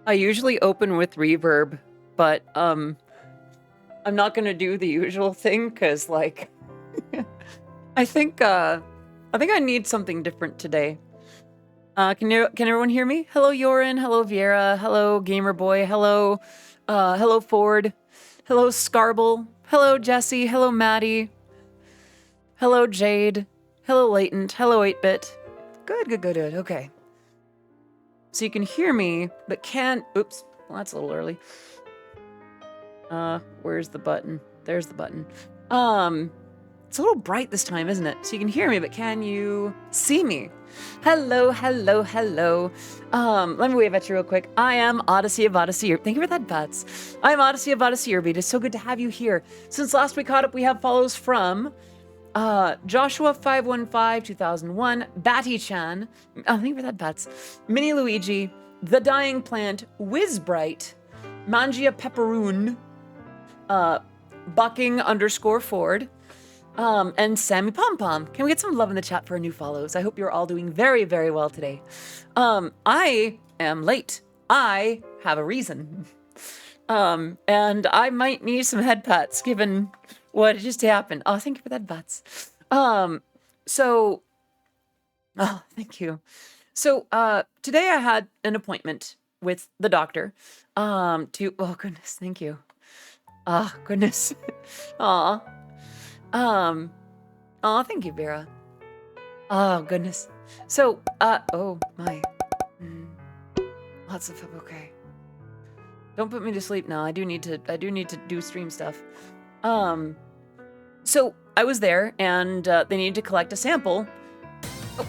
I usually open with reverb, but I'm not gonna do the usual thing because like I think I need something different today. Can everyone hear me? Hello Yorin, hello Viera, hello Gamer Boy, hello hello Ford, hello Scarble, hello Jesse, hello Maddie, hello Jade, hello Latent, hello 8-bit. Good. Okay. So you can hear me, but can't. Oops, well, that's a little early. Where's the button? There's the button. It's a little bright this time, isn't it? So you can hear me, but can you see me? Hello. Let me wave at you real quick. I am Odyssey of Odyssey. Thank you for that, Bats. I'm Odyssey of Odyssey Eurobeat. It's so good to have you here. Since last we caught up, we have follows from Joshua 515 2001, Batty-chan. Thank you for that, Bats. Mini Luigi, The Dying Plant, Whizbright, Mangia Pepperoon, Bucking_Ford, and Sammy Pom Pom. Can we get some love in the chat for our new follows? I hope you're all doing very, very well today. I am late. I have a reason. And I might need some head pats given what just happened. Oh, thank you for that, Bats. So, oh, thank you. So, today I had an appointment with the doctor, oh goodness, thank you. Ah, goodness. Aw. Um, thank you, Vera. Oh, goodness. So, oh my. Mm, lots of, okay. Don't put me to sleep now. I do need to do stream stuff. So I was there and they needed to collect a sample. Oh,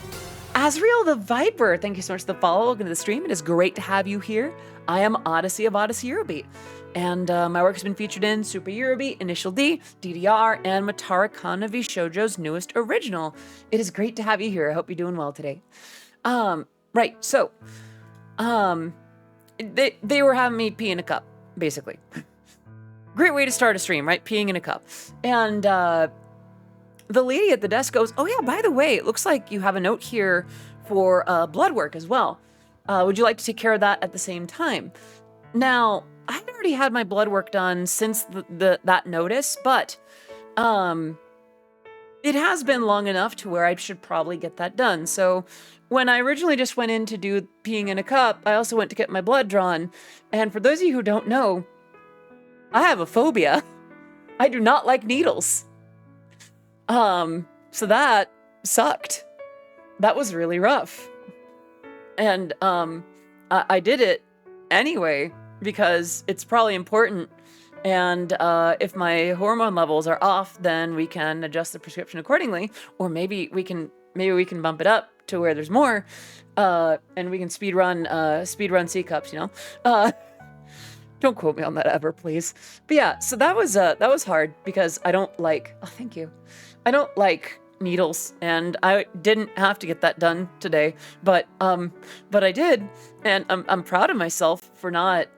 Azriel the Viper, thank you so much for the follow. Welcome to the stream. It is great to have you here. I am Odyssey of Odyssey Eurobeat. And my work has been featured in Super Eurobeat, Initial D, DDR, and Matara Kanavi Shoujo's newest original. It is great to have you here. I hope you're doing well today. Right, so, they were having me pee in a cup, basically. Great way to start a stream, right? Peeing in a cup. And the lady at the desk goes, oh yeah, by the way, it looks like you have a note here for blood work as well. Would you like to take care of that at the same time? Now, I'd already had my blood work done since that notice, but it has been long enough to where I should probably get that done. So when I originally just went in to do peeing in a cup, I also went to get my blood drawn. And for those of you who don't know, I have a phobia. I do not like needles. So that sucked. That was really rough. And I did it anyway because it's probably important. And if my hormone levels are off, then we can adjust the prescription accordingly, or maybe we can bump it up to where there's more, and we can speed run C cups. You know, don't quote me on that ever, please. But yeah, so that was hard because I don't like. Oh, thank you. I don't like needles, and I didn't have to get that done today, but I did, and I'm proud of myself for not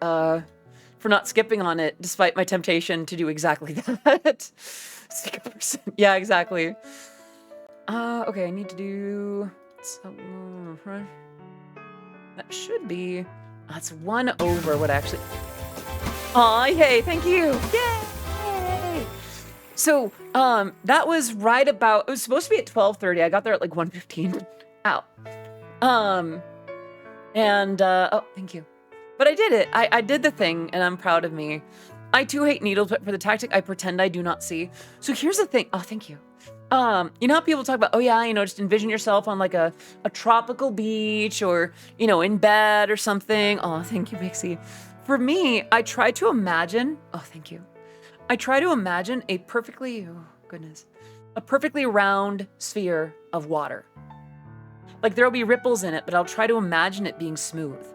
skipping on it, despite my temptation to do exactly that. Yeah, exactly. Okay, I need to do. That should be. That's 1 over what I actually. Aw, yay! Thank you. Yay! So, that was right about. It was supposed to be at 12:30. I got there at like 1:15. Ow. And oh, thank you. But I did it. I did the thing, and I'm proud of me. I too hate needles, but for the tactic, I pretend I do not see. So here's the thing. Oh, thank you. You know how people talk about, oh yeah, you know, just envision yourself on like a tropical beach or, you know, in bed or something. Oh, thank you, Pixie. For me, I try to imagine, oh, thank you. I try to imagine a perfectly round sphere of water. Like there'll be ripples in it, but I'll try to imagine it being smooth.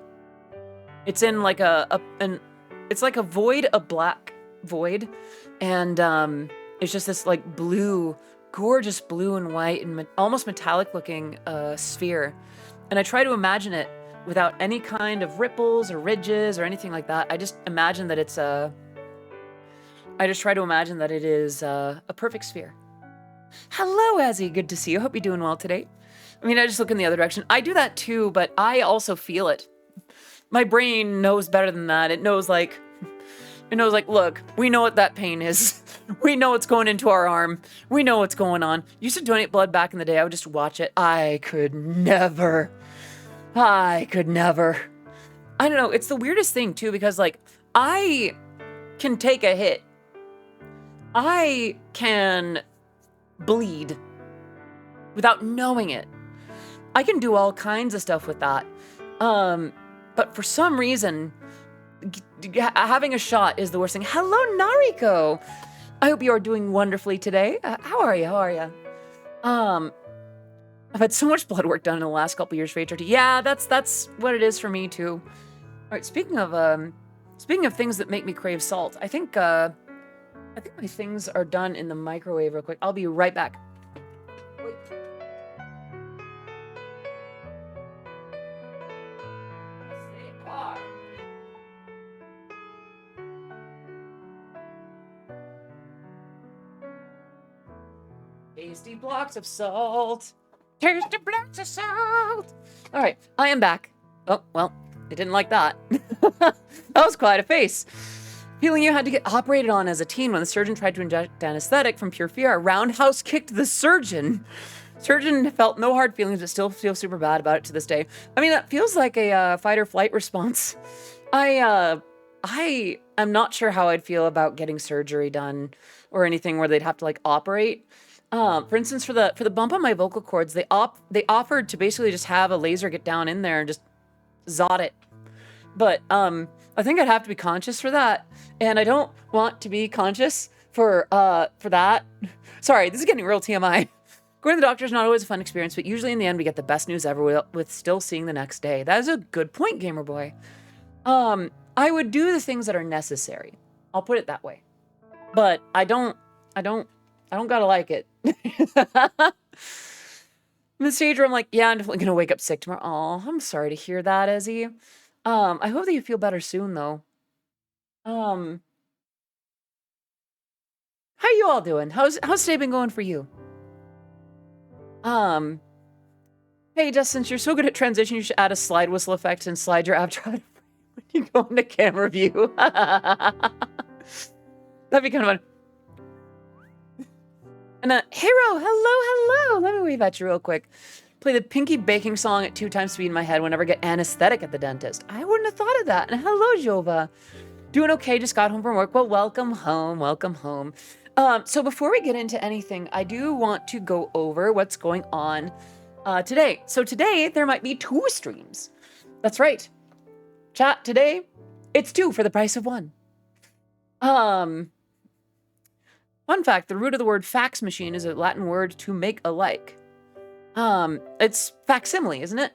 It's in like it's like a void, a black void. And it's just this like blue, gorgeous blue and white and almost metallic looking sphere. And I try to imagine it without any kind of ripples or ridges or anything like that. I just imagine that it's I just try to imagine that it is a perfect sphere. Hello, Azzy. Good to see you. Hope you're doing well today. I mean, I just look in the other direction. I do that too, but I also feel it. My brain knows better than that. It knows like, look, we know what that pain is. We know what's going into our arm. We know what's going on. Used to donate blood back in the day. I would just watch it. I could never. I don't know. It's the weirdest thing too, because like I can take a hit. I can bleed without knowing it. I can do all kinds of stuff with that. But for some reason, having a shot is the worst thing. Hello, Nariko. I hope you are doing wonderfully today. How are you? I've had so much blood work done in the last couple years for HRT. Yeah, that's what it is for me too. All right, speaking of things that make me crave salt, I think my things are done in the microwave real quick. I'll be right back. Wait. Tasty blocks of salt. Tasty blocks of salt. All right, I am back. Oh, well, I didn't like that. That was quite a face. Feeling you had to get operated on as a teen when the surgeon tried to inject anesthetic from pure fear. A roundhouse kicked the surgeon. Surgeon felt no hard feelings, but still feels super bad about it to this day. I mean, that feels like a fight or flight response. I am not sure how I'd feel about getting surgery done or anything where they'd have to like operate. For instance, for the bump on my vocal cords, they offered to basically just have a laser get down in there and just zot it. But I think I'd have to be conscious for that, and I don't want to be conscious for that. Sorry, this is getting real TMI. Going to the doctor is not always a fun experience, but usually in the end we get the best news ever with still seeing the next day. That is a good point, Gamer Boy. I would do the things that are necessary. I'll put it that way. But I don't gotta like it. I'm the stage where I'm like, yeah, I'm definitely gonna wake up sick tomorrow. Oh, I'm sorry to hear that, Ezzy. I hope that you feel better soon, though. How you all doing? How's today been going for you? Hey, Jess, since you're so good at transition, you should add a slide whistle effect and slide your avatar when you go into camera view. That'd be kind of fun. And Hero, hello. Let me wave at you real quick. Play the Pinky Baking song at 2 times speed in my head whenever I get anesthetic at the dentist. I wouldn't have thought of that. And hello, Jova. Doing okay, just got home from work. Well, welcome home. So before we get into anything, I do want to go over what's going on today. So today, there might be 2 streams. That's right. Chat, today, it's 2 for the price of 1. Fun fact, the root of the word fax machine is a Latin word to make alike. It's facsimile, isn't it?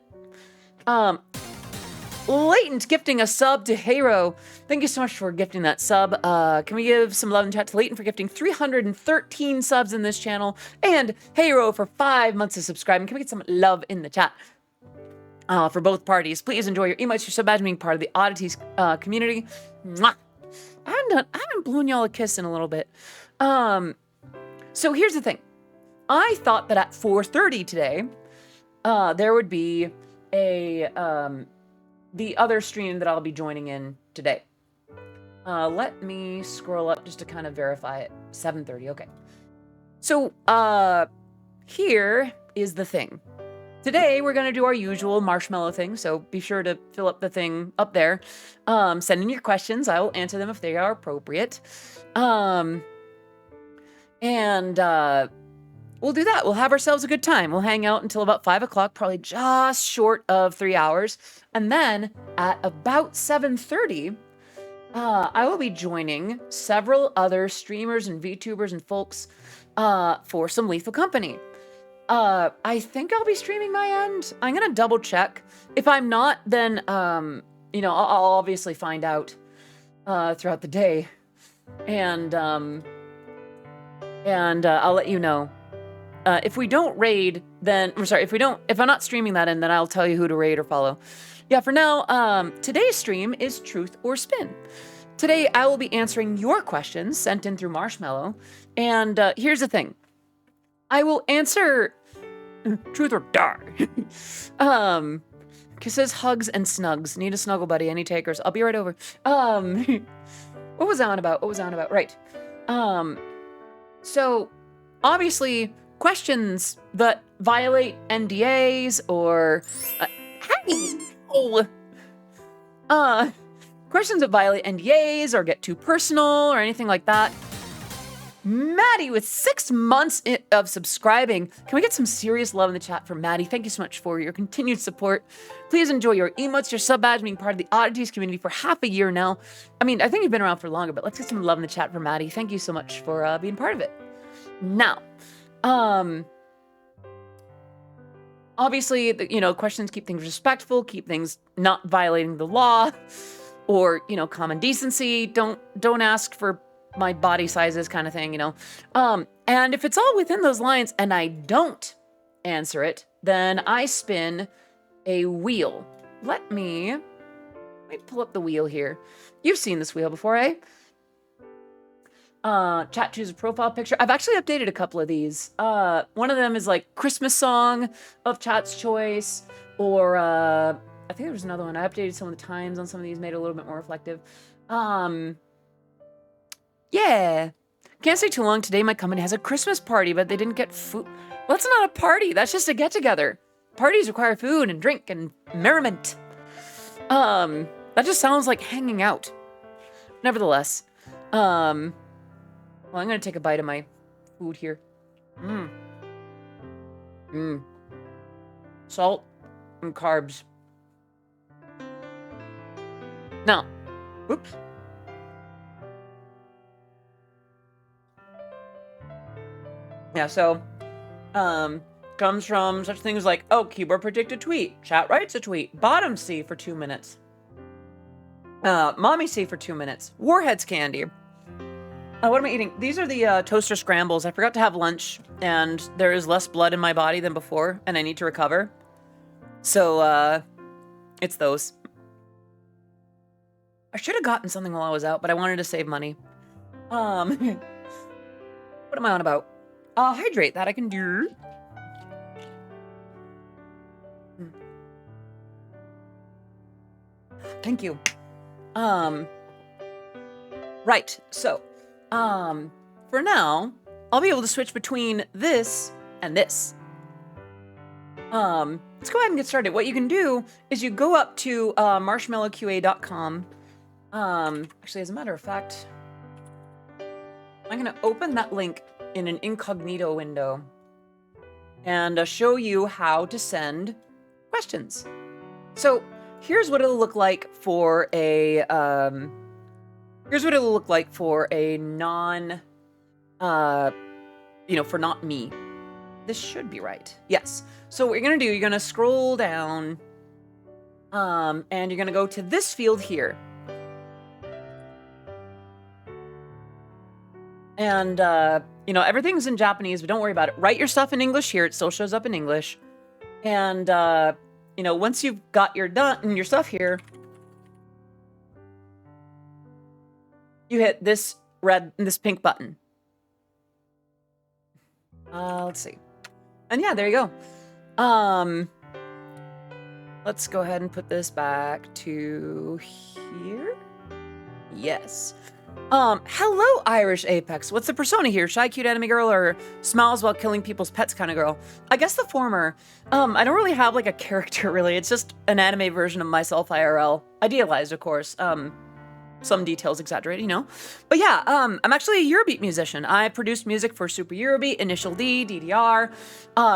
Latent gifting a sub to Hero. Thank you so much for gifting that sub. Can we give some love and chat to Latent for gifting 313 subs in this channel, and Hero for 5 months of subscribing. Can we get some love in the chat? For both parties. Please enjoy your emotes, your sub badge, being part of the Oddities community. Mwah. I haven't blown y'all a kiss in a little bit. So here's the thing. I thought that at 4:30 today, there would be a the other stream that I'll be joining in today. Let me scroll up just to kind of verify it. 7:30, okay. So, here is the thing. Today, we're going to do our usual marshmallow thing, so be sure to fill up the thing up there. Send in your questions. I will answer them if they are appropriate. We'll do that. We'll have ourselves a good time. We'll hang out until about 5 o'clock, probably just short of 3 hours. And then at about 7:30, I will be joining several other streamers and VTubers and folks for some Lethal Company. I think I'll be streaming my end. I'm going to double check. If I'm not, then, I'll obviously find out throughout the day. And I'll let you know. If we don't raid, then if I'm not streaming that in, then I'll tell you who to raid or follow. Yeah, for now, today's stream is Truth or Spin. Today, I will be answering your questions sent in through Marshmallow. And here's the thing. I will answer Truth or Die. Kisses, hugs, and snugs. Need a snuggle buddy. Any takers? I'll be right over. What was I on about? Right. So, obviously, questions that violate NDAs or questions that violate NDAs or get too personal or anything like that. Maddie with 6 months of subscribing. Can we get some serious love in the chat for Maddie? Thank you so much for your continued support. Please enjoy your emotes, your sub badge, being part of the Oddities community for half a year now. I mean, I think you've been around for longer, but let's get some love in the chat for Maddie. Thank you so much for being part of it. Now, obviously, questions keep things respectful, keep things not violating the law or, common decency. Don't ask for my body sizes kind of thing, and if it's all within those lines and I don't answer it, then I spin a wheel. Let me pull up the wheel here. You've seen this wheel before, eh? Chat, choose a profile picture. I've actually updated a couple of these. One of them is like Christmas song of chat's choice, or I think there was another one. I updated some of the times on some of these, made it a little bit more reflective. Yeah. Can't stay too long. Today my company has a Christmas party, but they didn't get food. That's not a party. That's just a get-together. Parties require food and drink and merriment. That just sounds like hanging out. Nevertheless, well, I'm gonna take a bite of my food here. Salt and carbs. Now, whoops. Yeah, so, comes from such things like, oh, keyboard predicted tweet, chat writes a tweet, bottom C for 2 minutes, mommy C for 2 minutes, Warheads candy. What am I eating? These are the toaster scrambles. I forgot to have lunch, and there is less blood in my body than before, and I need to recover. So, it's those. I should have gotten something while I was out, but I wanted to save money. What am I on about? Hydrate, that I can do. Thank you. Right, so, for now, I'll be able to switch between this and this. Let's go ahead and get started. What you can do is you go up to marshmallowqa.com. Actually, as a matter of fact, I'm going to open that link in an incognito window and show you how to send questions. So here's what it'll look like for a non, for not me. This should be right. Yes. So what you're going to do, you're going to scroll down, and you're going to go to this field here. And, everything's in Japanese, but don't worry about it. Write your stuff in English here. It still shows up in English. And, once you've got your stuff here, you hit this pink button. Let's see. And yeah, there you go. Let's go ahead and put this back to here. Yes. Hello, Irish Apex. What's the persona here? Shy, cute anime girl, or smiles while killing people's pets kind of girl? I guess the former. I don't really have like a character really. It's just an anime version of myself IRL. Idealized, of course. Some details exaggerated, But yeah, I'm actually a Eurobeat musician. I produced music for Super Eurobeat, Initial D, DDR.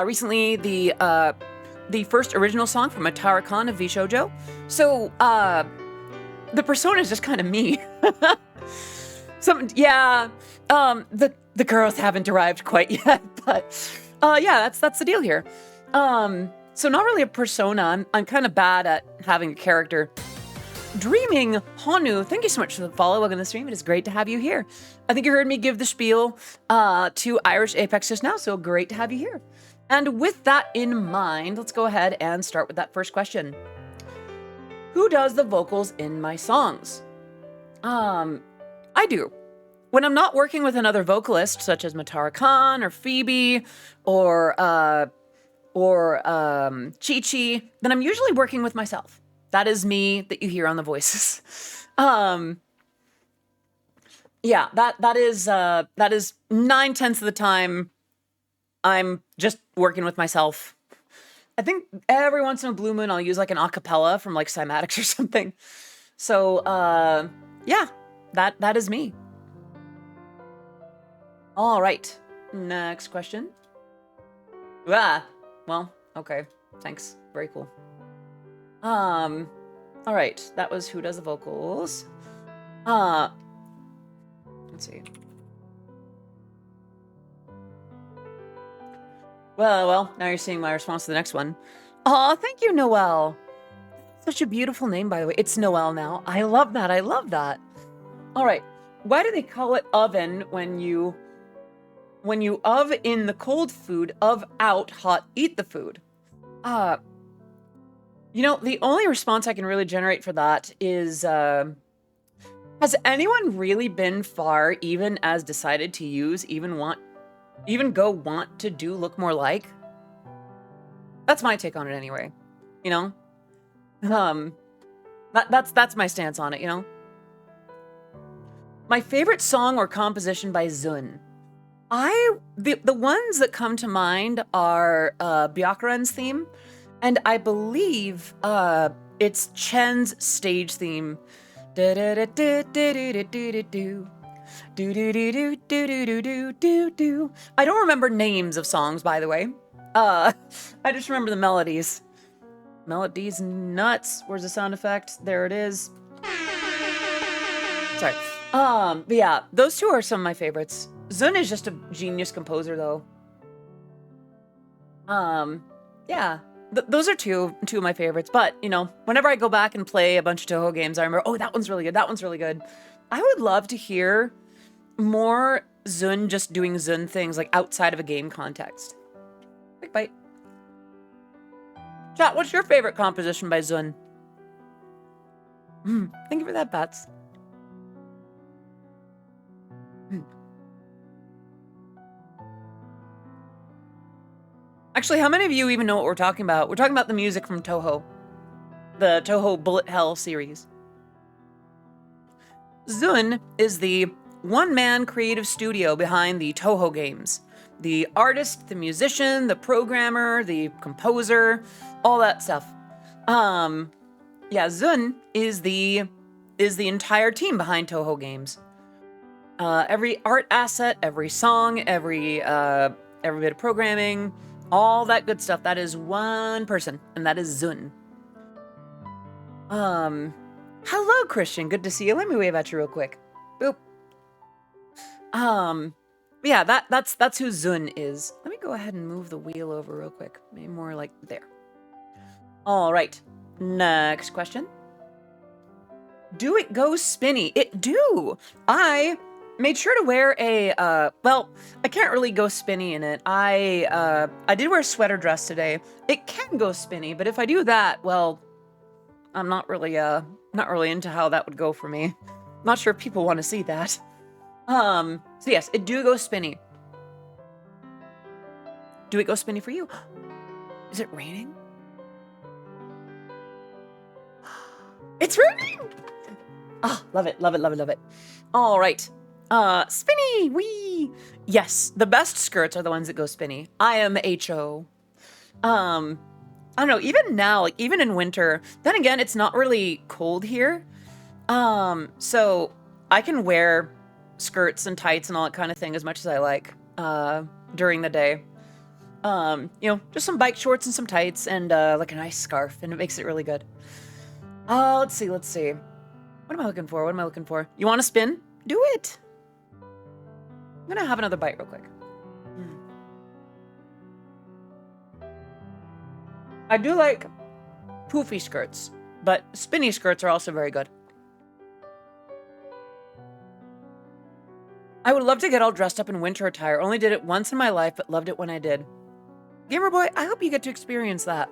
Recently, the first original song from Atara Khan of V-Shoujo. So, the persona is just kind of me. The girls haven't arrived quite yet, but that's the deal here. So not really a persona. I'm kind of bad at having a character. Dreaming Honu, thank you so much for the follow. Welcome to the stream. It is great to have you here. I think you heard me give the spiel to Irish Apex just now, so great to have you here. And with that in mind, let's go ahead and start with that first question. Who does the vocals in my songs? I do. When I'm not working with another vocalist, such as Matara Khan or Phoebe or Chi-Chi, then I'm usually working with myself. That is me that you hear on the voices. That is 9/10 of the time I'm just working with myself. I think every once in a blue moon I'll use like an acapella from like Cymatics or something. So that is me. All right, next question. Well, okay, thanks, very cool. All right, that was who does the vocals. Let's see. Well, now you're seeing my response to the next one. Aw, thank you, Noelle. Such a beautiful name, by the way. It's Noelle now. I love that. All right. Why do they call it oven when you of in the cold food, of out hot eat the food? The only response I can really generate for that is, has anyone really been far, even as decided to use, even go want to do look more like? That's my take on it anyway. That's my stance on it, My favorite song or composition by Zun. The ones that come to mind are Byakuran's theme, and I believe it's Chen's stage theme. I don't remember names of songs, by the way. I just remember the melodies. Melodies nuts. Where's the sound effect? There it is. Sorry. But yeah, those two are some of my favorites. Zun is just a genius composer, though. Yeah, those are two of my favorites. But you know, whenever I go back and play a bunch of Toho games, I remember, oh, that one's really good. That one's really good. I would love to hear more Zun just doing Zun things like outside of a game context. Quick bite. Chat, what's your favorite composition by Zun? Thank you for that, Bats. Actually, how many of you even know what we're talking about? We're talking about the music from Toho. The Toho Bullet Hell series. Zun is the one-man creative studio behind the Toho games. The artist, the musician, the programmer, the composer, all that stuff. Yeah, Zun is the entire team behind Toho games. Every art asset, every song, every bit of programming, all that good stuff, that is one person, and that is Zun. Hello, Christian. Good to see you. Let me wave at you real quick. Boop. Yeah, that's who Zun is. Let me go ahead and move the wheel over real quick. Maybe more like there. All right. Next question. Do it go spinny? It do. I made sure to wear a, well, I can't really go spinny in it. I did wear a sweater dress today. It can go spinny, but if I do that, well, I'm not really into how that would go for me. Not sure if people want to see that. So yes, it do go spinny. Do it go spinny for you? Is it raining? It's raining! Oh, love it, love it, love it, love it. All right. Spinny, wee. Yes, the best skirts are the ones that go spinny. I am HO. I don't know, even now, like even in winter, then again, it's not really cold here. So I can wear skirts and tights and all that kind of thing as much as I like, during the day. You know, just some bike shorts and some tights and, like a nice scarf, and it makes it really good. Let's see. What am I looking for? You want to spin? Do it. I'm gonna have another bite real quick. I do like poofy skirts, but spinny skirts are also very good. I would love to get all dressed up in winter attire. Only did it once in my life, but loved it when I did. Gamer boy, I hope you get to experience that.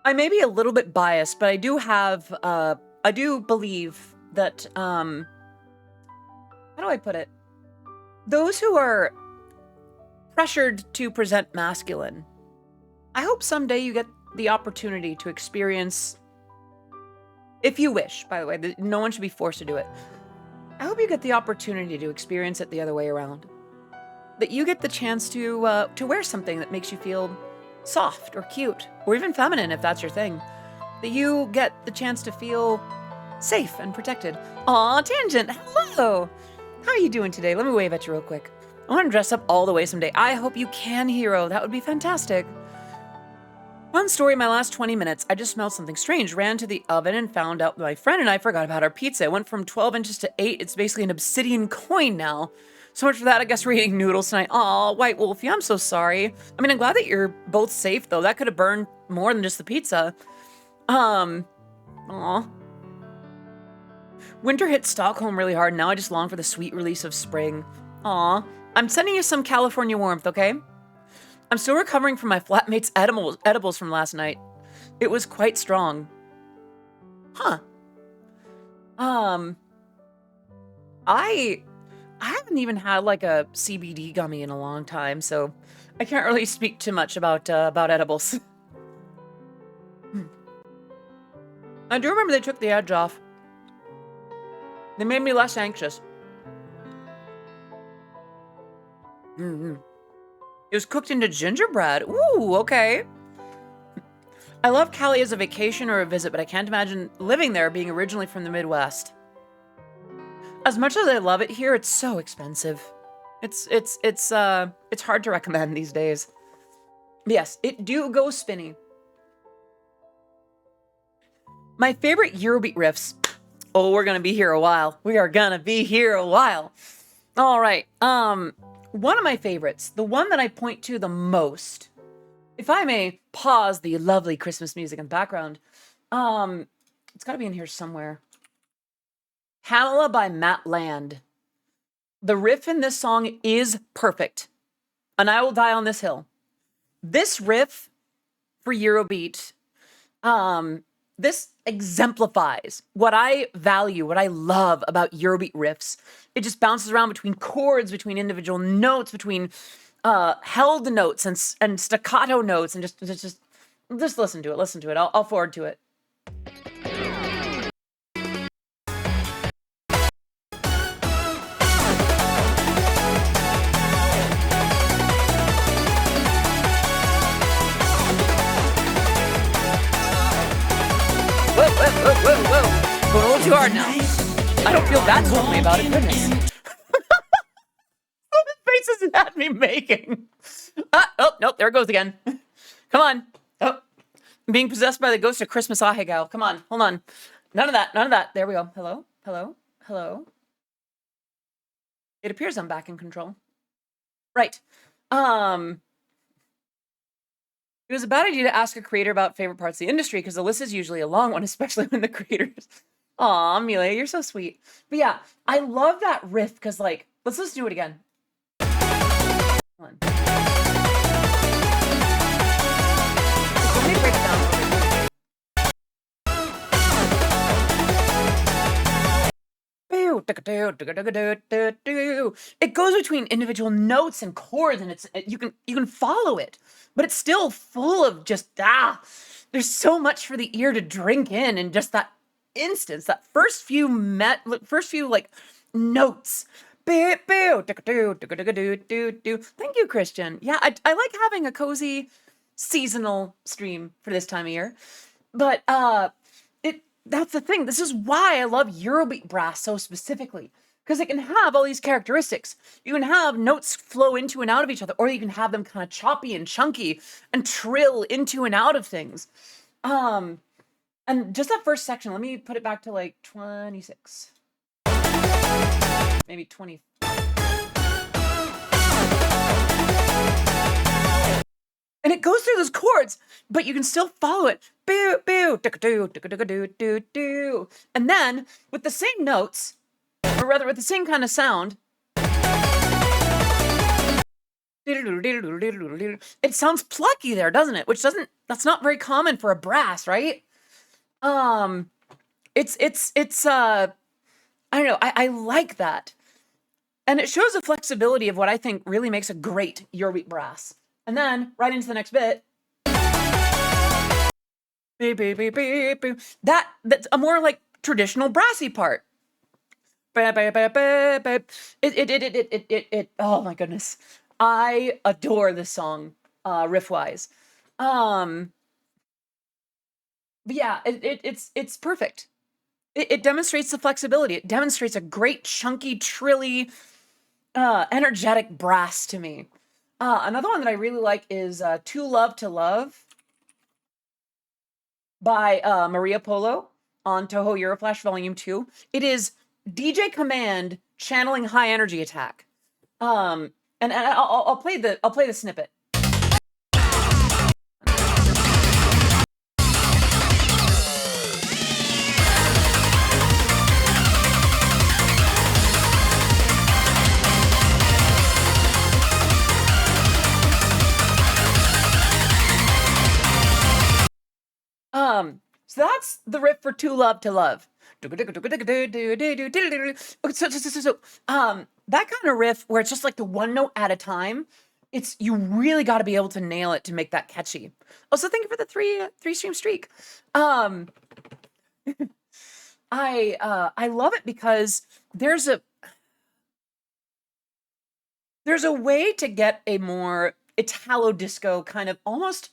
I may be a little bit biased, but I do have, I do believe that, how do I put it? Those who are pressured to present masculine, I hope someday you get the opportunity to experience, if you wish, by the way, no one should be forced to do it. I hope you get the opportunity to experience it the other way around. That you get the chance to wear something that makes you feel soft or cute, or even feminine if that's your thing. That you get the chance to feel safe and protected. Aw, Tangent, hello! How are you doing today? Let me wave at you real quick. I want to dress up all the way someday. I hope you can, Hero. That would be fantastic. Fun story, my last 20 minutes, I just smelled something strange, ran to the oven and found out my friend and I forgot about our pizza. It went from 12 inches to 8. It's basically an obsidian coin now. So much for that. I guess we're eating noodles tonight. Aw, White Wolfie, I'm so sorry. I mean, I'm glad that you're both safe, though. That could have burned more than just the pizza. Aw. Winter hit Stockholm really hard. Now I just long for the sweet release of spring. Aw. I'm sending you some California warmth, okay? I'm still recovering from my flatmate's edibles from last night. It was quite strong. Huh. I haven't even had like a CBD gummy in a long time, so I can't really speak too much about edibles. I do remember they took the edge off. They made me less anxious. It was cooked into gingerbread. Ooh, okay. I love Cali as a vacation or a visit, but I can't imagine living there being originally from the Midwest. As much as I love it here, it's so expensive. It's hard to recommend these days. But yes, it do go spinny. My favorite Eurobeat riffs. Oh, we're gonna be here a while. We are gonna be here a while. All right. One of my favorites, the one that I point to the most, if I may pause the lovely Christmas music in the background, it's got to be in here somewhere. Hannah by Matt Land. The riff in this song is perfect, and I will die on this hill. This riff for Eurobeat, this exemplifies what I value, what I love about Eurobeat riffs. It just bounces around between chords, between individual notes, between held notes and staccato notes, and just listen to it. Listen to it. I'll forward to it. Whoa. Going a little too hard now. I don't feel that strongly about it. Goodness. The faces it had me making. Oh, nope. There it goes again. Come on. Oh, I'm being possessed by the ghost of Christmas Ahegao. Come on. Hold on. None of that. None of that. There we go. Hello? Hello? Hello? It appears I'm back in control. Right. It was a bad idea to ask a creator about favorite parts of the industry because the list is usually a long one, especially when the creators. Aw, Amelia, you're so sweet. But yeah, I love that riff because, like, let's do it again. Let me break it down. It goes between individual notes and chords, and you can follow it, but it's still full of just there's so much for the ear to drink in just that instance, that first few like notes. Thank you, Christian. Yeah, I like having a cozy seasonal stream for this time of year, but that's the thing. This is why I love Eurobeat brass so specifically, because it can have all these characteristics. You can have notes flow into and out of each other, or you can have them kind of choppy and chunky and trill into and out of things. And just that first section, let me put it back to like 26. Maybe 20. And it goes through those chords, but you can still follow it. And then, with the same notes, or rather with the same kind of sound, it sounds plucky there, doesn't it? That's not very common for a brass, right? It's I don't know, I like that. And it shows the flexibility of what I think really makes a great Eurobeat brass. And then, right into the next bit. That's a more like traditional brassy part. Oh my goodness. I adore this song, riff-wise. But yeah, it's perfect. It demonstrates the flexibility. It demonstrates a great, chunky, trilly, energetic brass to me. Another one that I really like is Too Love to Love by Maria Polo on Toho Euroflash Volume 2. It is DJ Command channeling High Energy Attack. And I'll play the snippet. So that's the riff for Too Love to Love. So, that kind of riff where it's just like the one note at a time, you really got to be able to nail it to make that catchy. Also, thank you for the three stream streak. I love it because there's there's a way to get a more Italo disco kind of almost,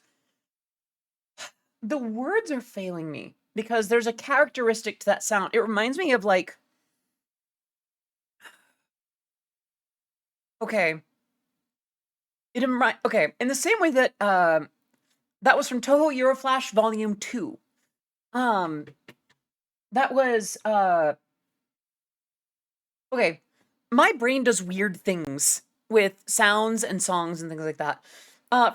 the words are failing me because there's a characteristic to that sound. It reminds me of like, okay, okay, in the same way that that was from Toho Euroflash Volume 2. Um that was okay. My brain does weird things with sounds and songs and things like that.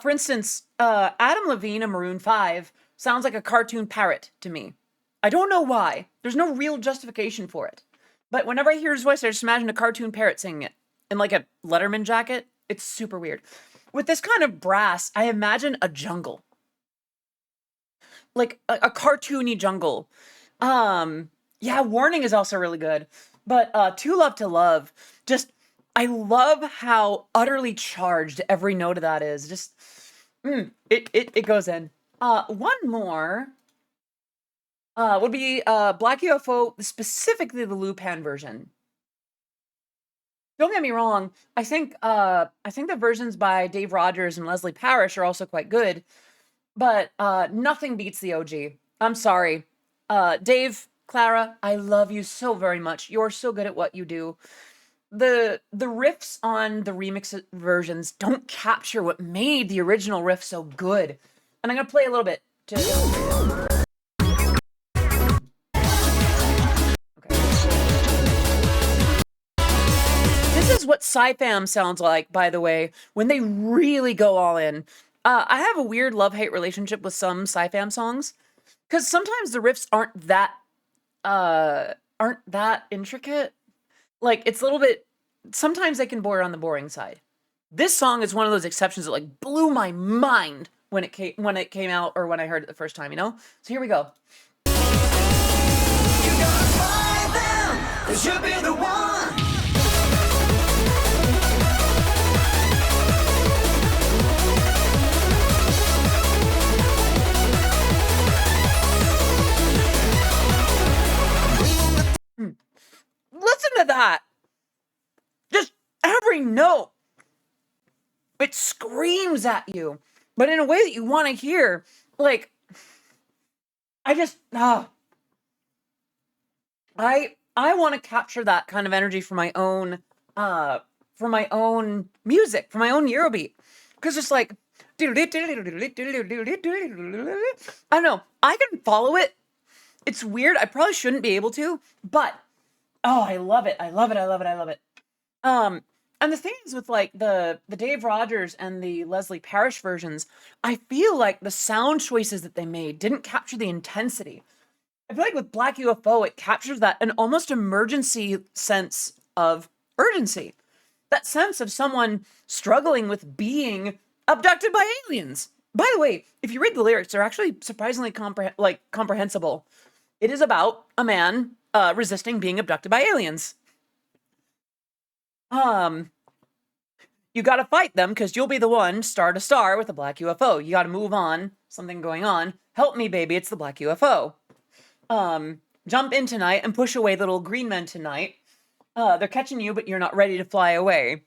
For instance, Adam Levine of Maroon 5 sounds like a cartoon parrot to me. I don't know why. There's no real justification for it. But whenever I hear his voice, I just imagine a cartoon parrot singing it in like a Letterman jacket. It's super weird. With this kind of brass, I imagine a jungle. Like a cartoony jungle. Yeah, Warning is also really good. But Too Love to Love, just I love how utterly charged every note of that is. Just it goes in. One more would be Black UFO, specifically the Lupin version. Don't get me wrong, I think the versions by Dave Rogers and Leslie Parrish are also quite good, but nothing beats the OG. I'm sorry. Dave, Clara, I love you so very much. You're so good at what you do. The riffs on the remix versions don't capture what made the original riff so good. And I'm gonna play a little bit to illustrate it. This is what Sci-Fam sounds like, by the way, when they really go all in. I have a weird love-hate relationship with some Sci-Fam songs, because sometimes the riffs aren't that intricate. Like, it's a little bit, sometimes they can border on the boring side. This song is one of those exceptions that like blew my mind when it came out or when I heard it the first time, you know? So here we go. You gotta find them, 'cause you'll be the one. Listen to that. Just every note. It screams at you, but in a way that you want to hear. Like, I just, I want to capture that kind of energy for my own music, for my own Eurobeat. Because it's like, I don't know, I can follow it. It's weird. I probably shouldn't be able to, but oh, I love it. I love it. I love it. I love it. And the thing is with like the Dave Rogers and the Leslie Parrish versions, I feel like the sound choices that they made didn't capture the intensity. I feel like with Black UFO, it captures that an almost emergency sense of urgency. That sense of someone struggling with being abducted by aliens. By the way, if you read the lyrics, they're actually surprisingly comprehensible. It is about a man resisting being abducted by aliens. You gotta fight them because you'll be the one star to star with the Black UFO. You gotta move on, something going on. Help me, baby, it's the Black UFO. Jump in tonight and push away the little green men tonight. They're catching you, but you're not ready to fly away.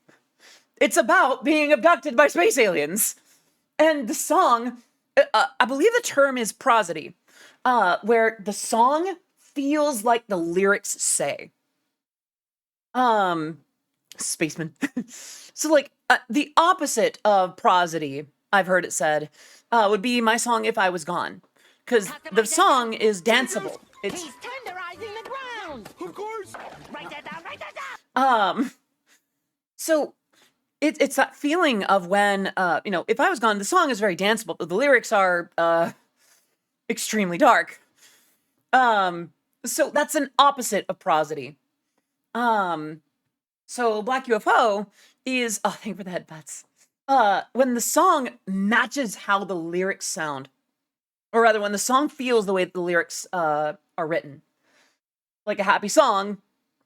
It's about being abducted by space aliens. And the song, I believe the term is prosody, where the song feels like the lyrics say. Spaceman. So like the opposite of prosody, I've heard it said, would be my song If I Was Gone. Because the song is danceable. It's he's tenderizing the ground. Of course. Write that down, write that down. So it's that feeling of when If I Was Gone, the song is very danceable, but the lyrics are extremely dark. So that's an opposite of prosody. So Black UFO is, oh, thank you for the headbutts. When the song matches how the lyrics sound, or rather when the song feels the way that the lyrics are written. Like a happy song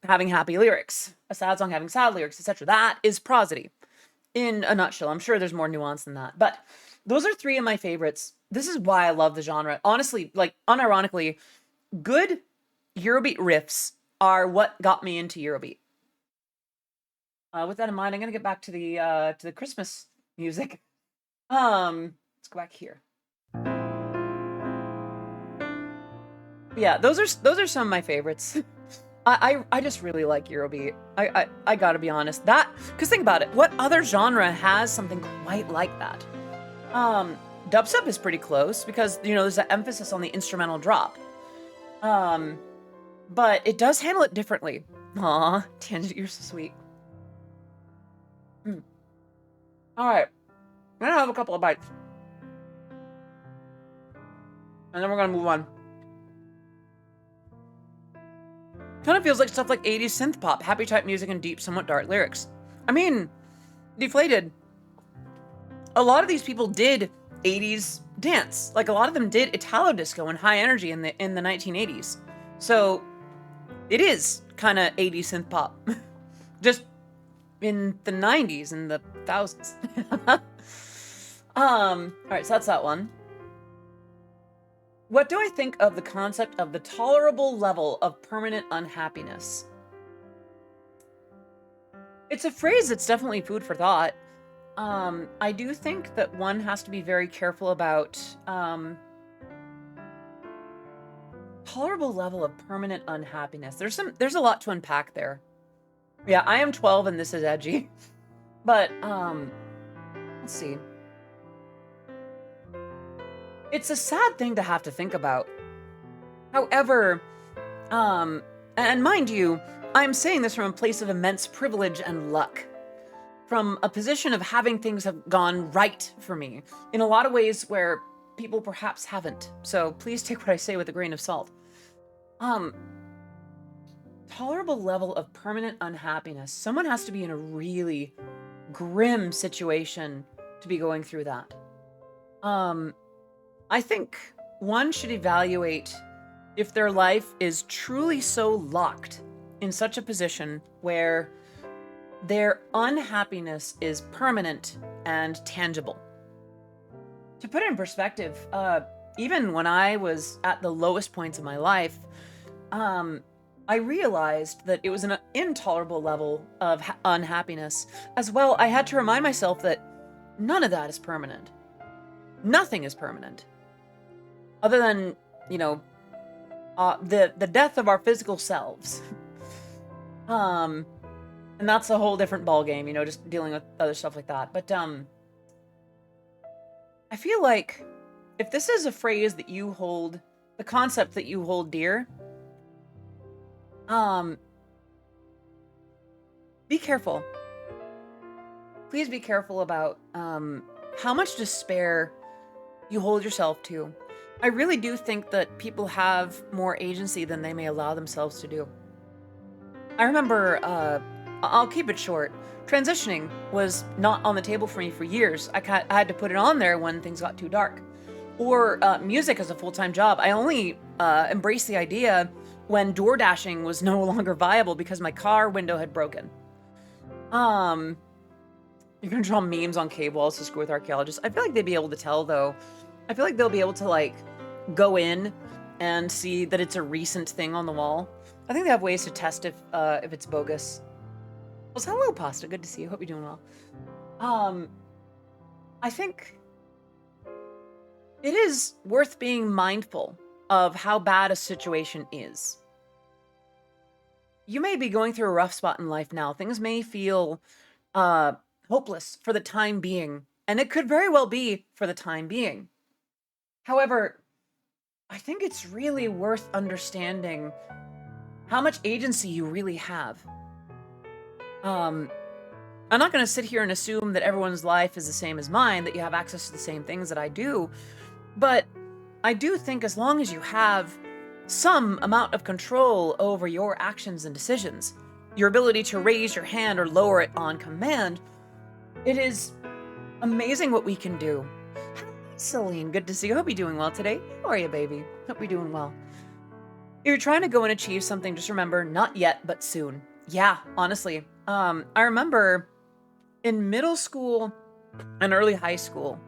having happy lyrics, a sad song having sad lyrics, etc. That is prosody in a nutshell. I'm sure there's more nuance than that, but those are three of my favorites. This is why I love the genre. Honestly, like unironically, good Eurobeat riffs are what got me into Eurobeat. With that in mind, I'm gonna get back to the Christmas music. Let's go back here. Yeah, those are some of my favorites. I just really like Eurobeat. I gotta be honest. That, because think about it, what other genre has something quite like that? Um, Dubstep is pretty close because there's an emphasis on the instrumental drop. Um, but it does handle it differently. Aw, Tangent, you're so sweet. Mm. All right, I'm gonna have a couple of bites, and then we're gonna move on. Kind of feels like stuff like 80s synth pop, happy type music, and deep, somewhat dark lyrics. I mean, Deflated. A lot of these people did 80s dance. Like a lot of them did Italo disco and high energy in the 1980s. So it is kind of 80s synth pop, just in the 90s and the thousands. All right, so that's that one. What do I think of the concept of the tolerable level of permanent unhappiness? It's a phrase that's definitely food for thought. I do think that one has to be very careful about tolerable level of permanent unhappiness. There's a lot to unpack there. Yeah, I am 12 and this is edgy. But let's see. It's a sad thing to have to think about. However, and mind you, I'm saying this from a place of immense privilege and luck. From a position of having things have gone right for me in a lot of ways where people perhaps haven't. So please take what I say with a grain of salt. Tolerable level of permanent unhappiness. Someone has to be in a really grim situation to be going through that. I think one should evaluate if their life is truly so locked in such a position where their unhappiness is permanent and tangible. To put it in perspective, even when I was at the lowest points of my life, I realized that it was an intolerable level of unhappiness. As well, I had to remind myself that none of that is permanent. Nothing is permanent. Other than, the death of our physical selves. And that's a whole different ballgame, just dealing with other stuff like that. But I feel like if this is a phrase that you hold, the concept that you hold dear, be careful. Please be careful about how much despair you hold yourself to. I really do think that people have more agency than they may allow themselves to do. I remember, I'll keep it short. Transitioning was not on the table for me for years. I had to put it on there when things got too dark. Or music as a full-time job. I only embraced the idea when door dashing was no longer viable because my car window had broken. You're gonna draw memes on cave walls to screw with archaeologists. I feel like they'd be able to tell, though. I feel like they'll be able to, go in and see that it's a recent thing on the wall. I think they have ways to test if it's bogus. Well, so hello, Pasta. Good to see you. Hope you're doing well. I think it is worth being mindful of how bad a situation is. You may be going through a rough spot in life now. Things may feel hopeless for the time being, and it could very well be for the time being. However, I think it's really worth understanding how much agency you really have. I'm not going to sit here and assume that everyone's life is the same as mine, that you have access to the same things that I do, but I do think as long as you have some amount of control over your actions and decisions, your ability to raise your hand or lower it on command, it is amazing what we can do. Celine, good to see you. Hope you're doing well today. How are you, baby? Hope you're doing well. If you're trying to go and achieve something, just remember, not yet, but soon. Yeah, honestly. I remember in middle school and early high school,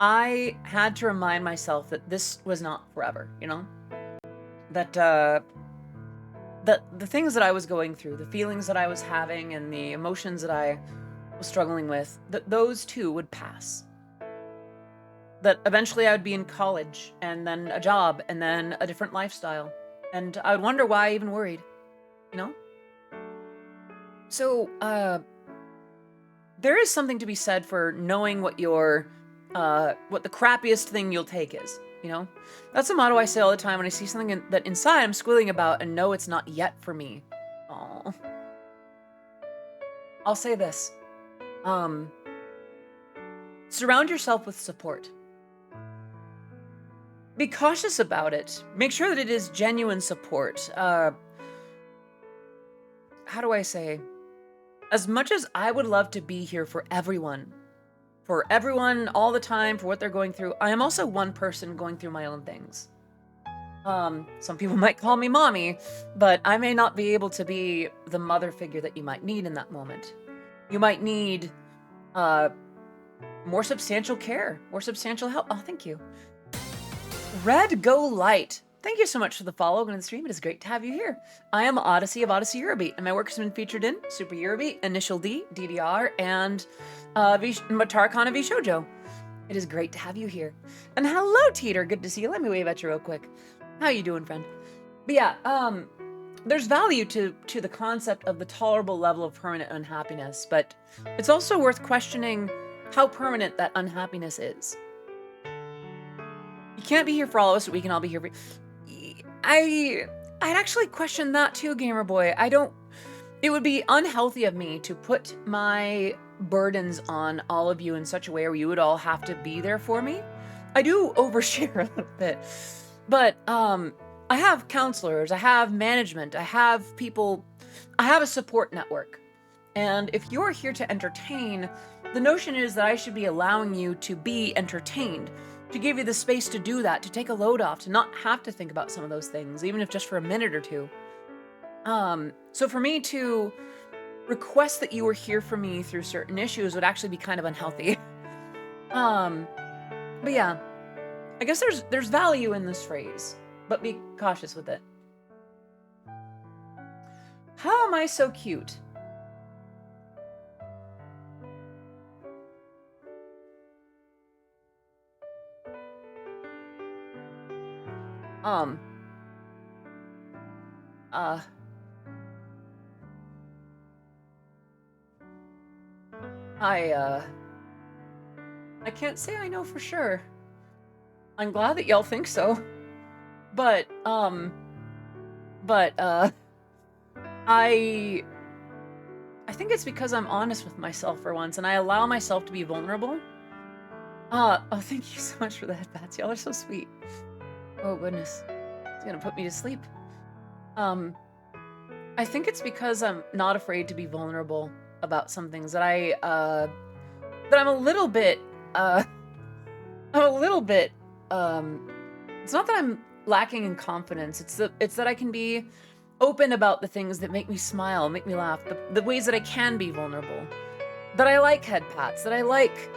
I had to remind myself that this was not forever, that the things that I was going through, the feelings that I was having, and the emotions that I was struggling with, that those too would pass. That eventually I would be in college, and then a job, and then a different lifestyle. And I would wonder why I even worried, you know? So, there is something to be said for knowing what what the crappiest thing you'll take is, you know? That's a motto I say all the time when I see something that inside I'm squealing about and know it's not yet for me. Aww. I'll say this. Surround yourself with support. Be cautious about it. Make sure that it is genuine support. How do I say? As much as I would love to be here for everyone all the time, for what they're going through, I am also one person going through my own things. Some people might call me mommy, but I may not be able to be the mother figure that you might need in that moment. You might need more substantial care, more substantial help. Oh, thank you. Red Go Light. Thank you so much for the follow and the stream. It is great to have you here. I am Odyssey of Odyssey Eurobeat, and my work has been featured in Super Eurobeat, Initial D, DDR, and Matarakana V Shoujo. It is great to have you here. And hello, Teeter. Good to see you. Let me wave at you real quick. How you doing, friend? But yeah, there's value to the concept of the tolerable level of permanent unhappiness, but it's also worth questioning how permanent that unhappiness is. You can't be here for all of us, but we can all be here for I'd actually question that too, Gamer Boy. It would be unhealthy of me to put my burdens on all of you in such a way where you would all have to be there for me. I do overshare a little bit, but I have counselors, I have management, I have a support network. And if you're here to entertain, the notion is that I should be allowing you to be entertained, to give you the space to do that, to take a load off, to not have to think about some of those things, even if just for a minute or two. So for me to request that you were here for me through certain issues would actually be kind of unhealthy. But yeah, I guess there's value in this phrase, but be cautious with it. How am I so cute? I can't say I know for sure. I'm glad that y'all think so. But, I think it's because I'm honest with myself for once, and I allow myself to be vulnerable. Oh, thank you so much for the headbats. Y'all are so sweet. Oh, goodness. It's gonna put me to sleep. I think it's because I'm not afraid to be vulnerable about some things that that I'm a little bit, it's not that I'm lacking in confidence. It's that I can be open about the things that make me smile, make me laugh, the ways that I can be vulnerable, that I like head pats, that I like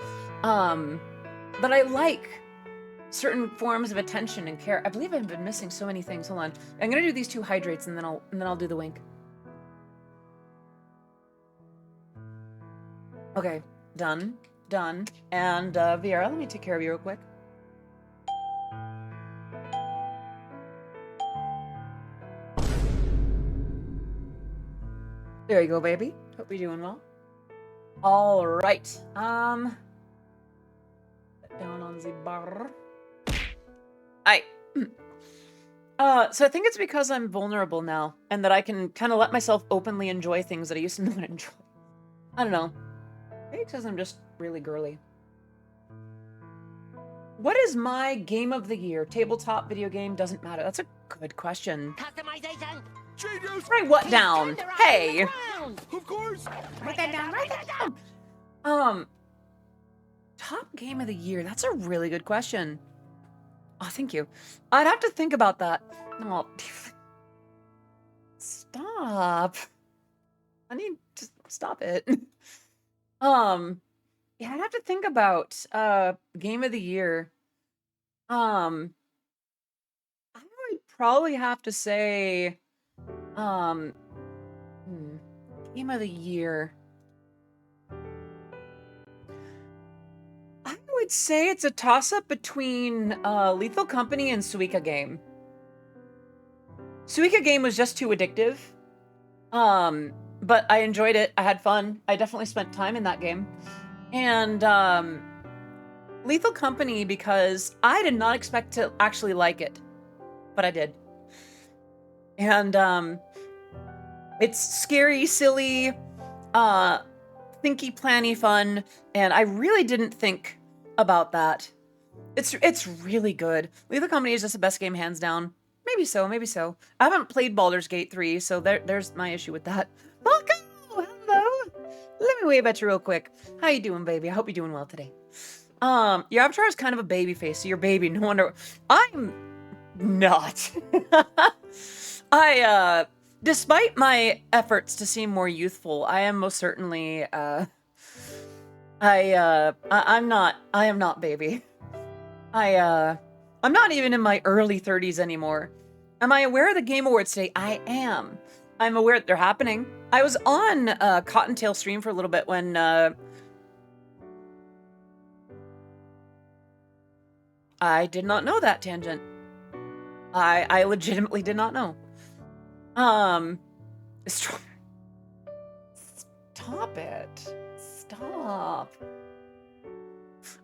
certain forms of attention and care. I believe I've been missing so many things. Hold on. I'm gonna do these 2 hydrates and then I'll do the wink. Okay, done. And Viera, let me take care of you real quick. There you go, baby. Hope you're doing well. All right. Down on the bar. So I think it's because I'm vulnerable now, and that I can kind of let myself openly enjoy things that I used to not enjoy. I don't know. Maybe because I'm just really girly. What is my game of the year? Tabletop video game? Doesn't matter. That's a good question. Customization. Write what down? Hey! Of course. Write that down. Top game of the year. That's a really good question. Oh, thank you. I'd have to think about that. No. Stop. I need to stop it. Yeah, I'd have to think about game of the year. I would probably have to say Um, Game of the year. I would say it's a toss-up between Lethal Company and Suika Game. Suika Game was just too addictive. But I enjoyed it. I had fun. I definitely spent time in that game. And Lethal Company, because I did not expect to actually like it, but I did. And it's scary, silly, thinky, planny fun, and I really didn't think about that. It's really good. Lethal Company is just the best game, hands down. Maybe so, maybe so. I haven't played Baldur's Gate 3, so there's my issue with that. Welcome! Hello! Let me wave at you real quick. How you doing, baby? I hope you're doing well today. Your avatar is kind of a baby face, so you're baby. No wonder. I'm not. Despite my efforts to seem more youthful, I am most certainly, I am not baby. I'm not even in my early 30s anymore. Am I aware of the Game Awards today? I am. I'm aware that they're happening. I was on Cottontail stream for a little bit when I did not know that, Tangent. I legitimately did not know. Stop it. Stop.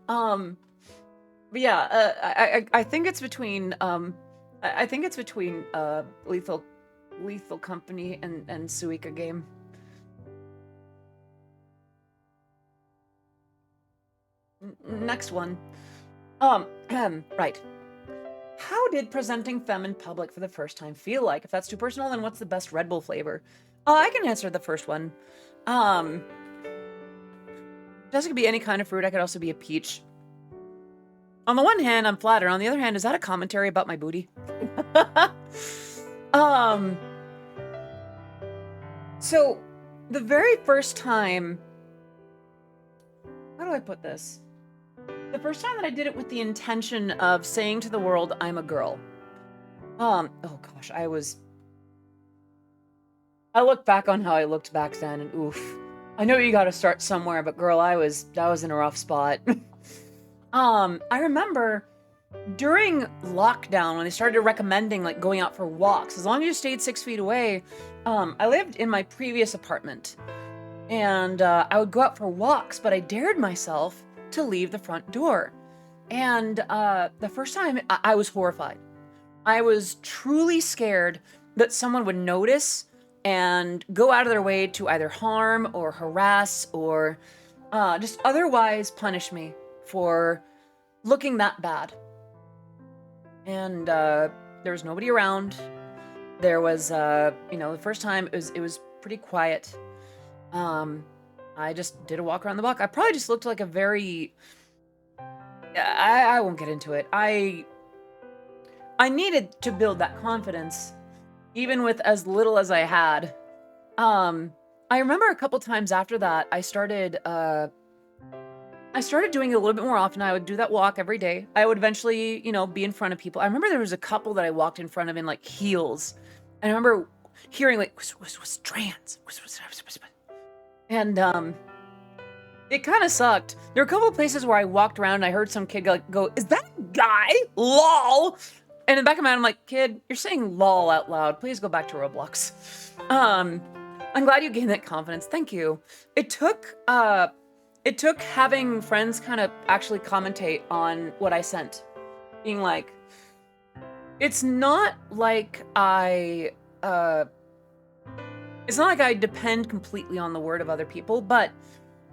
But yeah, I think it's between I think it's between Lethal Company and Suika Game. Next one. Right. How did presenting femme in public for the first time feel like? If that's too personal, then what's the best Red Bull flavor? I can answer the first one. Doesn't be any kind of fruit. I could also be a peach. On the one hand, I'm flattered. On the other hand, is that a commentary about my booty? So the very first time, how do I put this? The first time that I did it with the intention of saying to the world, I'm a girl. Oh gosh, I look back on how I looked back then and oof. I know you gotta start somewhere, but girl, I was in a rough spot. I remember during lockdown when they started recommending like going out for walks, as long as you stayed 6 feet away. I lived in my previous apartment and I would go out for walks, but I dared myself to leave the front door. And the first time I was horrified. I was truly scared that someone would notice and go out of their way to either harm or harass or just otherwise punish me for looking that bad. And there was nobody around. There was, the first time it was pretty quiet. I just did a walk around the block. I probably just looked like a very, I won't get into it. I needed to build that confidence, even with as little as I had. I remember a couple times after that, I started doing it a little bit more often. I would do that walk every day. I would eventually, be in front of people. I remember there was a couple that I walked in front of in like heels. And I remember hearing like, was trans. And it kind of sucked. There were a couple of places where I walked around and I heard some kid go, is that a guy? LOL. And in the back of my mind, I'm like, kid, you're saying LOL out loud. Please go back to Roblox. I'm glad you gained that confidence. Thank you. It took having friends kind of actually commentate on what I sent. Being like, it's not like I depend completely on the word of other people, but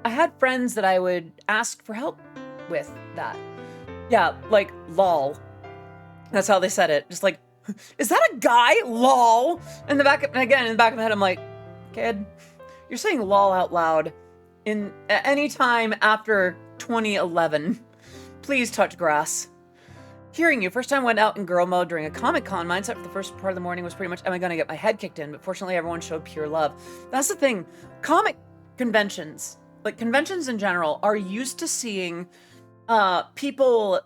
I had friends that I would ask for help with that. Yeah, like, lol. That's how they said it. Just like, is that a guy? Lol. In the back of my head, I'm like, kid, you're saying lol out loud in any time after 2011. Please touch grass. Hearing you, first time went out in girl mode during a Comic-Con. Mindset for the first part of the morning was pretty much, am I gonna get my head kicked in? But fortunately, everyone showed pure love. That's the thing. Comic conventions, like conventions in general, are used to seeing people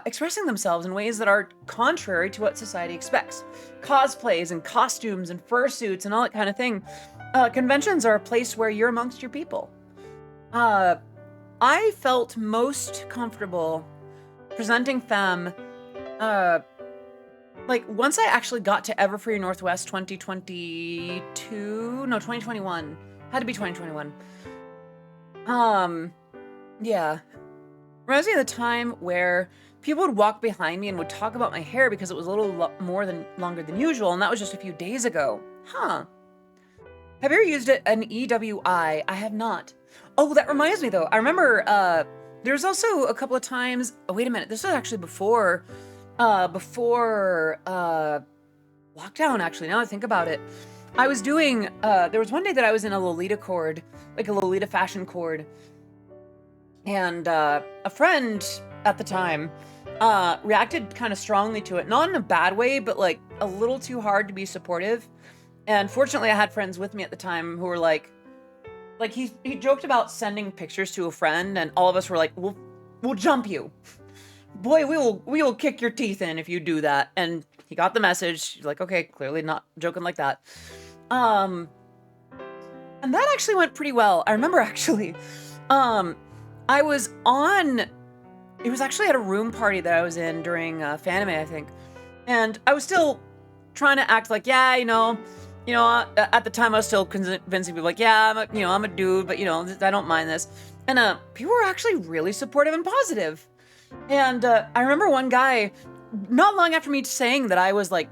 expressing themselves in ways that are contrary to what society expects. Cosplays and costumes and fursuits and all that kind of thing. Conventions are a place where you're amongst your people. I felt most comfortable presenting femme, like once I actually got to Everfree Northwest 2021. Had to be 2021. Yeah. Reminds me of the time where people would walk behind me and would talk about my hair because it was a little longer than usual, and that was just a few days ago. Huh. Have you ever used an EWI? I have not. Oh, that reminds me though. I remember there was also a couple of times. Oh, wait a minute. This was actually before lockdown. Actually, now I think about it, I was doing. There was one day that I was in a Lolita cord, like a Lolita fashion cord, and a friend at the time reacted kind of strongly to it, not in a bad way, but like a little too hard to be supportive. And fortunately, I had friends with me at the time who were like he joked about sending pictures to a friend, and all of us were like, "We'll jump you, boy. We will kick your teeth in if you do that." And he got the message. He's like, "Okay, clearly not joking like that." And that actually went pretty well. I remember actually, I was on. It was actually at a room party that I was in during Fanime, I think, and I was still trying to act like, yeah, at the time I was still convincing people like, yeah, I'm a dude, but I don't mind this. And people were actually really supportive and positive. And I remember one guy, not long after me saying that I was like,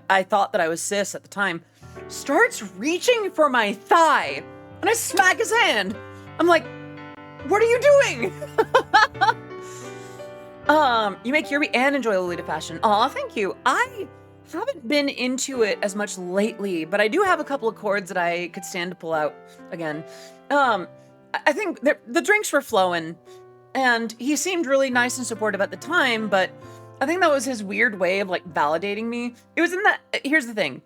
I thought that I was cis at the time, starts reaching for my thigh, and I smack his hand. I'm like, what are you doing? You make Eurobeat and enjoy Lolita fashion. Aw, thank you. I haven't been into it as much lately, but I do have a couple of chords that I could stand to pull out again. I think the drinks were flowing, and he seemed really nice and supportive at the time, but I think that was his weird way of like validating me. It was in that. Here's the thing.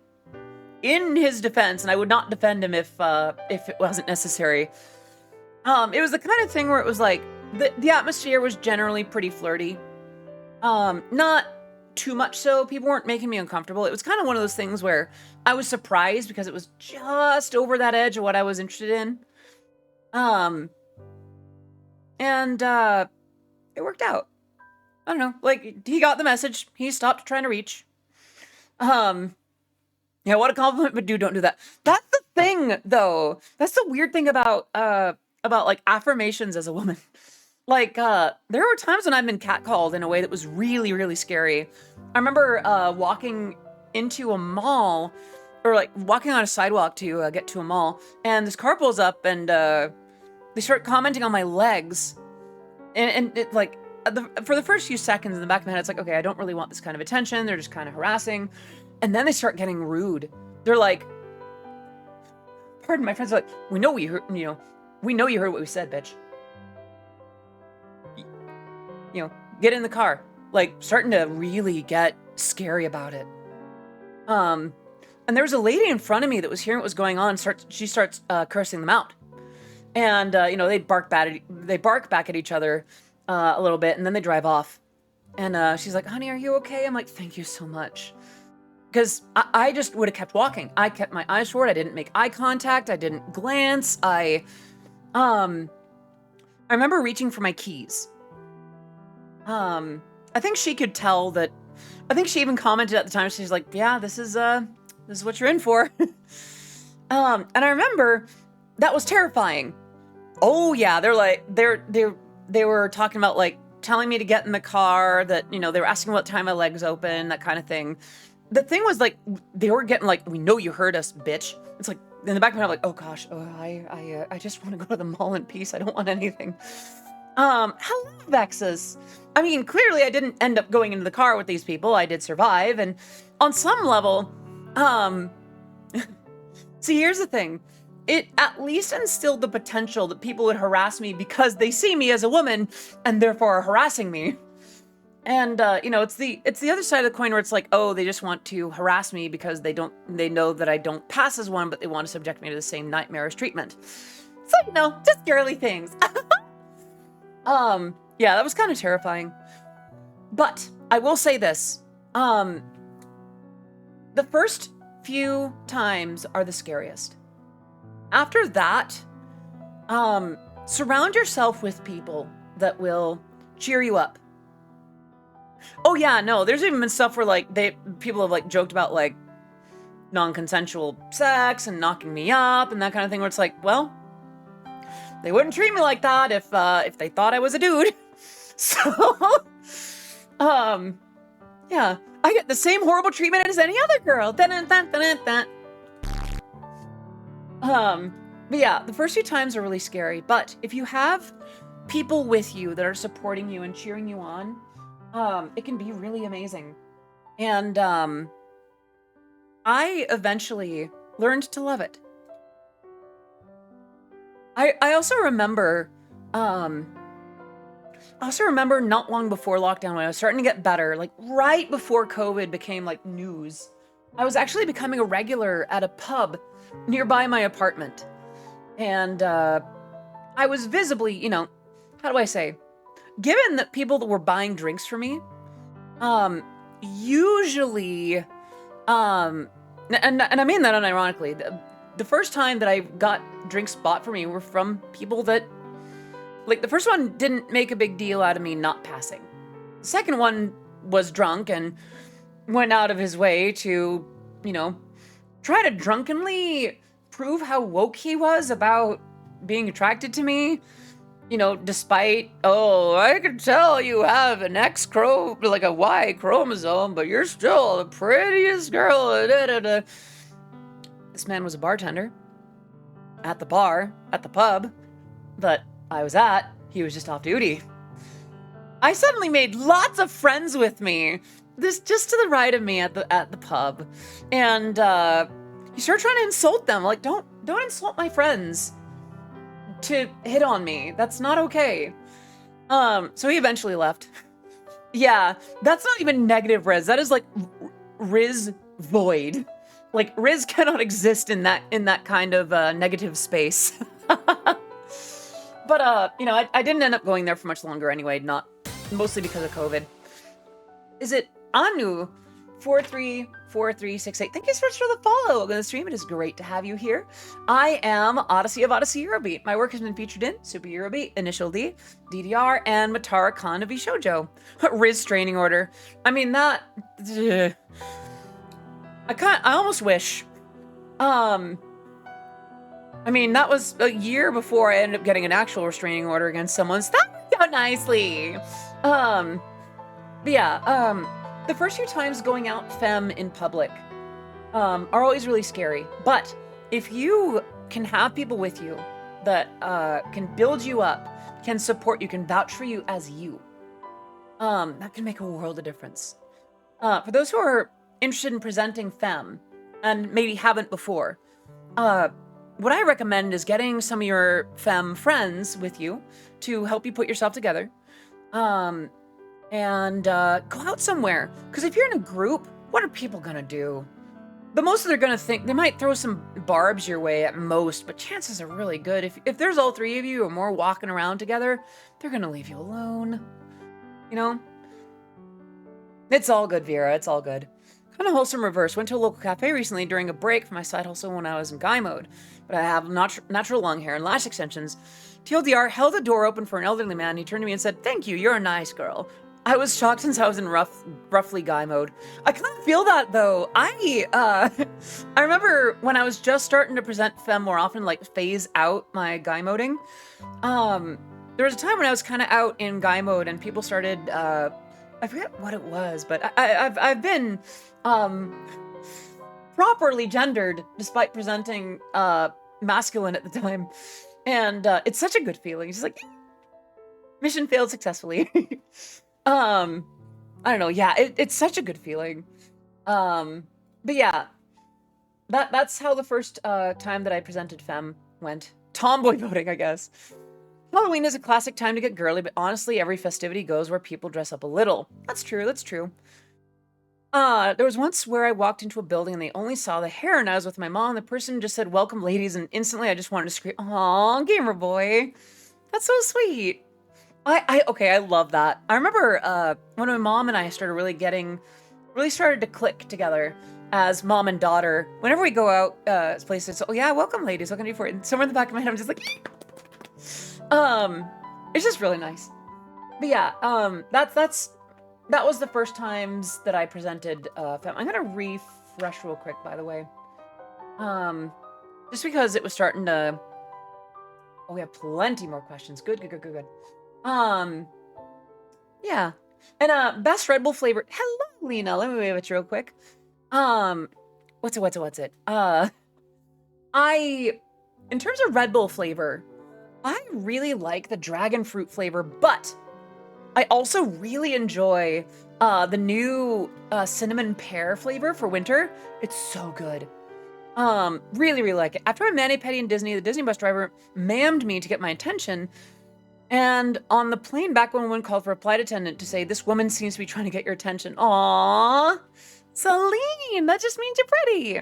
In his defense, and I would not defend him if it wasn't necessary. It was the kind of thing where it was like the atmosphere was generally pretty flirty. Not too much so. People weren't making me uncomfortable. It was kind of one of those things where I was surprised because it was just over that edge of what I was interested in. And it worked out. I don't know. Like, he got the message. He stopped trying to reach. Yeah, what a compliment, but dude, don't do that. That's the thing, though. That's the weird thing about like affirmations as a woman. Like, there were times when I've been catcalled in a way that was really, really scary. I remember walking into a mall, or like walking on a sidewalk to get to a mall, and this car pulls up, and they start commenting on my legs, and it like for the first few seconds in the back of my head, it's like, okay, I don't really want this kind of attention. They're just kind of harassing, and then they start getting rude. They're like, pardon, my friends are like, we know you heard what we said, bitch. Get in the car. Like, starting to really get scary about it. And there was a lady in front of me that was hearing what was going on. She starts cursing them out. And, they bark back at each other a little bit, and then they drive off. And she's like, honey, are you okay? I'm like, thank you so much. Because I just would have kept walking. I kept my eyes forward. I didn't make eye contact. I didn't glance. I remember reaching for my keys. I think she could tell that. I think she even commented at the time. She's like, "Yeah, this is what you're in for." And I remember that was terrifying. Oh yeah, they were talking about like telling me to get in the car. That they were asking what time my legs open, that kind of thing. The thing was like they were getting like, "We know you heard us, bitch." It's like in the back of my head, I'm like, "Oh gosh, I just want to go to the mall in peace. I don't want anything." Hello, Vexus. I mean, clearly I didn't end up going into the car with these people. I did survive, and on some level, see, here's the thing. It at least instilled the potential that people would harass me because they see me as a woman and therefore are harassing me. And it's the other side of the coin where it's like, oh, they just want to harass me because they know that I don't pass as one, but they want to subject me to the same nightmarish treatment. So, just girly things. Yeah, that was kind of terrifying. But I will say this. The first few times are the scariest. After that, surround yourself with people that will cheer you up. Oh yeah, no, there's even been stuff where like people have like joked about like non-consensual sex and knocking me up and that kind of thing, where it's like, well, they wouldn't treat me like that if they thought I was a dude. So, yeah, I get the same horrible treatment as any other girl. But yeah, the first few times are really scary. But if you have people with you that are supporting you and cheering you on, it can be really amazing. And I eventually learned to love it. I also remember not long before lockdown, when I was starting to get better, like right before COVID became like news, I was actually becoming a regular at a pub nearby my apartment. And I was visibly, you know, how do I say, given that people that were buying drinks for me, usually, and I mean that unironically, the first time that I got drinks bought for me were from people that, like, the first one didn't make a big deal out of me not passing. The second one was drunk and went out of his way to, you know, try to drunkenly prove how woke he was about being attracted to me. You know, despite, oh, I can tell you have an like a Y chromosome, but you're still the prettiest girl. This man was a bartender at the bar, at the pub that I was at. He was just off duty. I suddenly made lots of friends with me. This just to the right of me at the pub. And he started trying to insult them. Like, don't insult my friends to hit on me. That's not okay. So he eventually left. Yeah, that's not even negative Riz. That is like Riz void. Like, Riz cannot exist in that kind of negative space. But you know, I didn't end up going there for much longer anyway, mostly because of COVID. Is it Anu 434368? Thank you so much for the follow on the stream. It is great to have you here. I am Odyssey of Odyssey Eurobeat. My work has been featured in Super Eurobeat, Initial D, DDR, and Matara Khan of Shoujo. Riz Training Order. I mean, that... I almost wish. I mean, that was a year before I ended up getting an actual restraining order against someone. So that worked out nicely. But yeah, the first few times going out femme in public are always really scary. But if you can have people with you that can build you up, can support you, can vouch for you as you, that can make a world of difference. For those who are interested in presenting femme and maybe haven't before, what I recommend is getting some of your femme friends with you to help you put yourself together, and go out somewhere. Because if you're in a group, what are people gonna do? The most they're gonna think, they might throw some barbs your way at most, but chances are really good. If there's all three of you or more walking around together, they're gonna leave you alone. You know? It's all good, Vera, it's all good. Kind of wholesome reverse. Went to a local cafe recently during a break from my side hustle when I was in guy mode. But I have natural long hair and lash extensions. TLDR held the door open for an elderly man. He turned to me and said, "Thank you, you're a nice girl." I was shocked since I was in roughly guy mode. I kind of feel that though. I remember when I was just starting to present femme more often, like phase out my guy moding. There was a time when I was kind of out in guy mode and people started, I forget what it was, but I've been properly gendered despite presenting masculine at the time, and it's such a good feeling. It's just like, mission failed successfully. I don't know. Yeah, it's such a good feeling. But yeah, that's how the first time that I presented femme went. Tomboy voting, I guess. Halloween is a classic time to get girly, but honestly, every festivity goes where people dress up a little. That's true, that's true. There was once where I walked into a building and they only saw the hair, and I was with my mom. The person just said, "Welcome, ladies," and instantly I just wanted to scream, "Aw, gamer boy." That's so sweet. Okay, I love that. I remember when my mom and I started really started to click together as mom and daughter. Whenever we go out places, oh yeah, welcome ladies, what can I do for it? And somewhere in the back of my head, I'm just like, it's just really nice. But yeah, that was the first times that I presented film. I'm gonna refresh real quick, by the way. Just because it was starting to. Oh, we have plenty more questions. Good, good, good, good, good. Yeah. And best Red Bull flavor. Hello, Lena. Let me wave at you real quick. What's it? In terms of Red Bull flavor, I really like the dragon fruit flavor, but I also really enjoy the new cinnamon pear flavor for winter. It's so good. Really, really like it. After my mani-pedi in Disney, the Disney bus driver mammed me to get my attention. And on the plane back when one called for a flight attendant to say, this woman seems to be trying to get your attention. Aww, Celine, that just means you're pretty.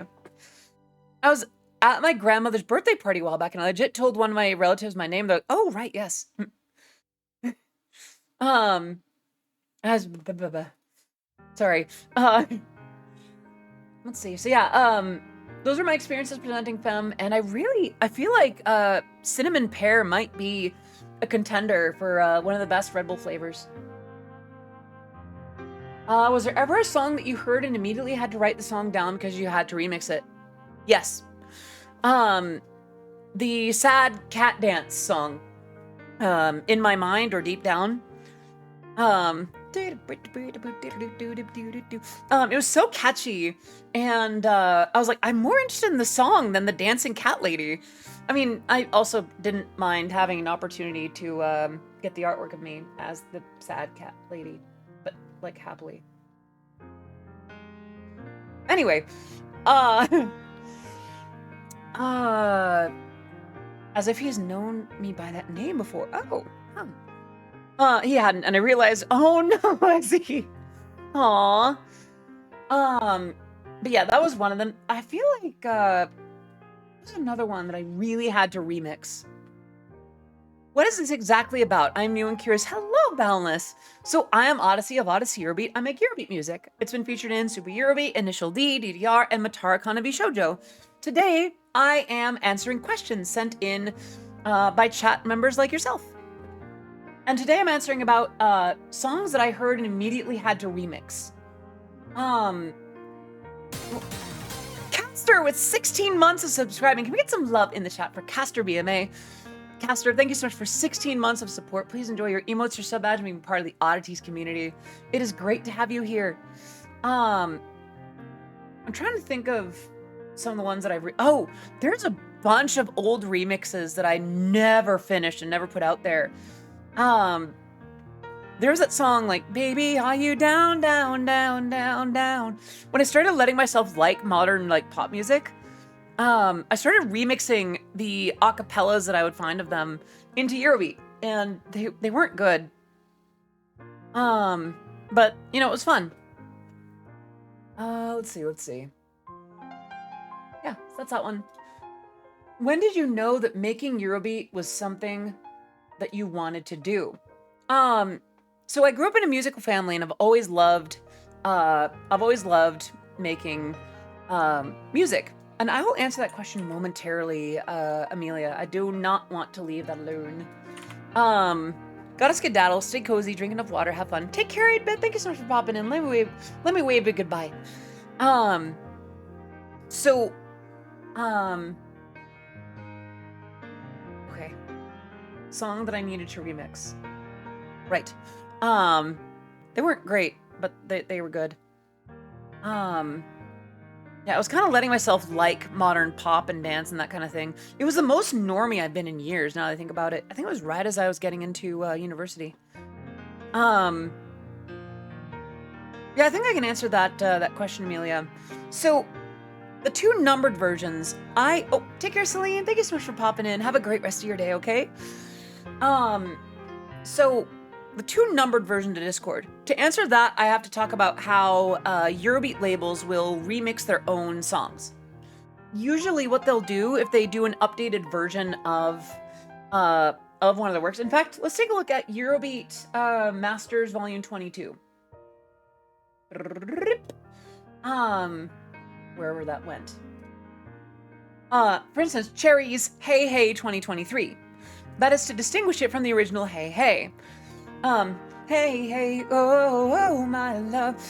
I was at my grandmother's birthday party a while back, and I legit told one of my relatives my name. They're like, oh, right, yes. As sorry. Let's see. So yeah, those are my experiences presenting femme, and I feel like cinnamon pear might be a contender for one of the best Red Bull flavors. Was there ever a song that you heard and immediately had to write the song down because you had to remix it? Yes. The sad cat dance song, In My Mind or Deep Down. It was so catchy, and I was like, I'm more interested in the song than the dancing cat lady. I mean, I also didn't mind having an opportunity to get the artwork of me as the sad cat lady, but like happily. Anyway, as if he's known me by that name before. Oh, he hadn't, and I realized, oh no, I see. Aw. But yeah, that was one of them. I feel like there's another one that I really had to remix. What is this exactly about? I'm new and curious. Hello, Boundless. So I am Odyssey of Odyssey Eurobeat. I make Eurobeat music. It's been featured in Super Eurobeat, Initial D, DDR, and Matara Kanabi Shoujo. Today, I am answering questions sent in by chat members like yourself. And today I'm answering about songs that I heard and immediately had to remix. Caster with 16 months of subscribing. Can we get some love in the chat for Caster BMA? Caster, thank you so much for 16 months of support. Please enjoy your emotes, your sub badge, and being part of the Oddities community. It is great to have you here. I'm trying to think of some of the ones that I've oh, there's a bunch of old remixes that I never finished and never put out there. There's that song like, baby, are you down, down, down, down, down? When I started letting myself like modern like pop music, I started remixing the acapellas that I would find of them into Eurobeat, and they weren't good. But you know, it was fun. Let's see. Yeah, that's that one. When did you know that making Eurobeat was something that you wanted to do? So I grew up in a musical family, and I've always loved making music. And I will answer that question momentarily, Amelia. I do not want to leave that alone. Gotta skedaddle, stay cozy, drink enough water, have fun. Take care, 8-Bit. Thank you so much for popping in. Let me wave a goodbye. Okay. Song that I needed to remix. Right. They weren't great, but they were good. Yeah, I was kind of letting myself like modern pop and dance and that kind of thing. It was the most normie I've been in years, now that I think about it. I think it was right as I was getting into university. Yeah, I think I can answer that question, Amelia. So, the two numbered versions, oh, take care, Celine. Thank you so much for popping in. Have a great rest of your day, okay? So, the two numbered versions of Discord. To answer that, I have to talk about how Eurobeat labels will remix their own songs. Usually what they'll do, if they do an updated version of of one of the works. In fact, let's take a look at Eurobeat Masters Volume 22. Wherever that went. For instance, Cherry's Hey Hey 2023. That is to distinguish it from the original Hey Hey. Hey Hey, oh my love.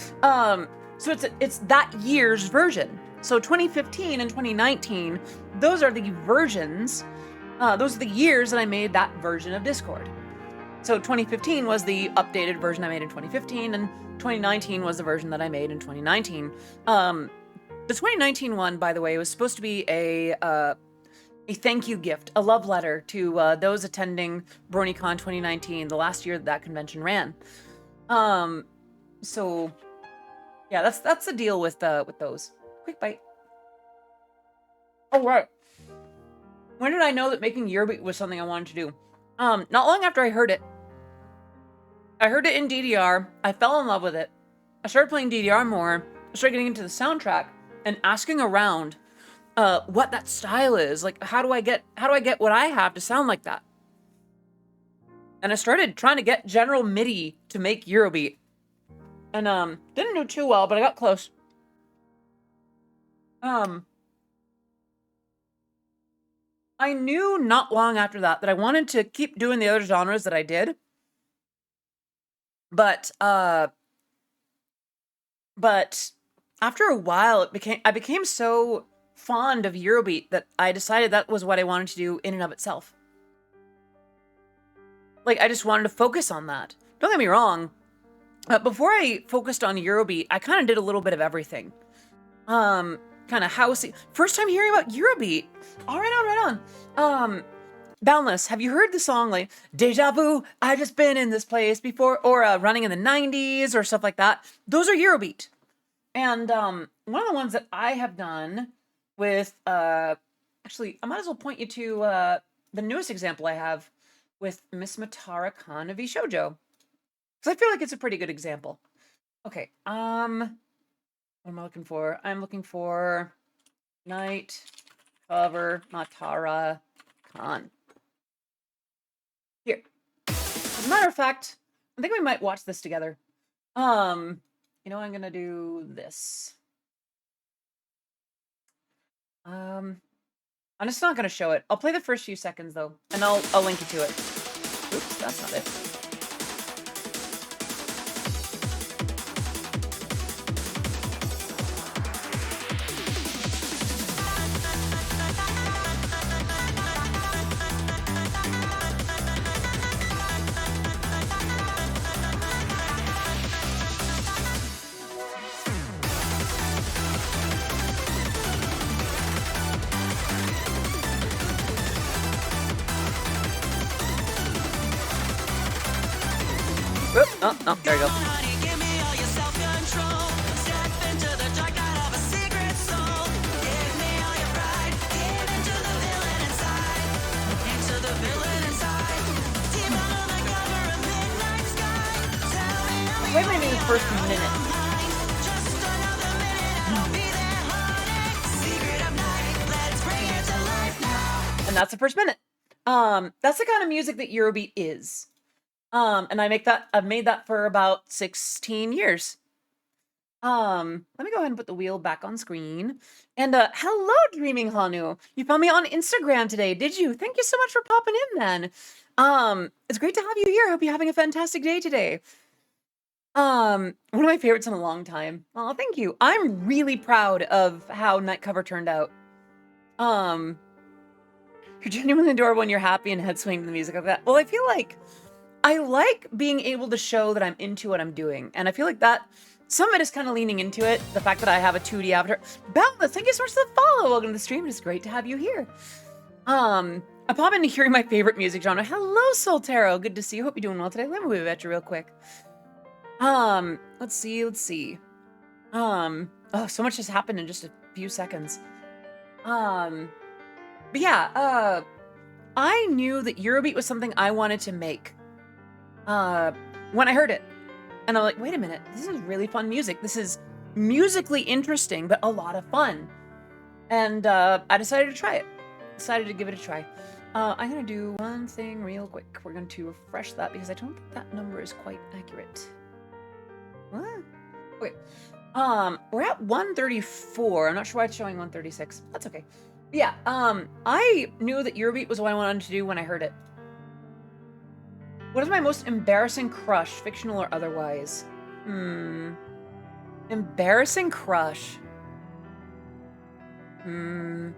So it's that year's version. So 2015 and 2019, those are the versions. Those are the years that I made that version of Discord. So 2015 was the updated version I made in 2015, and 2019 was the version that I made in 2019. The 2019 one, by the way, was supposed to be a thank you gift, a love letter to those attending BronyCon 2019, the last year that convention ran. So yeah, that's the deal with those. Quick bite. Oh right. When did I know that making Eurobeat was something I wanted to do? Not long after I heard it. I heard it in DDR. I fell in love with it. I started playing DDR more. I started getting into the soundtrack and asking around what that style is. Like, how do I get what I have to sound like that? And I started trying to get General MIDI to make Eurobeat. And didn't do too well, but I got close. I knew not long after that I wanted to keep doing the other genres that I did. But after a while, I became so fond of Eurobeat that I decided that was what I wanted to do in and of itself. Like, I just wanted to focus on that. Don't get me wrong. Before I focused on Eurobeat, I kind of did a little bit of everything. Kind of housey. First time hearing about Eurobeat. All right on. Boundless, have you heard the song like Deja Vu, I've just been in this place before, or Running in the 90s or stuff like that? Those are Eurobeat. And one of the ones that I have done with, actually, I might as well point you to the newest example I have with Miss Matara Khan of Shoujo. Because I feel like it's a pretty good example. Okay, what am I looking for? I'm looking for Night Cover Matara Khan. Here. As a matter of fact, I think we might watch this together. You know, I'm gonna do this. I'm just not gonna show it. I'll play the first few seconds though, and I'll link you to it. Oops, that's not it. Oh, there you go. Wait maybe the first minute. And that's the first minute. That's the kind of music that Eurobeat is. And I've made that for about 16 years. Let me go ahead and put the wheel back on screen. And hello, Dreaming Hanu. You found me on Instagram today, did you? Thank you so much for popping in then. It's great to have you here. I hope you're having a fantastic day today. One of my favorites in a long time. Oh, thank you. I'm really proud of how Night Cover turned out. You're genuinely adorable when you're happy and head swinging to the music like that. Well, I feel like I like being able to show that I'm into what I'm doing. And I feel like that, some of it is kind of leaning into it. The fact that I have a 2D avatar. Boundless, thank you so much for the follow. Welcome to the stream. It's great to have you here. I pop into hearing my favorite music genre. Hello, Soltero. Good to see you. Hope you're doing well today. Let me move at you real quick. Let's see. Oh, so much has happened in just a few seconds. But yeah, I knew that Eurobeat was something I wanted to make. When I heard it. And I'm like, wait a minute, this is really fun music. This is musically interesting, but a lot of fun. And I decided to try it. Decided to give it a try. I'm gonna do one thing real quick. We're going to refresh that because I don't think that number is quite accurate. What? Okay. We're at 134. I'm not sure why it's showing 136. That's okay. Yeah, I knew that Eurobeat was what I wanted to do when I heard it. What is my most embarrassing crush, fictional or otherwise? Embarrassing crush. Do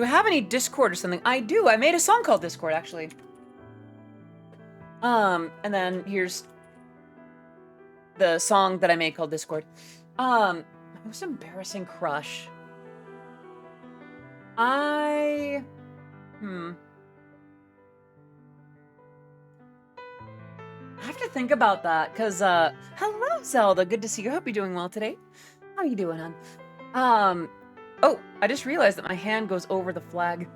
I have any Discord or something? I do. I made a song called Discord, actually. And then here's the song that I made called Discord. Most embarrassing crush. I have to think about that, because, hello, Zelda. Good to see you. Hope you're doing well today. How are you doing, hon? Oh, I just realized that my hand goes over the flag.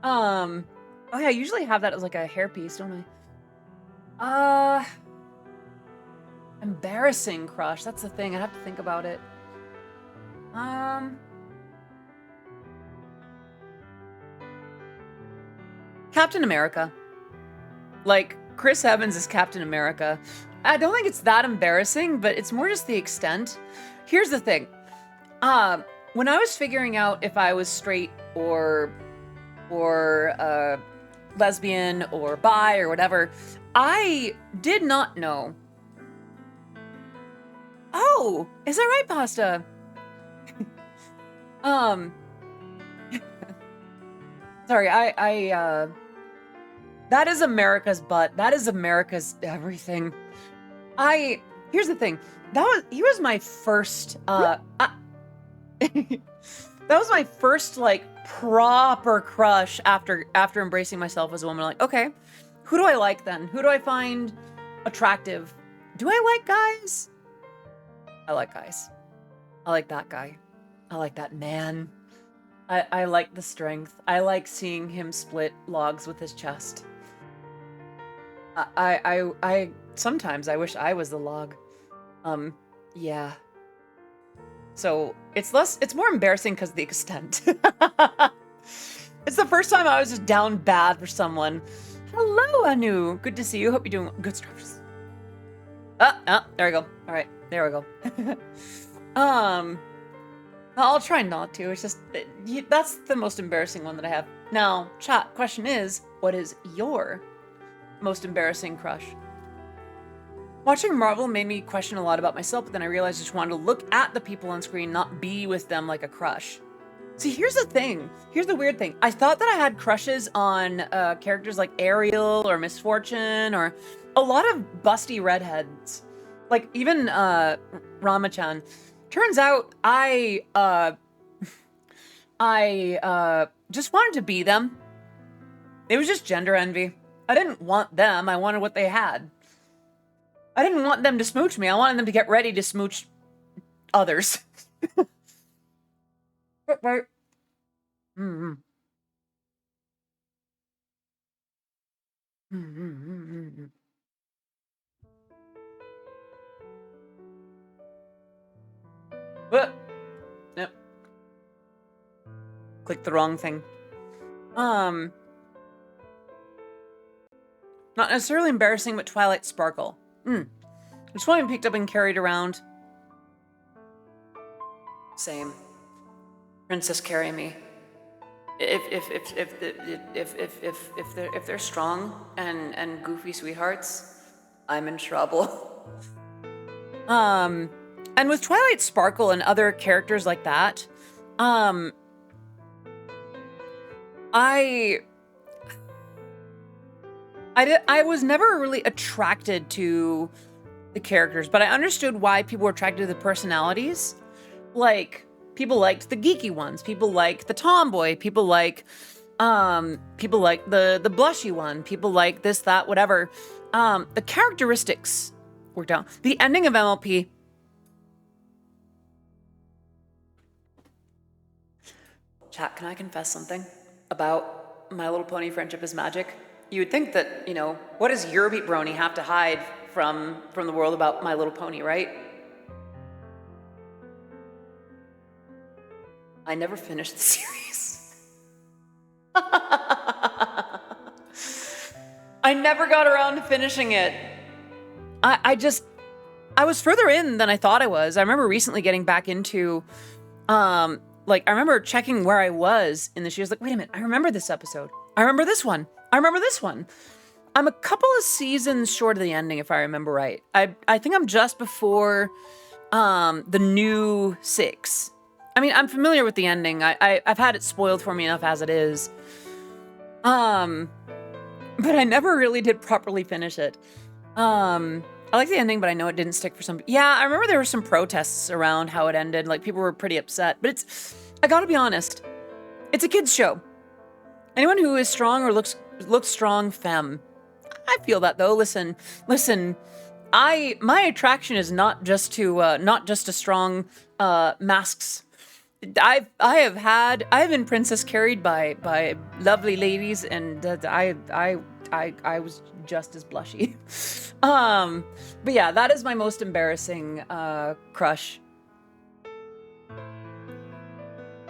Oh yeah, I usually have that as like a hairpiece, don't I? Embarrassing crush. That's the thing. I'd have to think about it. Captain America. Like, Chris Evans is Captain America. I don't think it's that embarrassing, but it's more just the extent. Here's the thing. When I was figuring out if I was straight or lesbian or bi or whatever, I did not know. Oh, is that right, Pasta? Sorry, that is America's butt. That is America's everything. Here's the thing. He was my first, that was my first, like, proper crush after embracing myself as a woman. Like, okay, who do I like then? Who do I find attractive? Do I like guys? I like guys. I like that guy. I like that man. I like the strength. I like seeing him split logs with his chest. I sometimes I wish I was the log. Yeah. So it's more embarrassing because of the extent. It's the first time I was just down bad for someone. Hello, Anu. Good to see you. Hope you're doing good stuff. There we go. All right, there we go. I'll try not to. It's just that's the most embarrassing one that I have. Now, chat, question is, what is your most embarrassing crush? Watching Marvel made me question a lot about myself, but then I realized I just wanted to look at the people on screen, not be with them like a crush. See, here's the thing. Here's the weird thing. I thought that I had crushes on characters like Ariel or Miss Fortune or a lot of busty redheads. Like, even Ramachan. Turns out I just wanted to be them. It was just gender envy. I didn't want them. I wanted what they had. I didn't want them to smooch me. I wanted them to get ready to smooch others. Right. Yep. Clicked the wrong thing. Not necessarily embarrassing, but Twilight Sparkle. Just one I picked up and carried around. Same. Princess carry me. If they're strong and goofy sweethearts, I'm in trouble. And with Twilight Sparkle and other characters like that, I was never really attracted to the characters, but I understood why people were attracted to the personalities. Like, people liked the geeky ones, people liked the tomboy, people like the blushy one, people like this, that, whatever. The characteristics worked out. The ending of MLP. Chat, can I confess something about My Little Pony Friendship is Magic? You would think that, you know, what does Eurobeat Brony have to hide from the world about My Little Pony, right? I never finished the series. I never got around to finishing it. I was further in than I thought I was. I remember recently getting back into, like, I remember checking where I was in the show. I was like, wait a minute, I remember this episode. I remember this one. I remember this one. I'm a couple of seasons short of the ending, if I remember right. I think I'm just before the new 6. I mean, I'm familiar with the ending. I've had it spoiled for me enough as it is. But I never really did properly finish it. I like the ending, but I know it didn't stick for some. Yeah, I remember there were some protests around how it ended. Like, people were pretty upset. But I gotta be honest, it's a kid's show. Anyone who is strong or looks strong, femme. I feel that though. Listen. My attraction is not just to strong masks. I have been princess carried by lovely ladies, and I was just as blushy. But yeah, that is my most embarrassing crush.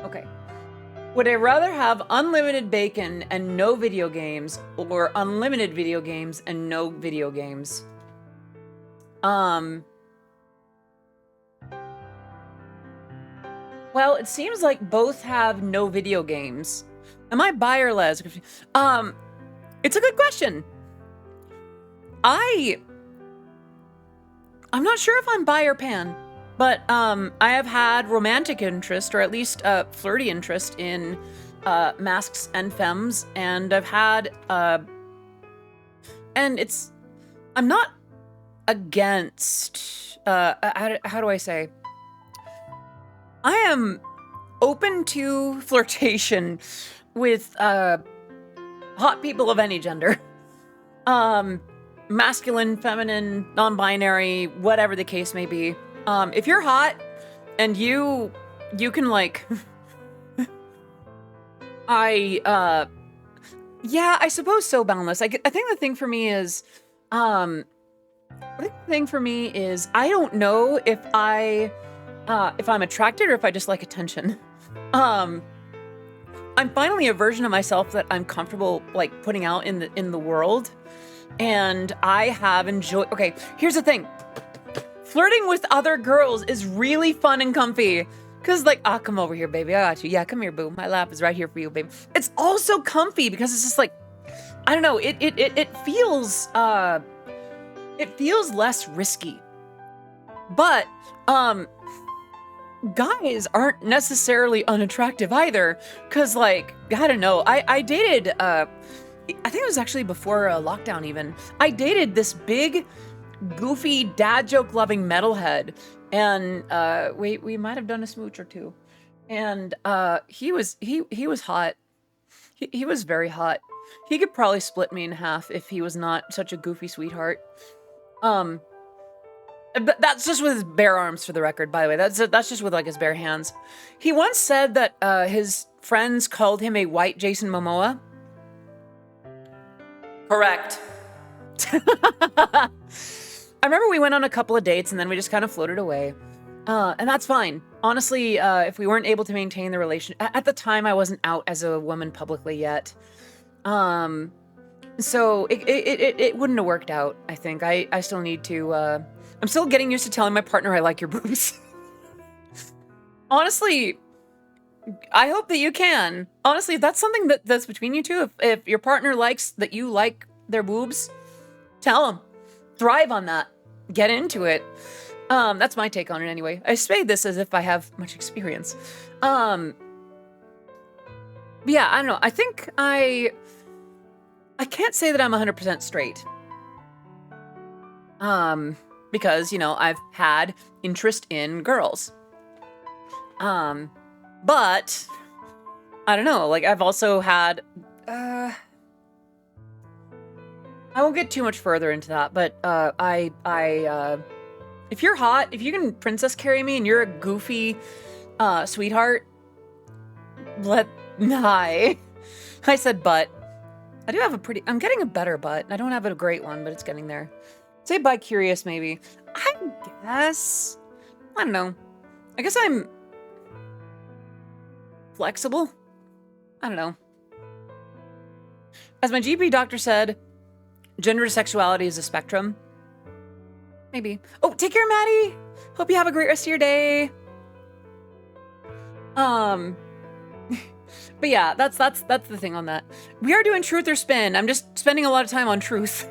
Okay. Would I rather have unlimited bacon and no video games, or unlimited video games and no video games? Well, it seems like both have no video games. Am I bi or les? It's a good question. I'm not sure if I'm bi or pan, but I have had romantic interest, or at least flirty interest in masks and femmes, and I've had and I'm not against how do I say? I am open to flirtation with hot people of any gender. Masculine, feminine, non-binary, whatever the case may be. If you're hot and you can, like, yeah, I suppose so, Boundless. I think the thing for me is, I don't know if I'm attracted or if I just like attention. I'm finally a version of myself that I'm comfortable, like, putting out in the world. And I have enjoyed. Okay, here's the thing. Flirting with other girls is really fun and comfy. Cause, like, come over here, baby. I got you. Yeah, come here, boo. My lap is right here for you, baby. It's also comfy because it's just like, I don't know. It feels less risky. But guys aren't necessarily unattractive either. Cause, like, I don't know. I dated I think it was actually before lockdown even. I dated this big, goofy, dad joke loving metalhead, and we might have done a smooch or two, and he was hot. He was very hot. He could probably split me in half if he was not such a goofy sweetheart. But that's just with his bare arms, for the record, by the way. That's just with, like, his bare hands. He once said that his friends called him a white Jason Momoa. Correct. I remember we went on a couple of dates and then we just kind of floated away. And that's fine. Honestly, if we weren't able to maintain the relation, at the time I wasn't out as a woman publicly yet. So it wouldn't have worked out, I think. I still need to, I'm still getting used to telling my partner I like your boobs. Honestly, I hope that you can. Honestly, if that's something that's between you two, if your partner likes that you like their boobs, tell them. Thrive on that. Get into it. That's my take on it anyway. I say this as if I have much experience. But yeah, I don't know. I think I can't say that I'm 100% straight. Because, you know, I've had interest in girls. But I don't know, like, I've also had, I won't get too much further into that, but, if you're hot, if you can princess carry me and you're a goofy, sweetheart, hi. I said butt. I do have I'm getting a better butt. I don't have a great one, but it's getting there. Say bi-curious, maybe. I guess, I don't know. I guess flexible. I don't know. As my GP doctor said, gender sexuality is a spectrum. Maybe. Oh, take care, Maddie. Hope you have a great rest of your day. But yeah, that's the thing on that. We are doing truth or spin. I'm just spending a lot of time on truth.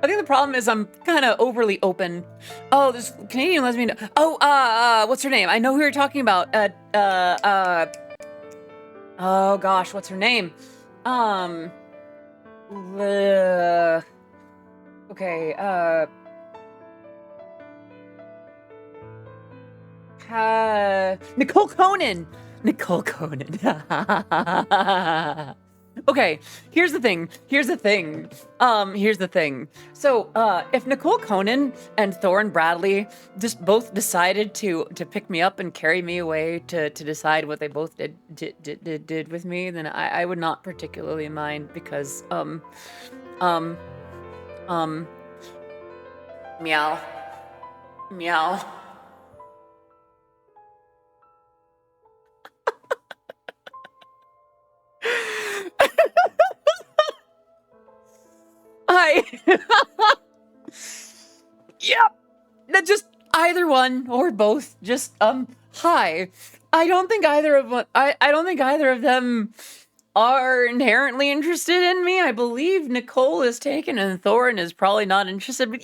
I think the problem is I'm kind of overly open. Oh, this Canadian lesbian. Oh, what's her name? I know who you're talking about. Oh gosh, what's her name? Okay, Nicole Conan. Nicole Conan. Okay, here's the thing. So, if Nicole Conan and Thorin Bradley just both decided to pick me up and carry me away to decide what they both did with me, then I would not particularly mind because, meow. Meow. Hi. Yep. That just either one or both. Just hi. I don't think either of them are inherently interested in me. I believe Nicole is taken and Thorin is probably not interested, but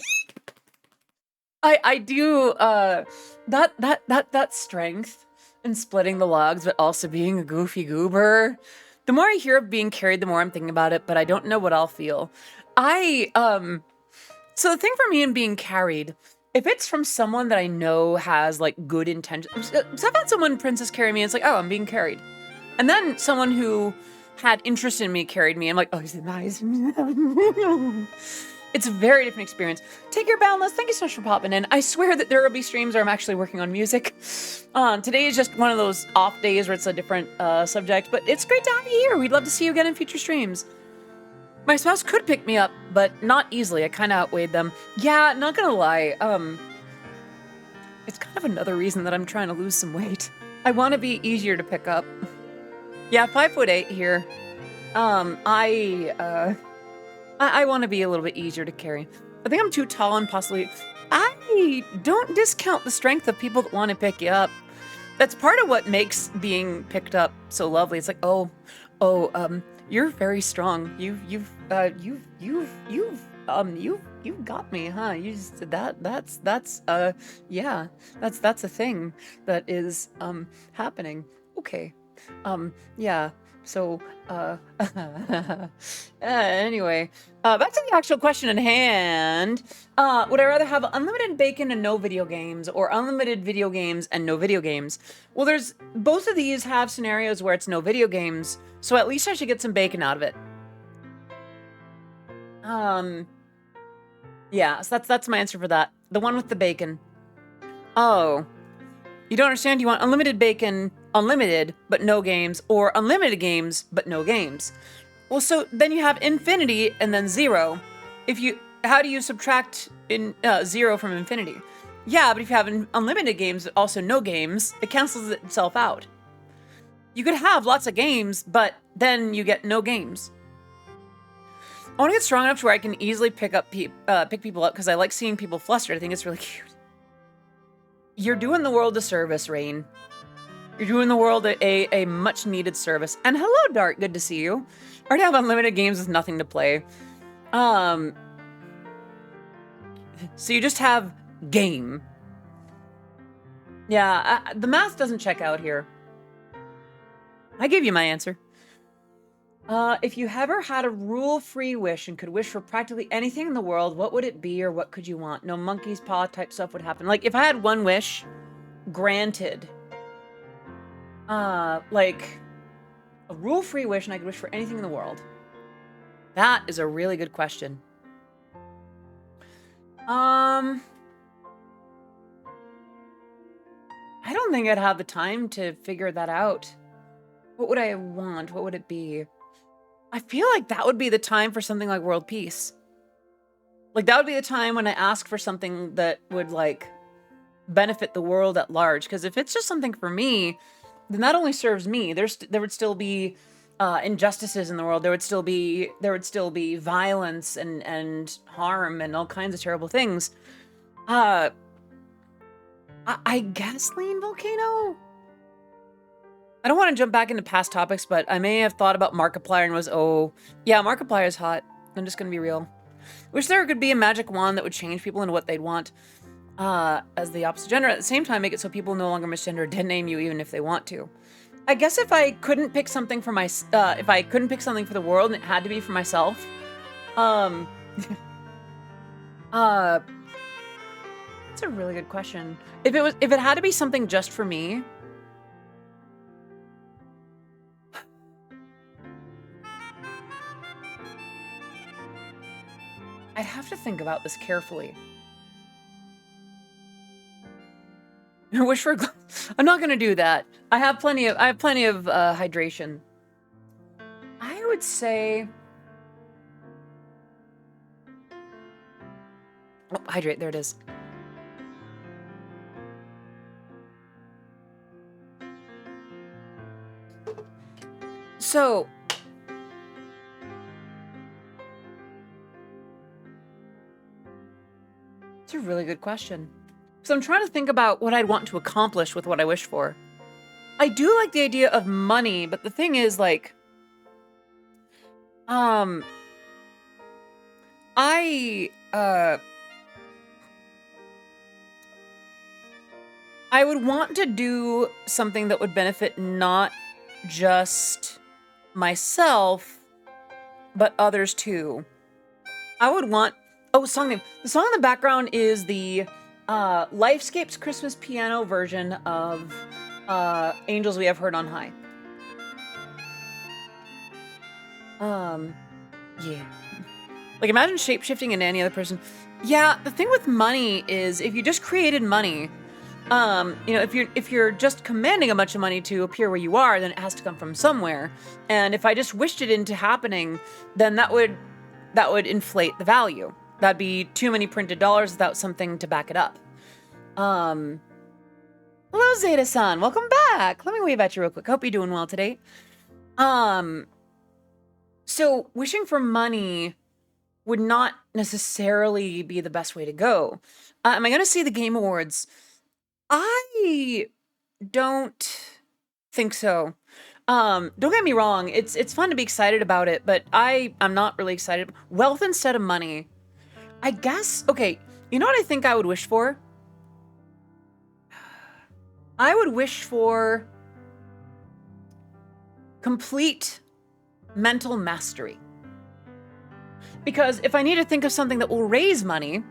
I do that strength in splitting the logs but also being a goofy goober. The more I hear of being carried, the more I'm thinking about it, but I don't know what I'll feel. So the thing for me in being carried, if it's from someone that I know has like good intentions, so I've had someone princess carry me, and it's like, oh, I'm being carried. And then someone who had interest in me carried me, I'm like, oh, he's nice. It's a very different experience. Take care, Boundless. Thank you so much for popping in. I swear that there will be streams where I'm actually working on music. Today is just one of those off days where it's a different subject, but it's great to have you here. We'd love to see you again in future streams. My spouse could pick me up, but not easily. I kind of outweighed them. Yeah, not gonna lie. It's kind of another reason that I'm trying to lose some weight. I want to be easier to pick up. Yeah, 5'8" here. I want to be a little bit easier to carry. I think I'm too tall and possibly... I don't discount the strength of people that want to pick you up. That's part of what makes being picked up so lovely. It's like, you're very strong. You've got me, huh? You just, that's a thing that is happening. Okay. Yeah. So, anyway, back to the actual question at hand. Would I rather have unlimited bacon and no video games, or unlimited video games and no video games? Well, both of these have scenarios where it's no video games, so at least I should get some bacon out of it. Yeah, so that's my answer for that. The one with the bacon. Oh. You don't understand? You want unlimited bacon, unlimited, but no games, or unlimited games, but no games. Well, so then you have infinity and then 0. How do you subtract 0 from infinity? Yeah, but if you have unlimited games, but also no games, it cancels itself out. You could have lots of games, but then you get no games. I want to get strong enough to where I can easily pick people up because I like seeing people flustered. I think it's really cute. You're doing the world a service, Rain. You're doing the world a much needed service. And hello, Dart. Good to see you. I already have unlimited games with nothing to play. So you just have game. Yeah, the math doesn't check out here. I gave you my answer. If you ever had a rule-free wish and could wish for practically anything in the world, what would it be or what could you want? No monkey's paw type stuff would happen. Like, if I had one wish granted, like a rule-free wish and I could wish for anything in the world. That is a really good question. I don't think I'd have the time to figure that out. What would I want? What would it be? I feel like that would be the time for something like world peace. Like, that would be the time when I ask for something that would, like, benefit the world at large. Because if it's just something for me, then that only serves me. There would still be injustices in the world. There would still be violence and harm and all kinds of terrible things. I guess lean volcano. I don't want to jump back into past topics, but I may have thought about Markiplier and was, oh, yeah, Markiplier is hot. I'm just going to be real. Wish there could be a magic wand that would change people into what they'd want as the opposite gender. At the same time, make it so people no longer misgender or dead name you even if they want to. I guess if I couldn't pick something for if I couldn't pick something for the world and it had to be for myself, that's a really good question. If it had to be something just for me, I'd have to think about this carefully. Wish for I'm not gonna do that. I have plenty of hydration. I would say, oh, hydrate. There it is. So, it's a really good question. So I'm trying to think about what I'd want to accomplish with what I wish for. I do like the idea of money, but the thing is, like, I would want to do something that would benefit not just myself, but others too. I would want, oh, song name. The song in the background is the Lifescape's Christmas piano version of Angels We Have Heard on High. Yeah. Like, imagine shape-shifting into any other person. Yeah, the thing with money is, if you just created money, you know, if you're just commanding a bunch of money to appear where you are, then it has to come from somewhere. And if I just wished it into happening, then that would inflate the value. That'd be too many printed dollars without something to back it up. Hello, Zeta-san. Welcome back. Let me wave at you real quick. Hope you're doing well today. So wishing for money would not necessarily be the best way to go. Am I going to see the Game Awards? I don't think so. Don't get me wrong. It's fun to be excited about it, but I'm not really excited. Wealth instead of money. I guess, okay, you know what I think I would wish for? I would wish for complete mental mastery. Because if I need to think of something that will raise money,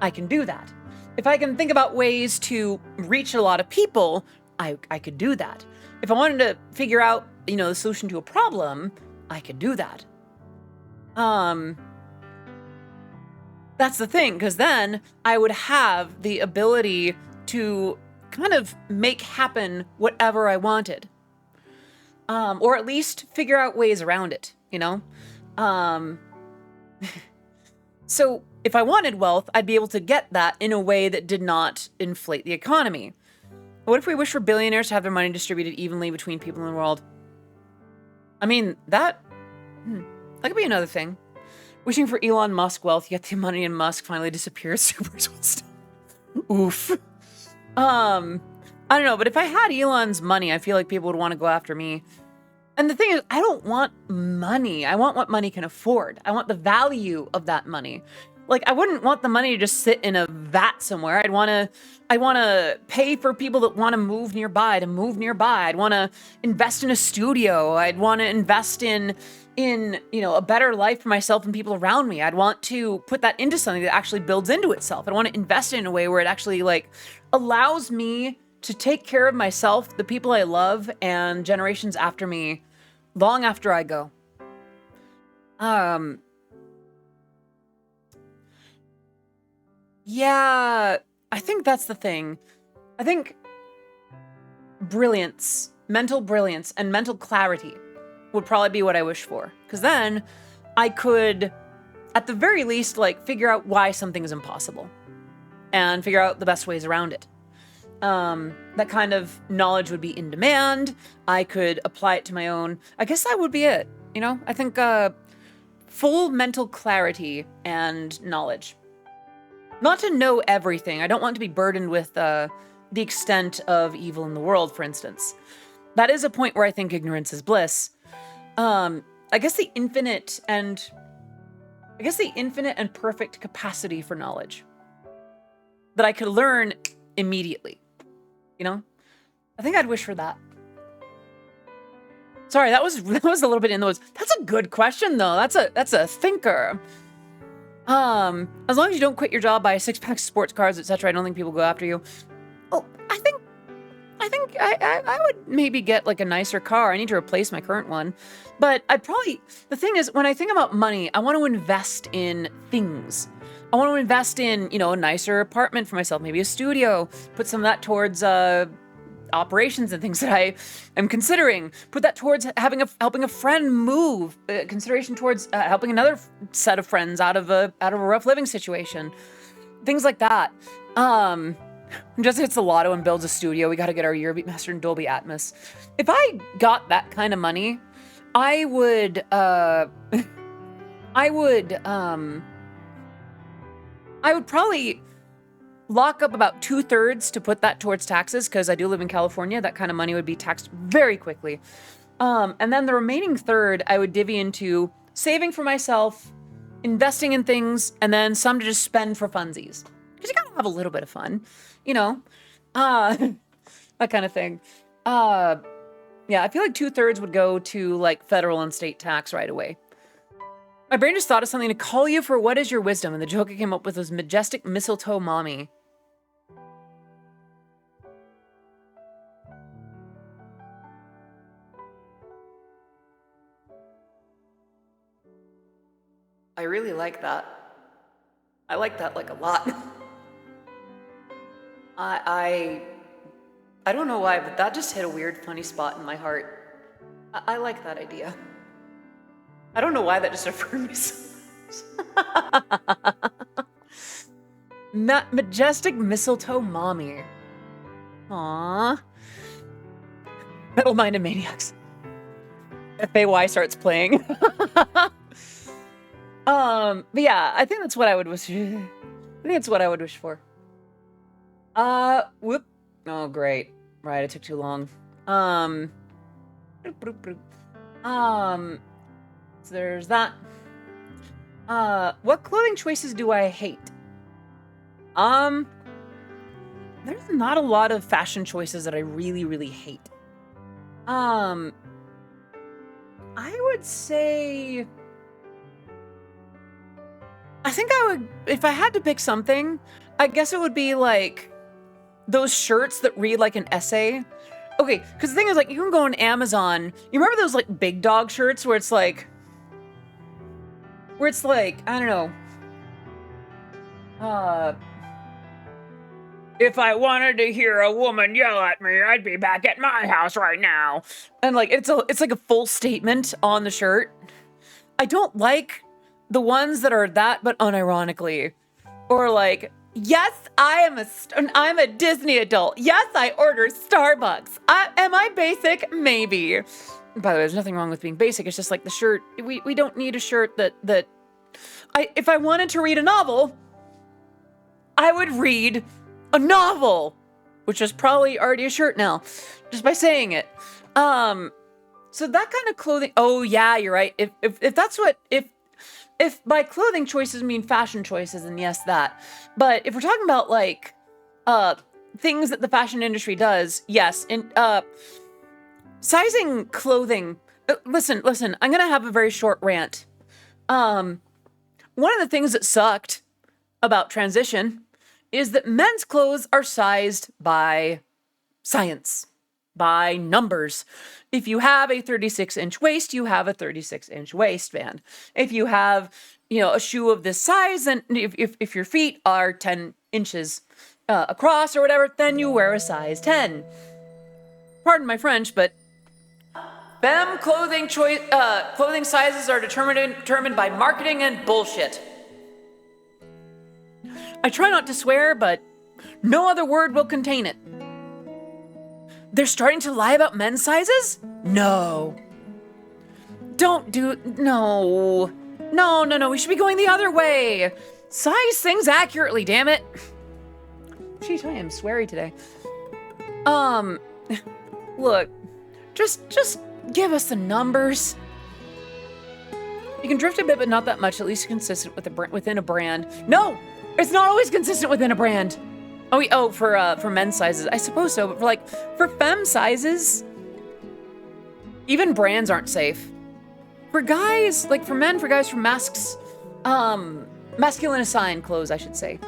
I can do that. If I can think about ways to reach a lot of people, I could do that. If I wanted to figure out, you know, the solution to a problem, I could do that. That's the thing, because then I would have the ability to kind of make happen whatever I wanted. Or at least figure out ways around it, you know? So if I wanted wealth, I'd be able to get that in a way that did not inflate the economy. What if we wish for billionaires to have their money distributed evenly between people in the world? I mean, that could be another thing. Wishing for Elon Musk wealth, yet the money in Musk finally disappears. Super twisted. Oof. I don't know, but if I had Elon's money, I feel like people would want to go after me. And the thing is, I don't want money. I want what money can afford. I want the value of that money. Like, I wouldn't want the money to just sit in a vat somewhere. I want to pay for people that want to move nearby. I'd want to invest in a studio. I'd want to invest in, you know, a better life for myself and people around me. I'd want to put that into something that actually builds into itself. I'd want to invest in a way where it actually, like, allows me to take care of myself, the people I love, and generations after me, long after I go. Yeah, I think that's the thing. I think brilliance, mental brilliance, and mental clarity would probably be what I wish for. Because then I could, at the very least, like, figure out why something is impossible and figure out the best ways around it. That kind of knowledge would be in demand. I could apply it to my own. I guess that would be it. You know, I think full mental clarity and knowledge. Not to know everything. I don't want to be burdened with the extent of evil in the world, for instance. That is a point where I think ignorance is bliss. I guess the infinite and perfect capacity for knowledge that I could learn immediately. You know, I think I'd wish for that. Sorry, that was a little bit in the woods. That's a good question, though. That's a thinker. As long as you don't quit your job, buy a 6-pack of sports cars, etc., I don't think people go after you. Well, I think I would maybe get like a nicer car. I need to replace my current one. But the thing is, when I think about money, I want to invest in things. I want to invest in, a nicer apartment for myself, maybe a studio, put some of that towards operations and things that I am considering. Put that towards helping a friend move. Consideration towards helping another set of friends out of a rough living situation. Things like that. Just hits the lotto and builds a studio. We got to get our Eurobeat master in Dolby Atmos. If I got that kind of money, I would probably lock up about 2/3 to put that towards taxes, because I do live in California. That kind of money would be taxed very quickly. And then the remaining third, I would divvy into saving for myself, investing in things, and then some to just spend for funsies. Because you gotta have a little bit of fun, that kind of thing. Yeah, I feel like 2/3 would go to like federal and state tax right away. My brain just thought of something to call you for what is your wisdom, and the joke I came up with was majestic mistletoe mommy. I really like that. I like that like a lot. I don't know why, but that just hit a weird, funny spot in my heart. I like that idea. I don't know why that just affirmed me so much. Majestic mistletoe mommy. Aww. Metal-minded maniacs. FAY starts playing. But yeah, I think that's what I would wish. I think that's what I would wish for. Whoop. Oh, great. Right, it took too long. So there's that. What clothing choices do I hate? There's not a lot of fashion choices that I really, really hate. I would say, I think I would, if I had to pick something, I guess it would be like those shirts that read like an essay. Okay, because the thing is, like, you can go on Amazon. You remember those like big dog shirts where it's like, I don't know. If I wanted to hear a woman yell at me, I'd be back at my house right now. And like, it's like a full statement on the shirt. I don't like the ones that are that, but unironically. Or like, yes, I'm a Disney adult. Yes, I order Starbucks. Am I basic? Maybe. By the way, there's nothing wrong with being basic. It's just like the shirt. We don't need a shirt that if I wanted to read a novel, I would read a novel, which is probably already a shirt now, just by saying it. So that kind of clothing. Oh yeah, you're right. If that's what if by clothing choices mean fashion choices, then yes, that. But if we're talking about like things that the fashion industry does, yes. And sizing clothing. Listen. I'm gonna have a very short rant. One of the things that sucked about transition is that men's clothes are sized by science, by numbers. If you have a 36-inch waist, you have a 36-inch waistband. If you have, a shoe of this size, and if your feet are 10 inches across or whatever, then you wear a size 10. Pardon my French, but femme clothing sizes are determined by marketing and bullshit. I try not to swear, but no other word will contain it. They're starting to lie about men's sizes? No. Don't do... No. No. We should be going the other way. Size things accurately, damn it. Jeez, I am sweary today. Look. Just give us the numbers. You can drift a bit, but not that much. At least consistent with within a brand. No! It's not always consistent within a brand. For men's sizes. I suppose so, but for femme sizes, even brands aren't safe. For guys, for men, for guys, for masks, masculine assigned clothes, I should say.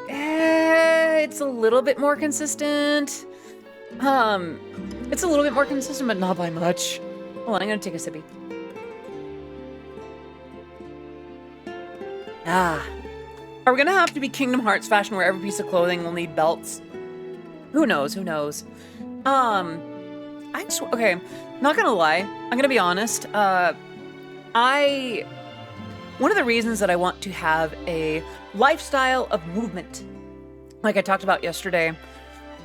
It's a little bit more consistent. It's a little bit more consistent, but not by much. Hold on, I'm gonna take a sippy. Are we gonna have to be Kingdom Hearts fashion where every piece of clothing will need belts? Who knows? Okay, not gonna lie, I'm gonna be honest. One of the reasons that I want to have a lifestyle of movement, like I talked about yesterday,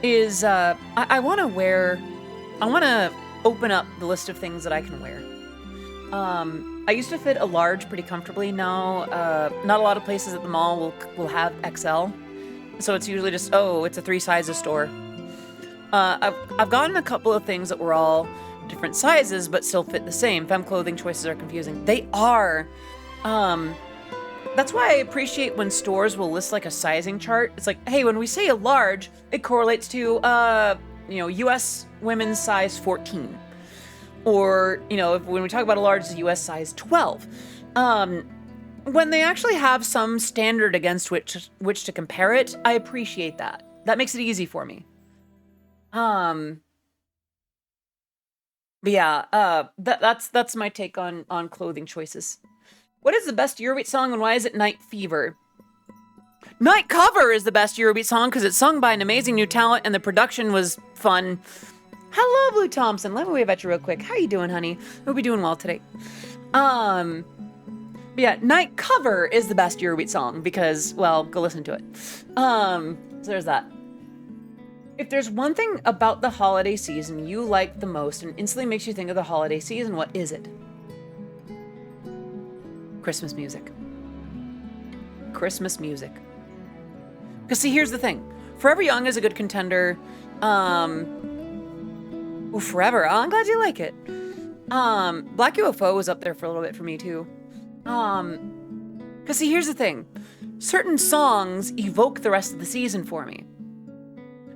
is I want to open up the list of things that I can wear. I used to fit a large pretty comfortably. Now, not a lot of places at the mall will have XL, so it's usually just, it's a 3 sizes store. I've gotten a couple of things that were all different sizes but still fit the same. Femme clothing choices are confusing. They are. That's why I appreciate when stores will list a sizing chart. It's like, hey, when we say a large, it correlates to US women's size 14. Or, when we talk about a large, it's a US size 12. When they actually have some standard against which to compare it, I appreciate that. That makes it easy for me. But yeah, that's my take on clothing choices. What is the best Eurobeat song and why is it Night Fever? Night Cover is the best Eurobeat song because it's sung by an amazing new talent and the production was fun. Hello, Blue Thompson. Let me wave at you real quick. How you doing, honey? Hope you're doing well today. But yeah, Night Cover is the best Eurobeat song because, well, go listen to it. So there's that. If there's one thing about the holiday season you like the most and instantly makes you think of the holiday season, what is it? Christmas music. Christmas music. Because see, here's the thing. Forever Young is a good contender. Forever. Oh, I'm glad you like it. Black UFO was up there for a little bit for me too. Because see, here's the thing. Certain songs evoke the rest of the season for me.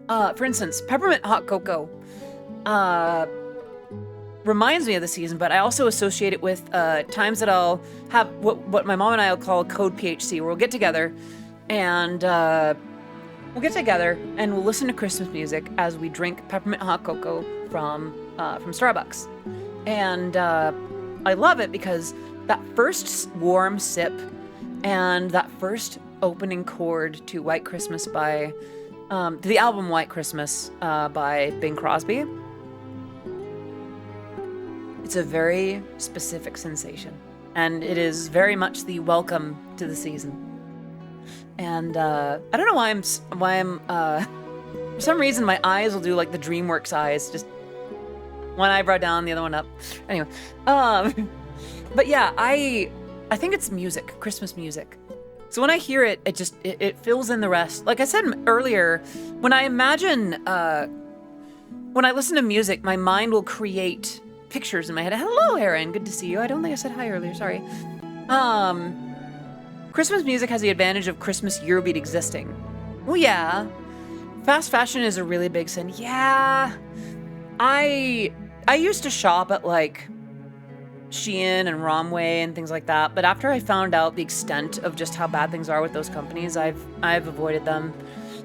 For instance, Peppermint Hot Cocoa reminds me of the season, but I also associate it with times that I'll have what my mom and I will call Code PHC, where we'll get together and we'll listen to Christmas music as we drink Peppermint Hot Cocoa from Starbucks. And I love it because that first warm sip and that first opening chord to White Christmas by to the album White Christmas by Bing Crosby. It's a very specific sensation, and it is very much the welcome to the season. And I don't know why I'm for some reason my eyes will do the DreamWorks eyes, just one eyebrow down, the other one up. Anyway, but yeah, I think it's music, Christmas music. So when I hear it, it fills in the rest. Like I said earlier, when I imagine, when I listen to music, my mind will create pictures in my head. Hello, Aaron. Good to see you. I don't think I said hi earlier. Sorry. Christmas music has the advantage of Christmas Eurobeat existing. Well, yeah. Fast fashion is a really big sin. Yeah. I used to shop at Shein and Romway and things like that, but after I found out the extent of just how bad things are with those companies, I've avoided them.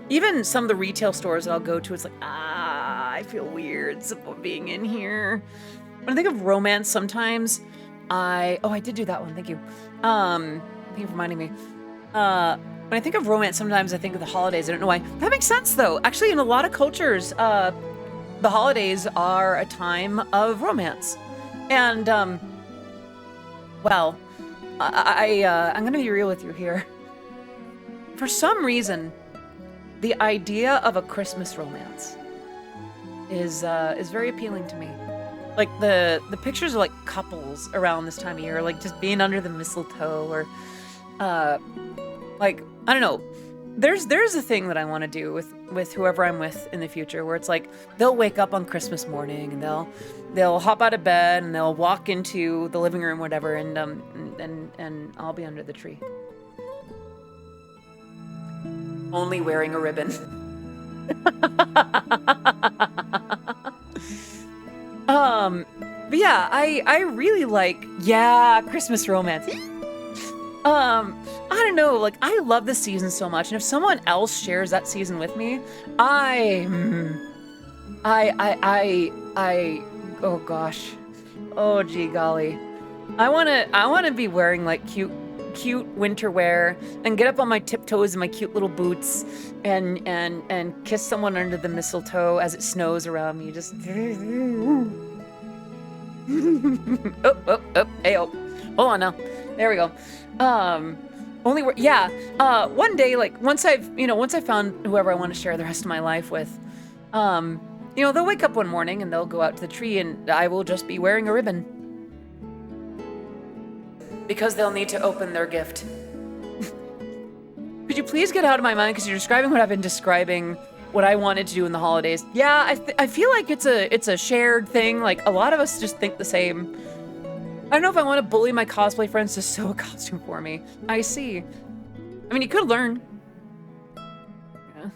Even some of the retail stores that I'll go to, it's I feel weird being in here. When I think of romance, sometimes I did do that one. Thank you. Thank you for reminding me. When I think of romance, sometimes I think of the holidays. I don't know why. That makes sense, though. Actually, in a lot of cultures, the holidays are a time of romance. And, well, I'm going to be real with you here. For some reason, the idea of a Christmas romance is very appealing to me. Like the pictures of like couples around this time of year, like just being under the mistletoe, or like I don't know. There's a thing that I want to do with whoever I'm with in the future, where it's like they'll wake up on Christmas morning and they'll hop out of bed and they'll walk into the living room, whatever, and I'll be under the tree, only wearing a ribbon. But yeah, I really like, Christmas romance. I don't know, like I love this season so much, and if someone else shares that season with me, oh gosh, oh gee golly, I wanna be wearing like cute winter wear and get up on my tiptoes in my cute little boots and kiss someone under the mistletoe as it snows around me. Just oh, hold on now. There we go. One day, like once I've found whoever I want to share the rest of my life with, they'll wake up one morning and they'll go out to the tree and I will just be wearing a ribbon. Because they'll need to open their gift. Could you please get out of my mind, because you're describing what I've been describing, what I wanted to do in the holidays. Yeah, I feel like it's a shared thing. Like a lot of us just think the same. I don't know if I want to bully my cosplay friends to sew a costume for me. I see. I mean, you could learn. Yeah.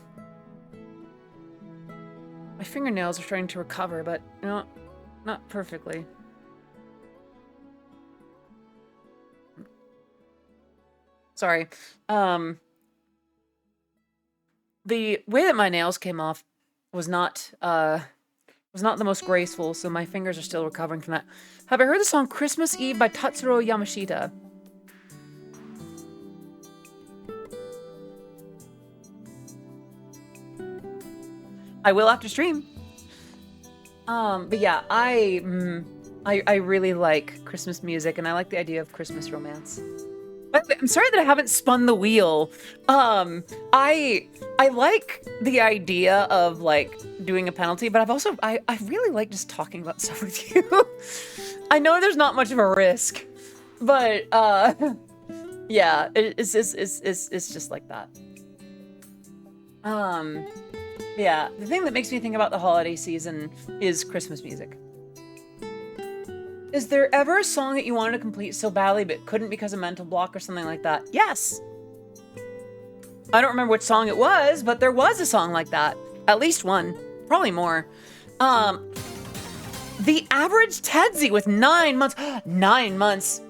My fingernails are starting to recover, but not perfectly. Sorry. The way that my nails came off was not the most graceful, so my fingers are still recovering from that. Have I heard the song Christmas Eve by Tatsuro Yamashita? I will after stream. But yeah, I really like Christmas music, and I like the idea of Christmas romance. By the way, I'm sorry that I haven't spun the wheel. I like the idea of like doing a penalty, but I really like just talking about stuff with you. I know there's not much of a risk, but yeah, it's just like that. Yeah, the thing that makes me think about the holiday season is Christmas music. Is there ever a song that you wanted to complete so badly but couldn't because of mental block or something like that? Yes! I don't remember which song it was, but there was a song like that. At least one. Probably more. The average Tedsy with 9 months. 9 months.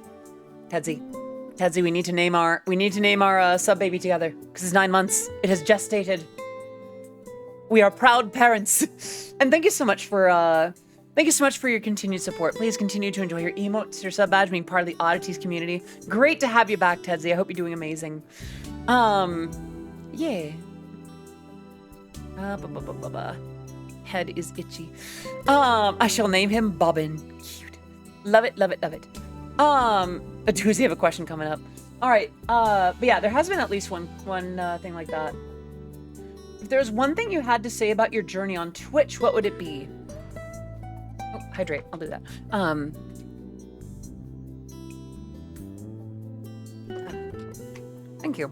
Tedsy, we need to name our sub baby together, because it's 9 months. It has gestated. We are proud parents. And thank you so much for your continued support. Please continue to enjoy your emotes, your sub badge, being part of the Oddities community. Great to have you back, Tedsy. I hope you're doing amazing. Yeah. Head is itchy. I shall name him Bobbin. Cute. Love it, love it, love it. A doozy of a question coming up. All right. But yeah, there has been at least one thing like that. If there's one thing you had to say about your journey on Twitch, what would it be? Oh, hydrate. I'll do that. Thank you.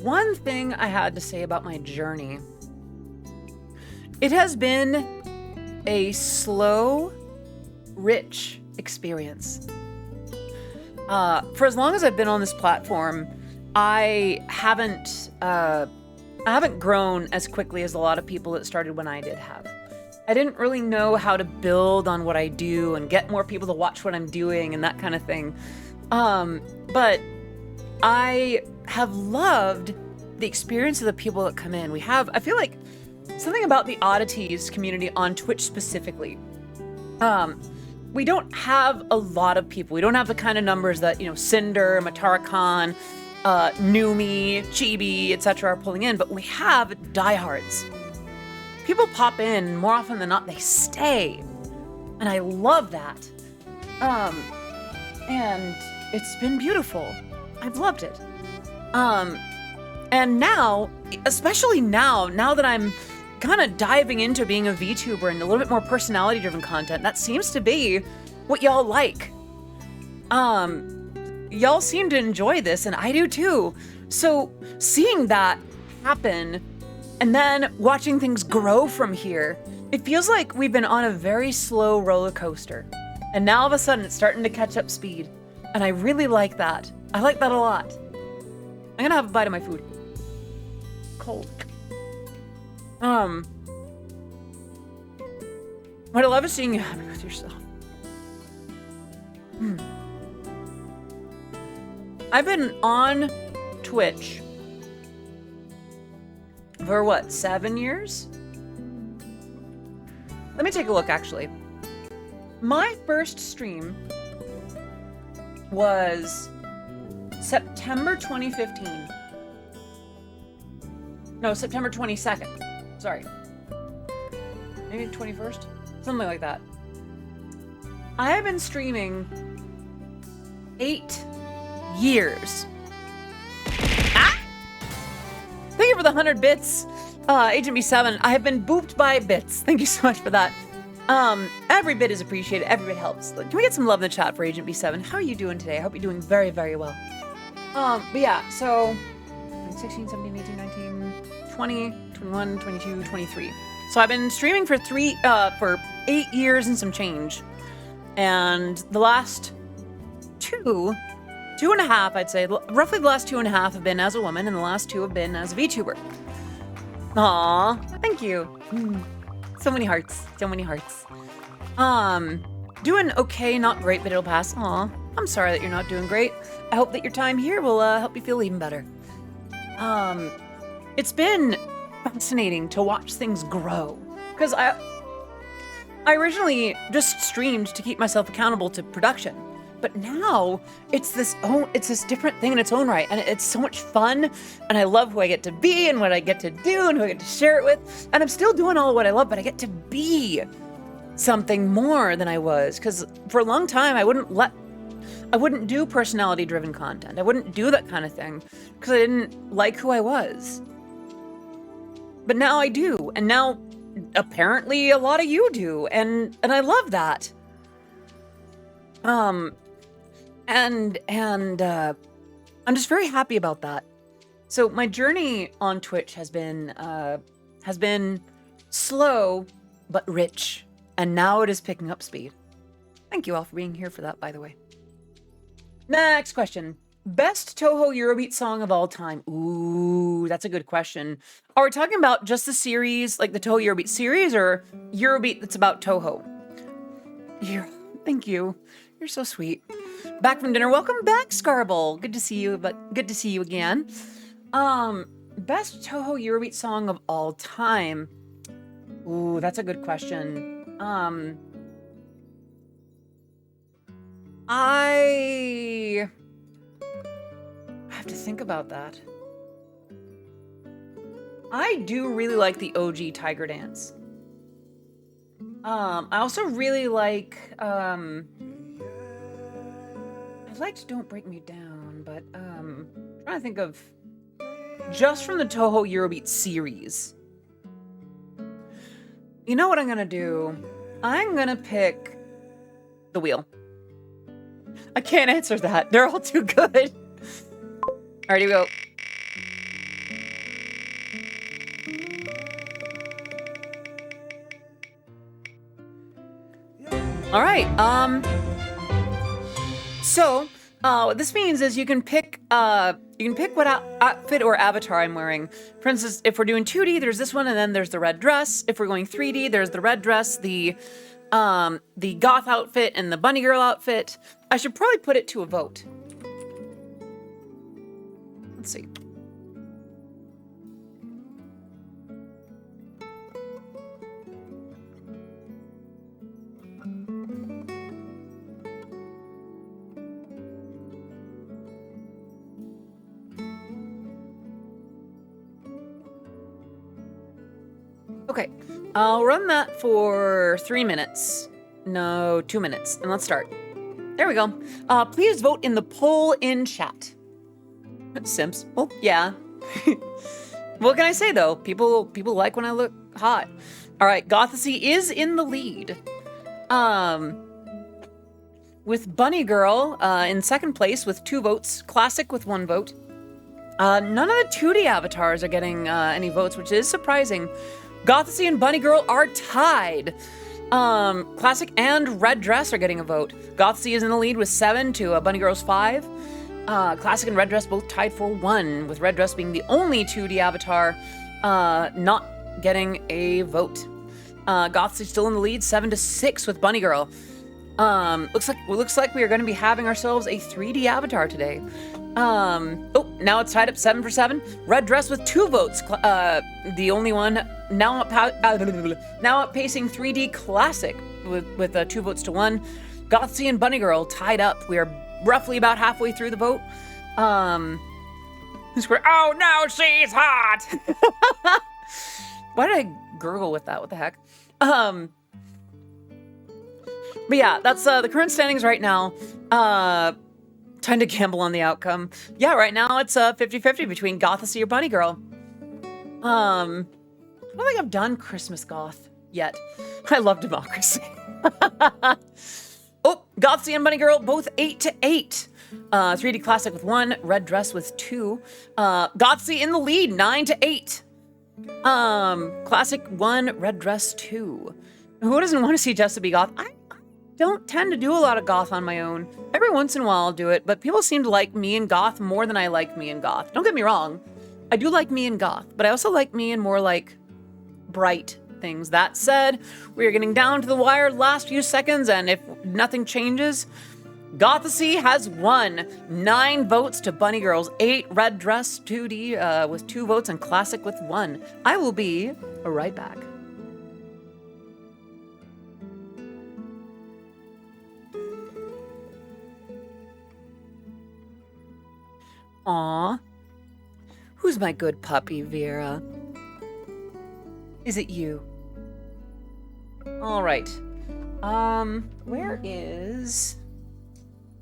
One thing I had to say about my journey. It has been a slow, rich experience. For as long as I've been on this platform, I haven't grown as quickly as a lot of people that started when I did have. I didn't really know how to build on what I do and get more people to watch what I'm doing and that kind of thing. But I have loved the experience of the people that come in. I feel like something about the Oddities community on Twitch specifically. We don't have a lot of people. We don't have the kind of numbers that, Cinder, Matara-Khan, Numi, Chibi, etc. are pulling in, but we have diehards. People pop in, more often than not, they stay. And I love that. And it's been beautiful. I've loved it. And now, especially now that I'm kind of diving into being a VTuber and a little bit more personality-driven content, that seems to be what y'all like. Y'all seem to enjoy this, and I do too. So seeing that happen, and then watching things grow from here, it feels like we've been on a very slow roller coaster. And now all of a sudden it's starting to catch up speed. And I really like that. I like that a lot. I'm gonna have a bite of my food. Cold. What I love is seeing you happy with yourself. I've been on Twitch for what, 7 years? Let me take a look, actually. My first stream was September 2015. No, September 22nd. Sorry. Maybe 21st? Something like that. I have been streaming 8 years. Ah! Thank you for the 100 bits, Agent B7. I have been booped by bits. Thank you so much for that. Every bit is appreciated. Every bit helps. Can we get some love in the chat for Agent B7? How are you doing today? I hope you're doing very, very well. But yeah, so 16, 17, 18, 19, 20, 21, 22, 23. So I've been streaming for 8 years and some change. And the last two and a half, I'd say, roughly the last 2.5 have been as a woman, and the last 2 have been as a VTuber. Aw, thank you. So many hearts, so many hearts. Doing okay, not great, but it'll pass. Aw, I'm sorry that you're not doing great. I hope that your time here will help you feel even better. It's been fascinating to watch things grow, because I originally just streamed to keep myself accountable to production, but now it's this different thing in its own right, and it's so much fun, and I love who I get to be and what I get to do and who I get to share it with, and I'm still doing all of what I love, but I get to be something more than I was, because for a long time I wouldn't do personality-driven content. I wouldn't do that kind of thing because I didn't like who I was. But now I do, and now apparently a lot of you do, and I love that. And I'm just very happy about that. So my journey on Twitch has been slow but rich, and now it is picking up speed. Thank you all for being here for that, by the way. Next question. Best Toho Eurobeat song of all time. Ooh, that's a good question. Are we talking about just the series, like the Toho Eurobeat series, or Eurobeat that's about Toho? Thank you. You're so sweet. Back from dinner. Welcome back, Scarble. Good to see you, but good to see you again. Best Toho Eurobeat song of all time. Ooh, that's a good question. I have to think about that. I do really like the OG Tiger Dance. I also really like, I liked Don't Break Me Down, but, I'm trying to think of just from the Toho Eurobeat series. You know what I'm gonna do? I'm gonna pick The Wheel. I can't answer that. They're all too good. All right, here we go. All right. So what this means is you can pick what outfit or avatar I'm wearing. For instance, if we're doing 2D, there's this one, and then there's the red dress. If we're going 3D, there's the red dress, the goth outfit, and the bunny girl outfit. I should probably put it to a vote. Let's see. Okay, I'll run that for 3 minutes. No, 2 minutes, and let's start. There we go. Please vote in the poll in chat. Simps. Well, yeah. What can I say though? People like when I look hot. All right, Gothesy is in the lead. With Bunny Girl in second place with 2 votes, Classic with 1 vote. None of the 2D avatars are getting any votes, which is surprising. Gothesy and Bunny Girl are tied. Classic and Red Dress are getting a vote. Gothesy is in the lead with 7 to Bunny Girl's 5. Classic and Red Dress both tied for 1, with Red Dress being the only 2D avatar not getting a vote. Gothesy still in the lead, 7 to 6 with Bunny Girl. Looks like we are going to be having ourselves a 3D avatar today. Oh, now it's tied up 7 for 7. Red Dress with 2 votes. The only one now outpacing 3D Classic with 2 votes to 1. Gothesy and Bunny Girl tied up. We are roughly about halfway through the vote. Oh no, she's hot. Why did I gurgle with that? What the heck? But yeah, that's the current standings right now. Time to gamble on the outcome. Yeah, right now it's 50-50 between Gothesy or Bunny Girl. I don't think I've done Christmas Goth yet. I love democracy. Oh, Gothesy and Bunny Girl both 8 to 8. 3D Classic with 1, Red Dress with 2. Gothesy in the lead, 9 to 8. Classic 1, Red Dress 2. Who doesn't want to see Just to Be Goth? I don't tend to do a lot of goth on my own. Every once in a while I'll do it, but people seem to like me and goth more than I like me and goth. Don't get me wrong. I do like me and goth, but I also like me and more like bright things. That said, we are getting down to the wire last few seconds, and if nothing changes, Gothesy has won. 9 votes to Bunny Girl's 8. Red Dress 2D with 2 votes and Classic with 1. I will be right back. Aw. Who's my good puppy, Vera? Is it you? All right.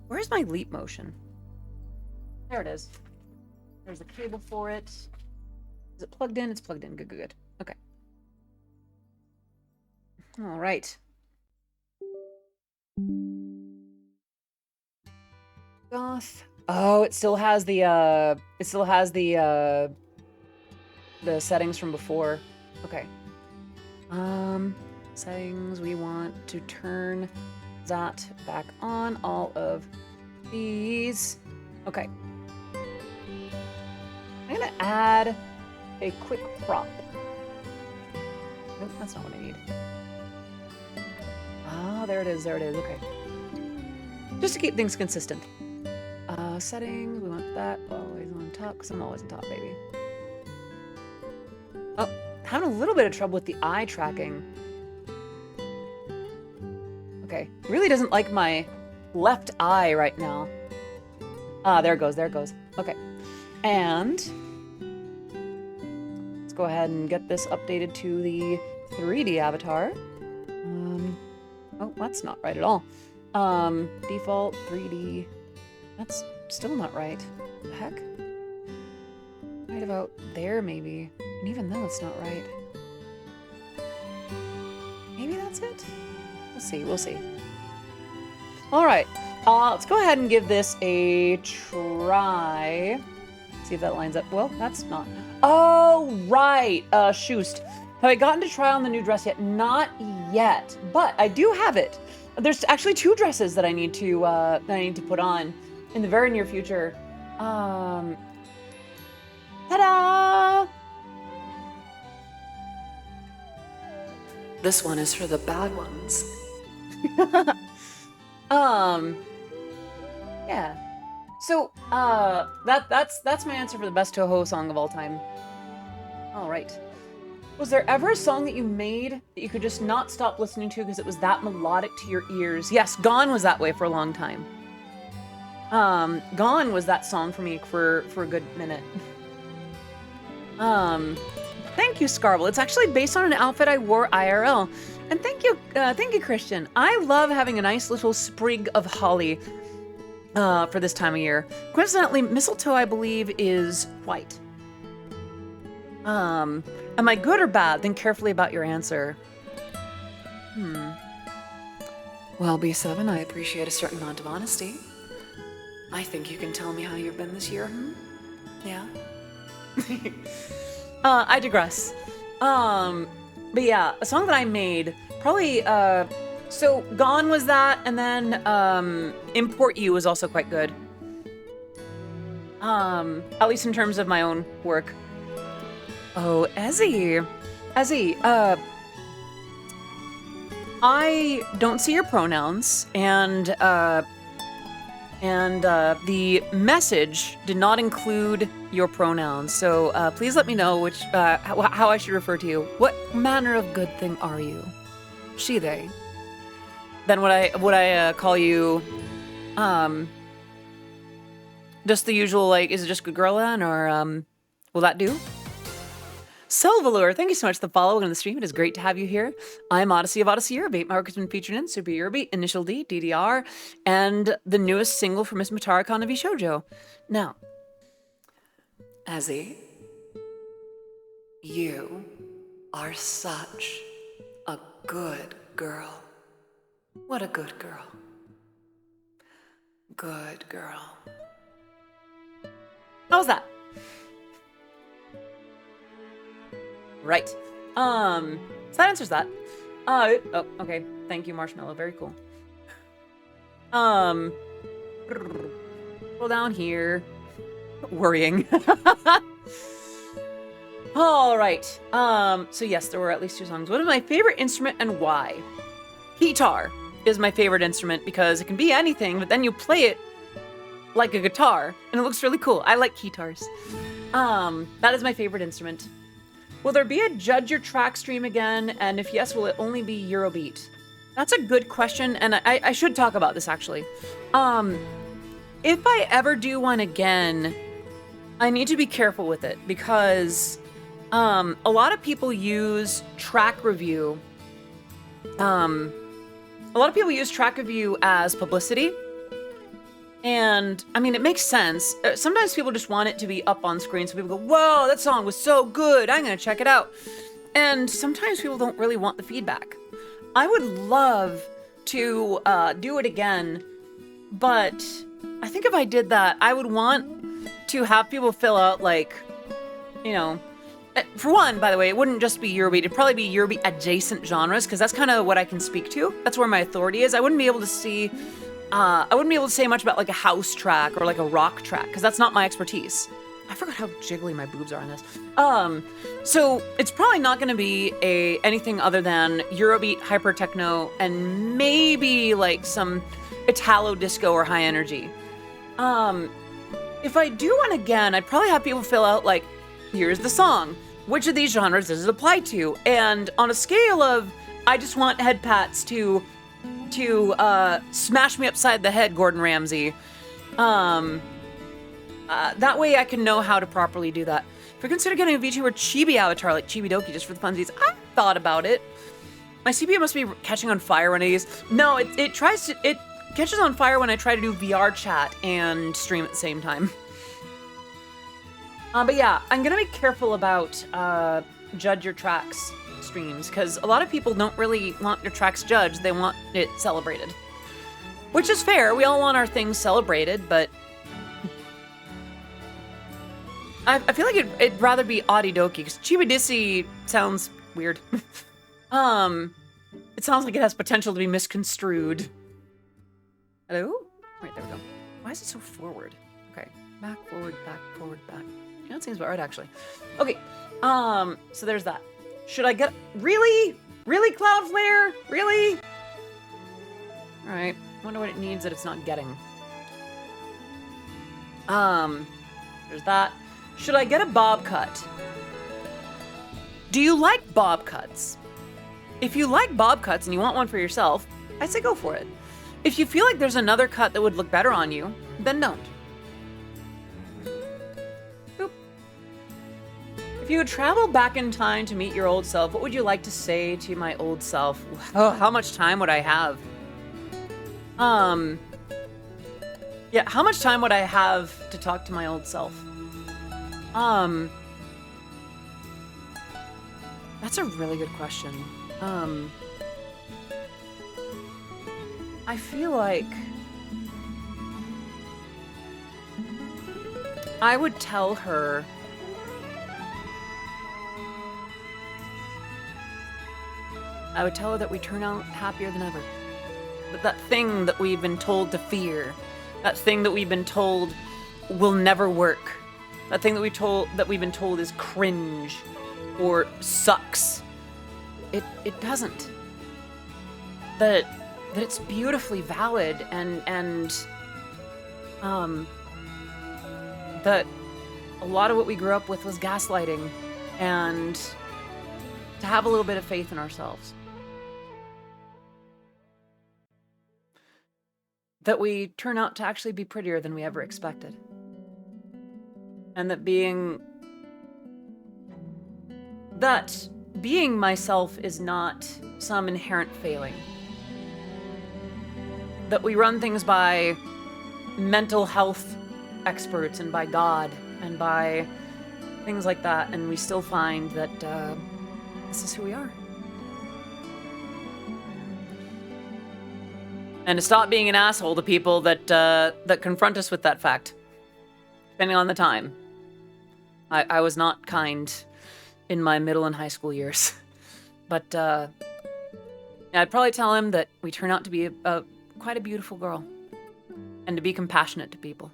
Where's my leap motion? There it is. There's a cable for it. Is it plugged in? It's plugged in. Good, good, good. Okay. All right. Goth. Oh, it still has the settings from before. Okay. Settings, we want to turn that back on, all of these. Okay. I'm gonna add a quick prop. Nope, that's not what I need. Ah, there it is, okay. Just to keep things consistent. Settings, we want that always on top, because I'm always on top, baby. Oh, having a little bit of trouble with the eye tracking. Okay, really doesn't like my left eye right now. Ah, there it goes, Okay, and let's go ahead and get this updated to the 3D avatar. Oh, that's not right at all. Default 3D. That's still not right. The heck? Right about there, maybe. And even though it's not right. Maybe that's it? We'll see. All right. Let's go ahead and give this a try. See if that lines up. Well, that's not. Oh, right. Shoost. Have I gotten to try on the new dress yet? Not yet, but I do have it. There's actually 2 dresses that I need to put on in the very near future. Ta-da! This one is for the bad ones. Yeah. So, that's my answer for the best Toho song of all time. All right. Was there ever a song that you made that you could just not stop listening to because it was that melodic to your ears? Yes, Gone was that way for a long time. Gone was that song for me for a good minute. Thank you, Scarble. It's actually based on an outfit I wore IRL. And thank you, Christian. I love having a nice little sprig of holly. for this time of year. Coincidentally, mistletoe, I believe, is white. Am I good or bad? Think carefully about your answer. Well, B7, I appreciate a certain amount of honesty. I think you can tell me how you've been this year, Yeah? I digress. But yeah, a song that I made, probably, so Gone was that, and then, Import You was also quite good. At least in terms of my own work. Oh, Ezzy, I don't see your pronouns, and the message did not include your pronouns. So please let me know which how I should refer to you. What manner of good thing are you? She, they. Then would I call you just the usual, like, is it just good girl then, or will that do? Silvalure, thank you so much for the follow on the stream. It is great to have you here. I'm Odyssey of Odyssey Eurobeat. My work has been featured in Super Eurobeat, Initial D, DDR, and the newest single from Miss Matara Kanavi Shoujo. Now, Azzy, you are such a good girl. What a good girl. Good girl. How's that? Right. So that answers that. Oh, okay. Thank you, Marshmallow. Very cool. Go down here. Worrying. All right. So yes, there were at least 2 songs. What is my favorite instrument and why? Guitar is my favorite instrument because it can be anything, but then you play it like a guitar and it looks really cool. I like guitars. That is my favorite instrument. Will there be a Judge Your Track stream again? And if yes, will it only be Eurobeat? That's a good question, and I should talk about this, actually. If I ever do one again, I need to be careful with it, because a lot of people use track review. A lot of people use track review as publicity. And, I mean, it makes sense. Sometimes people just want it to be up on screen, so people go, whoa, that song was so good, I'm gonna check it out. And sometimes people don't really want the feedback. I would love to do it again, but I think if I did that, I would want to have people fill out, like, you know, for one, by the way, it wouldn't just be Eurobeat, it'd probably be Eurobeat adjacent genres, because that's kind of what I can speak to. That's where my authority is. I wouldn't be able to say much about like a house track or like a rock track, because that's not my expertise. I forgot how jiggly my boobs are on this. So it's probably not going to be anything other than Eurobeat, hyper techno, and maybe like some Italo disco or high energy. If I do one again, I'd probably have people fill out like, here's the song. Which of these genres does it apply to? And on a scale of, I just want head pats to smash me upside the head, Gordon Ramsay. That way I can know how to properly do that. If you consider getting a VTuber Chibi avatar like Chibi Doki just for the funsies, I've thought about it. My CPU must be catching on fire when I use. No, it catches on fire when I try to do VR chat and stream at the same time. But yeah, I'm gonna be careful about Judge Your Tracks streams, because a lot of people don't really want their tracks judged, they want it celebrated. Which is fair, we all want our things celebrated, but I feel like it'd rather be Odyssey, because Chibidisi sounds weird. It sounds like it has potential to be misconstrued. Hello? Right, there we go. Why is it so forward? Okay, back, forward, back, forward, back. Yeah, that seems about right, actually. Okay, so there's that. Should I get... Really? Really, Cloudflare? Really? Alright. Wonder what it needs that it's not getting. There's that. Should I get a bob cut? Do you like bob cuts? If you like bob cuts and you want one for yourself, I'd say go for it. If you feel like there's another cut that would look better on you, then don't. If you would travel back in time to meet your old self, what would you like to say to my old self? Oh, how much time would I have? Yeah, how much time would I have to talk to my old self? That's a really good question. I feel like I would tell her that we turn out happier than ever. That thing that we've been told to fear, that thing that we've been told will never work, that thing that we've been told is cringe or sucks. It doesn't. That it's beautifully valid and that a lot of what we grew up with was gaslighting, and to have a little bit of faith in ourselves. That we turn out to actually be prettier than we ever expected. And that being myself is not some inherent failing. That we run things by mental health experts and by God and by things like that, and we still find that this is who we are. And to stop being an asshole to people that confront us with that fact, depending on the time. I was not kind in my middle and high school years, but I'd probably tell him that we turn out to be quite a beautiful girl, and to be compassionate to people,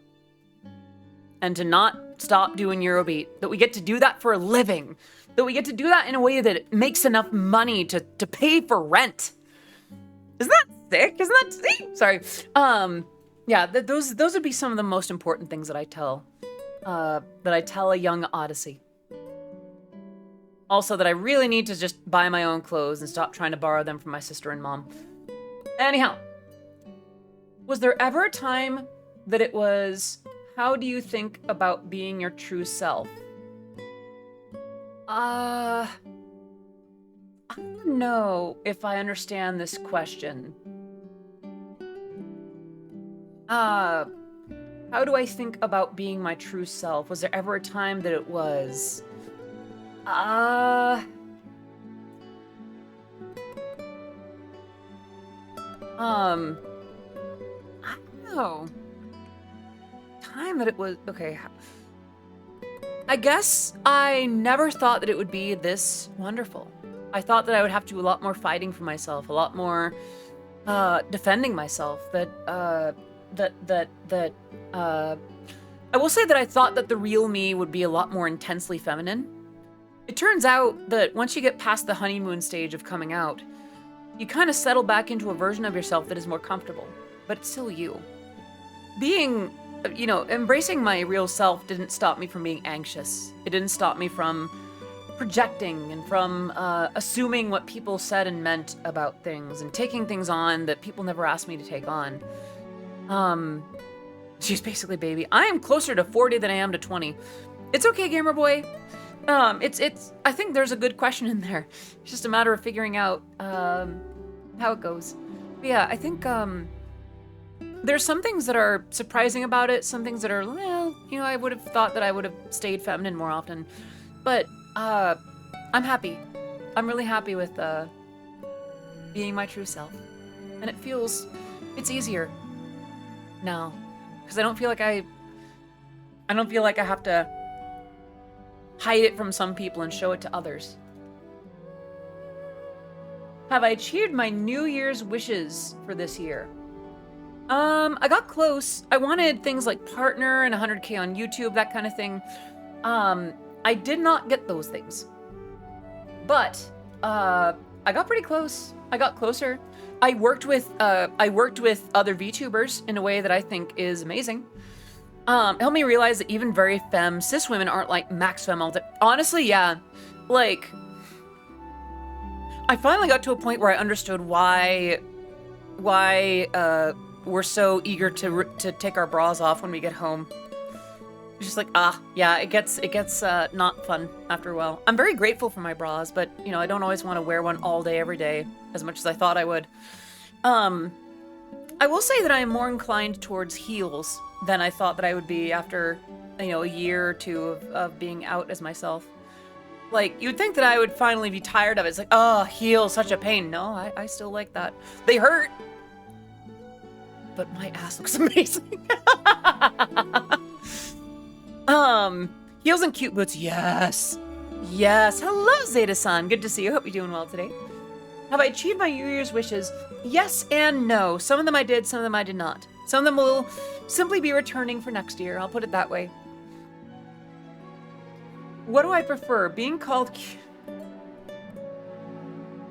and to not stop doing Eurobeat. That we get to do that for a living. That we get to do that in a way that it makes enough money to pay for rent. Isn't that sick? Isn't that sick? Sorry. Yeah, those would be some of the most important things that I tell a young Odyssey. Also, that I really need to just buy my own clothes and stop trying to borrow them from my sister and mom. Anyhow, was there ever a time that it was, how do you think about being your true self? I don't know if I understand this question. How do I think about being my true self? Was there ever a time that it was? I don't know. Time that it was, okay. I guess I never thought that it would be this wonderful. I thought that I would have to do a lot more fighting for myself, a lot more defending myself. I will say that I thought that the real me would be a lot more intensely feminine. It turns out that once you get past the honeymoon stage of coming out, you kind of settle back into a version of yourself that is more comfortable, but it's still you. Embracing my real self didn't stop me from being anxious. It didn't stop me from projecting and from assuming what people said and meant about things and taking things on that people never asked me to take on. She's basically baby. I am closer to 40 than I am to 20. It's okay, gamer boy. I think there's a good question in there. It's just a matter of figuring out how it goes. But yeah, I think there's some things that are surprising about it, some things that are, I would have thought that I would have stayed feminine more often. But I'm happy. I'm really happy with being my true self. And it's easier now. Because I don't feel like I have to hide it from some people and show it to others. Have I achieved my New Year's wishes for this year? I got close. I wanted things like partner and 100K on YouTube, that kind of thing. I did not get those things. But I got pretty close. I got closer. I worked with other VTubers in a way that I think is amazing. Helped me realize that even very femme cis women aren't like max femme all the time. Honestly, yeah. Like, I finally got to a point where I understood why we're so eager to take our bras off when we get home. It's just like, yeah, it gets not fun after a while. I'm very grateful for my bras, but I don't always want to wear one all day, every day, as much as I thought I would. I will say that I am more inclined towards heels than I thought that I would be after, you know, a year or two of being out as myself. Like, you'd think that I would finally be tired of it. It's like, oh, heels, such a pain. No, I still like that. They hurt, but my ass looks amazing. Heels and cute boots, yes. Yes, hello, Zeta-san. Good to see you. Hope you're doing well today. Have I achieved my New Year's wishes? Yes and no. Some of them I did, some of them I did not. Some of them will simply be returning for next year. I'll put it that way. What do I prefer? Being called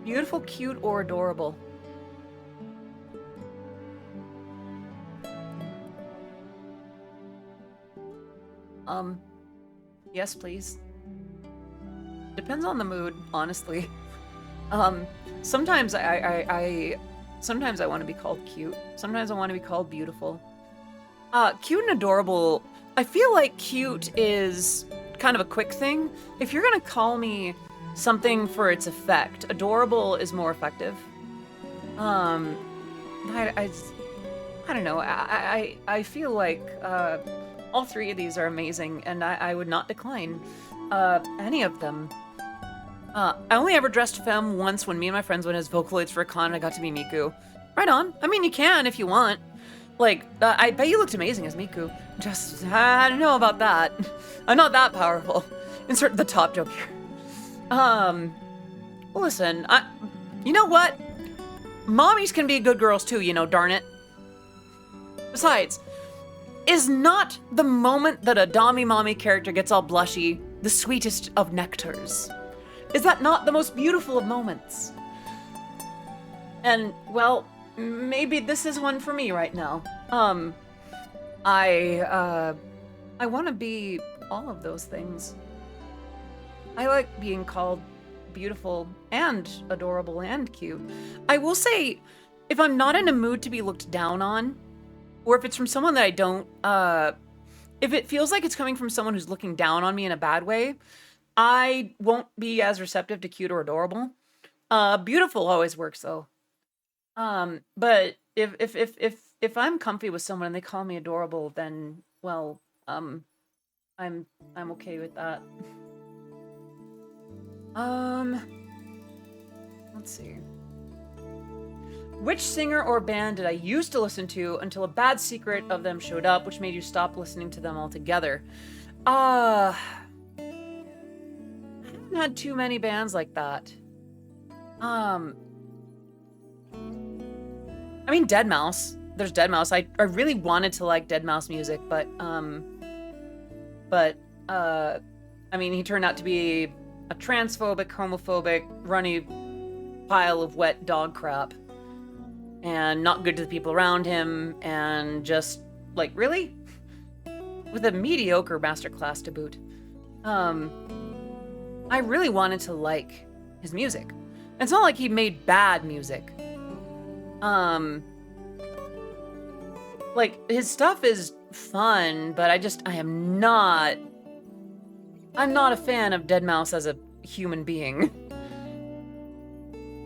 beautiful, cute, or adorable? Yes, please. Depends on the mood, honestly. Sometimes sometimes I want to be called cute. Sometimes I want to be called beautiful. Cute and adorable. I feel like cute is kind of a quick thing. If you're gonna call me something for its effect, adorable is more effective. I don't know. I feel like all three of these are amazing, and I would not decline any of them. I only ever dressed femme once when me and my friends went as Vocaloids for a con and I got to be Miku. Right on. I mean, you can if you want. Like, I bet you looked amazing as Miku. Just, I don't know about that. I'm not that powerful. Insert the top joke here. Well, listen, you know what? Mommies can be good girls too, you know, darn it. Besides, is not the moment that a Dami Mommy character gets all blushy the sweetest of nectars? Is that not the most beautiful of moments? And, well, maybe this is one for me right now. I want to be all of those things. I like being called beautiful and adorable and cute. I will say, if I'm not in a mood to be looked down on, or if it's from someone that I don't, if it feels like it's coming from someone who's looking down on me in a bad way, I won't be as receptive to cute or adorable. Beautiful always works though. But if I'm comfy with someone and they call me adorable, then well, I'm okay with that. Let's see. Which singer or band did I used to listen to until a bad secret of them showed up, which made you stop listening to them altogether? I haven't had too many bands like that. I mean, Deadmau5. There's Deadmau5. I really wanted to like Deadmau5 music, but I mean, he turned out to be a transphobic, homophobic, runny pile of wet dog crap. And not good to the people around him, and just, like, really? With a mediocre masterclass to boot. I really wanted to like his music. It's not like he made bad music. Like, his stuff is fun, but I'm not a fan of Deadmau5 as a human being.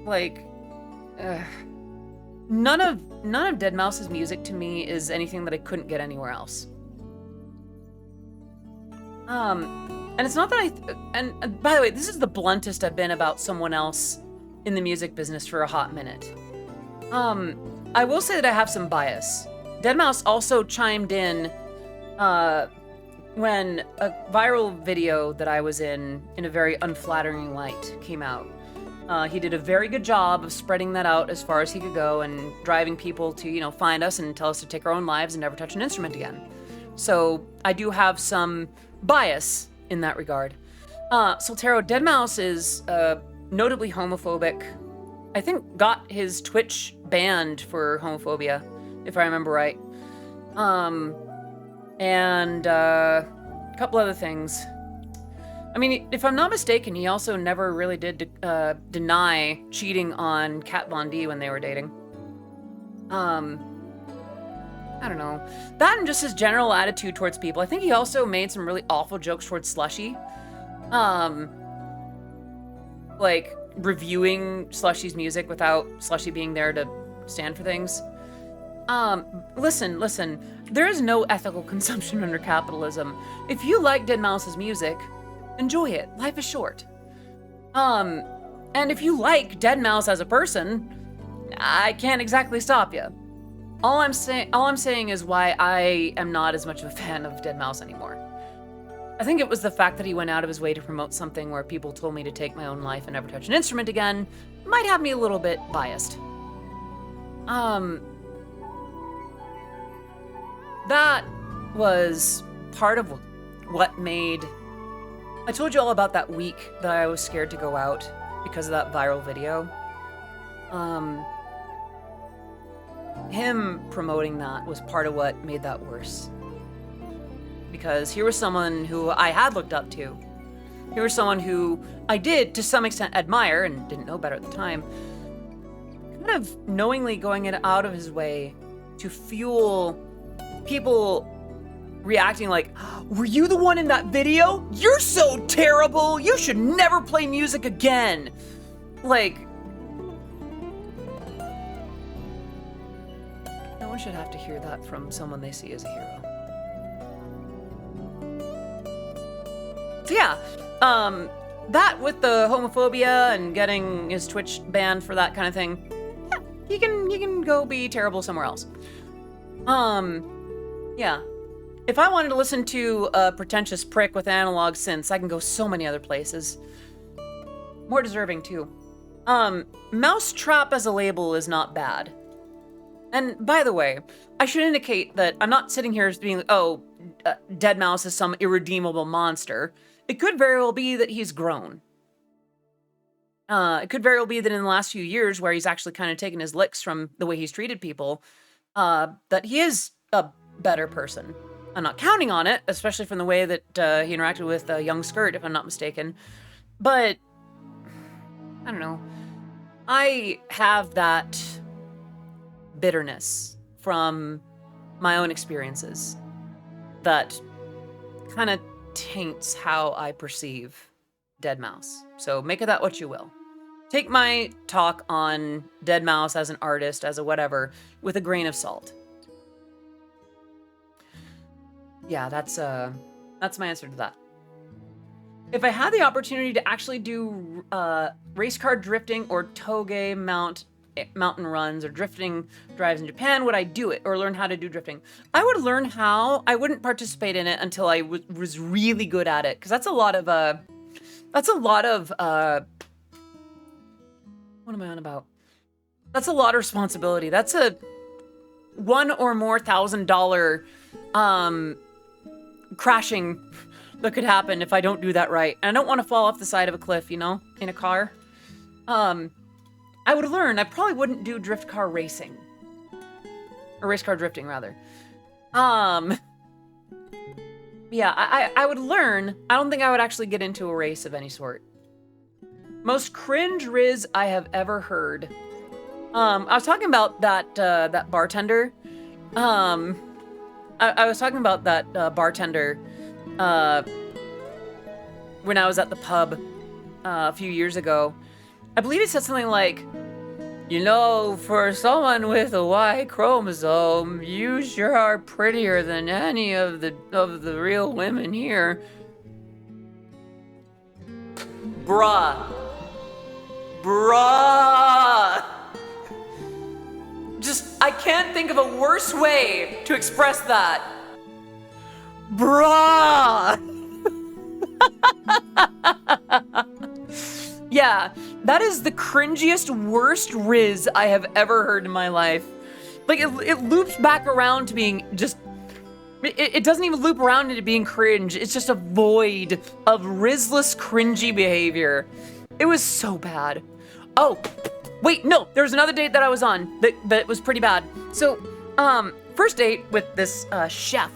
Like, none of Deadmau5's music to me is anything that I couldn't get anywhere else. And it's not that and by the way, this is the bluntest I've been about someone else in the music business for a hot minute. I will say that I have some bias. Deadmau5 also chimed in when a viral video that I was in a very unflattering light came out. He did a very good job of spreading that out as far as he could go and driving people to, you know, find us and tell us to take our own lives and never touch an instrument again. So I do have some bias in that regard. Soltero, Deadmau5 is notably homophobic. I think got his Twitch banned for homophobia, if I remember right. And a couple other things. I mean, if I'm not mistaken, he also never really did deny cheating on Kat Von D when they were dating. I don't know. That and just his general attitude towards people. I think he also made some really awful jokes towards Slushy. Like, reviewing Slushy's music without Slushy being there to stand for things. Listen. There is no ethical consumption under capitalism. If you like Deadmau5's music, enjoy it. Life is short. And if you like Deadmau5 as a person, I can't exactly stop you. All I'm saying is why I am not as much of a fan of Deadmau5 anymore. I think it was the fact that he went out of his way to promote something where people told me to take my own life and never touch an instrument again, might have me a little bit biased. That was part of what made... I told you all about that week that I was scared to go out because of that viral video. Him promoting that was part of what made that worse. Because here was someone who I had looked up to. Here was someone who I did, to some extent, admire, and didn't know better at the time. Kind of knowingly going out of his way to fuel people reacting like, were you the one in that video? You're so terrible! You should never play music again! Like... no one should have to hear that from someone they see as a hero. So yeah, that with the homophobia and getting his Twitch banned for that kind of thing, yeah, he can go be terrible somewhere else. Yeah. If I wanted to listen to a pretentious prick with analog synths, I can go so many other places. More deserving, too. Mousetrap as a label is not bad. And by the way, I should indicate that I'm not sitting here as being like, oh, Deadmau5 is some irredeemable monster. It could very well be that he's grown. It could very well be that in the last few years, where he's actually kind of taken his licks from the way he's treated people, that he is a better person. I'm not counting on it, especially from the way that he interacted with Young Skirt, if I'm not mistaken. But, I don't know. I have that bitterness from my own experiences that kind of taints how I perceive Deadmau5. So make of that what you will. Take my talk on Deadmau5 as an artist, as a whatever, with a grain of salt. Yeah, that's my answer to that. If I had the opportunity to actually do race car drifting or toge mountain runs or drifting drives in Japan, would I do it or learn how to do drifting? I would learn how. I wouldn't participate in it until I was really good at it, because that's a lot of what am I on about? That's a lot of responsibility. That's a $1,000 or more crashing that could happen if I don't do that right. And I don't want to fall off the side of a cliff, in a car. I would learn. I probably wouldn't do drift car racing. Or race car drifting, rather. Yeah, I would learn. I don't think I would actually get into a race of any sort. Most cringe riz I have ever heard. I was talking about that bartender. I was talking about that bartender when I was at the pub a few years ago. I believe it said something like, for someone with a Y chromosome, you sure are prettier than any of the real women here. Bruh. I can't think of a worse way to express that. Bruh. Yeah, that is the cringiest, worst riz I have ever heard in my life. Like, it loops back around to being just... It doesn't even loop around into being cringe. It's just a void of rizless, cringy behavior. It was so bad. Oh, wait, no, there was another date that I was on that was pretty bad. So, first date with this chef.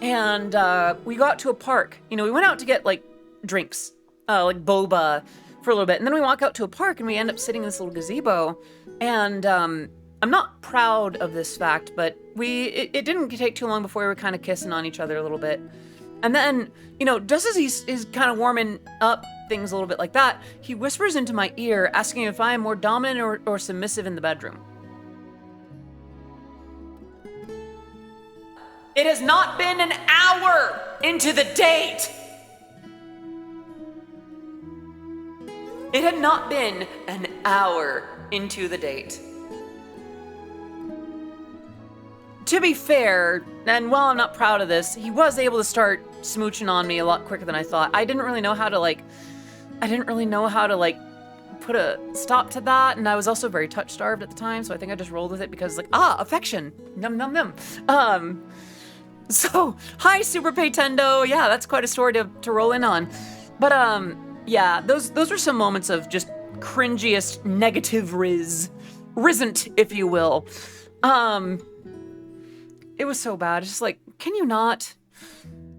And we got to a park. We went out to get, drinks. Like boba for a little bit. And then we walk out to a park and we end up sitting in this little gazebo. And I'm not proud of this fact, but it didn't take too long before we were kind of kissing on each other a little bit. And then, just as he's kind of warming up things a little bit like that, he whispers into my ear asking if I am more dominant or submissive in the bedroom. It has not been an hour into the date. It had not been an hour into the date. To be fair, and while I'm not proud of this, he was able to start smooching on me a lot quicker than I thought. I didn't really know how to put a stop to that, and I was also very touch starved at the time, so I think I just rolled with it because affection. Num num num. So hi Super Paytendo. Yeah, that's quite a story to roll in on. But yeah, those were some moments of just cringiest negative risn't, if you will. It was so bad. It's just like, can you not?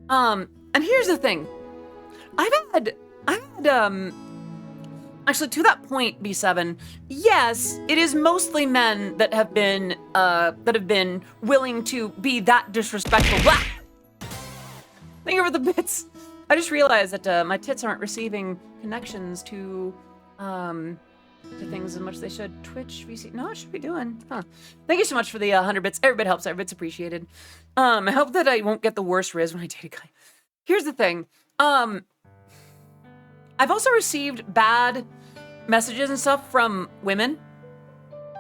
And here's the thing. I've had actually, to that point, B7, yes, it is mostly men that have been willing to be that disrespectful. Blah! Thank you for the bits. I just realized that my tits aren't receiving connections to things as much as they should. Twitch, VC, no, it should be doing. Huh. Thank you so much for the 100 bits. Every bit helps. Every bit's appreciated. I hope that I won't get the worst riz when I date a guy. Here's the thing. I've also received bad messages and stuff from women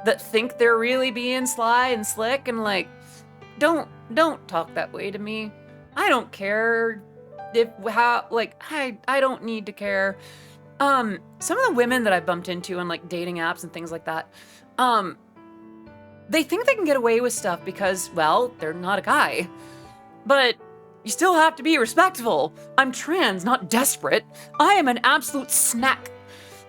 that think they're really being sly and slick and like, don't talk that way to me. I don't care I don't need to care. Some of the women that I've bumped into on like dating apps and things like that, they think they can get away with stuff because, well, they're not a guy. But you still have to be respectful. I'm trans, not desperate. I am an absolute snack.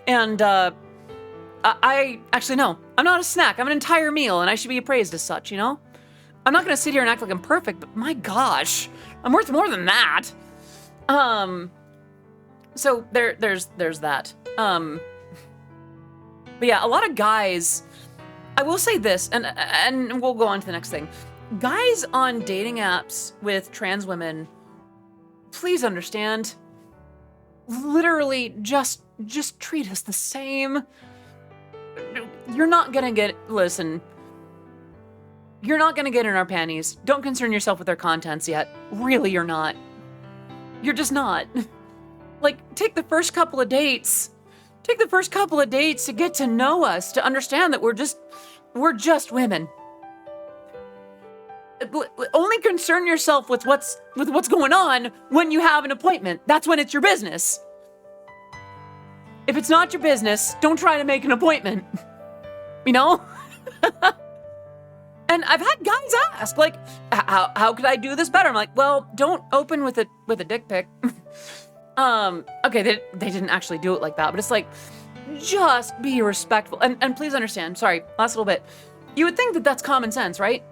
And I actually, no, I'm not a snack. I'm an entire meal and I should be appraised as such, you know? I'm not gonna sit here and act like I'm perfect, but my gosh, I'm worth more than that. So there's that. But yeah, a lot of guys, I will say this, and we'll go on to the next thing. Guys on dating apps with trans women, please understand, literally just treat us the same. You're not gonna get, listen, you're not gonna get in our panties. Don't concern yourself with our contents yet. Really, you're not. You're just not. Like, take the first couple of dates. Take the first couple of dates to get to know us, to understand that we're just women. Only concern yourself with what's going on when you have an appointment. That's when it's your business. If it's not your business, don't try to make an appointment. You know? And I've had guys ask, like, how could I do this better? I'm like, well, don't open with a dick pic. Okay, they didn't actually do it like that, but it's like, just be respectful. And please understand, sorry, last little bit. You would think that that's common sense, right?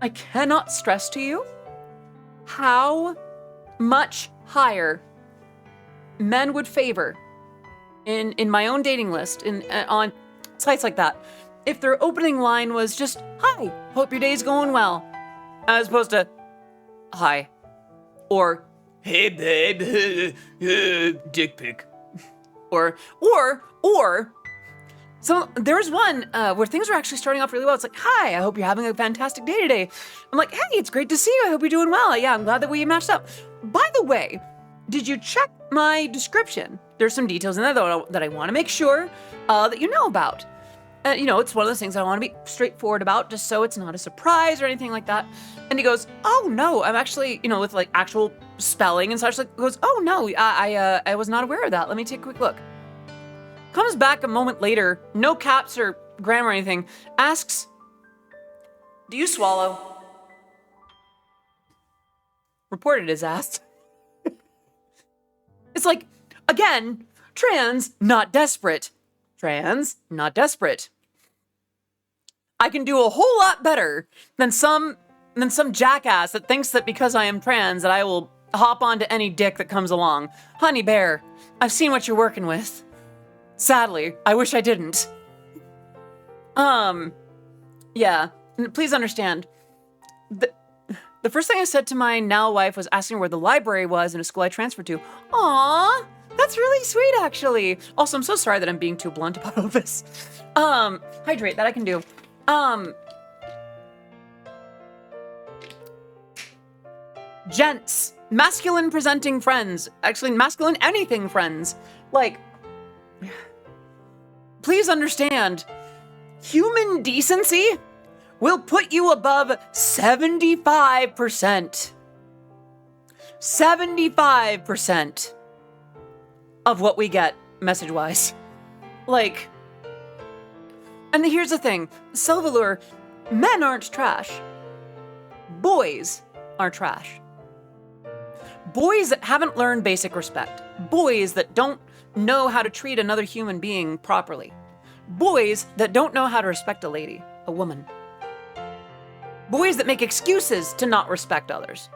I cannot stress to you how much higher men would favor in my own dating list on sites like that if their opening line was just, hi, hope your day's going well, as opposed to, hi, or, hey babe, dick pic. Or, so there's one where things are actually starting off really well. It's like, hi, I hope you're having a fantastic day today. I'm like, hey, it's great to see you. I hope you're doing well. Yeah, I'm glad that we matched up. By the way, did you check my description? There's some details in there that I want to make sure that you know about. You know, it's one of those things I want to be straightforward about, just so it's not a surprise or anything like that. And he goes, oh no, I'm actually, you know, with like actual spelling and such, like goes, oh no, I was not aware of that. Let me take a quick look. Comes back a moment later, no caps or grammar or anything, asks, do you swallow? Reported his ass. It's like, again, trans, not desperate. Trans, not desperate. I can do a whole lot better than some jackass that thinks that because I am trans that I will hop onto any dick that comes along. Honey bear, I've seen what you're working with. Sadly, I wish I didn't. Yeah, please understand. The first thing I said to my now wife was asking where the library was in a school I transferred to. Aww, that's really sweet, actually. Also, I'm so sorry that I'm being too blunt about all this. Hydrate, that I can do. Gents, masculine presenting friends, actually masculine anything friends, like, please understand, human decency will put you above 75%. 75% of what we get message-wise. Like, and here's the thing, Selvalure, men aren't trash. Boys are trash. Boys that haven't learned basic respect. Boys that don't know how to treat another human being properly. Boys that don't know how to respect a lady, a woman. Boys that make excuses to not respect others.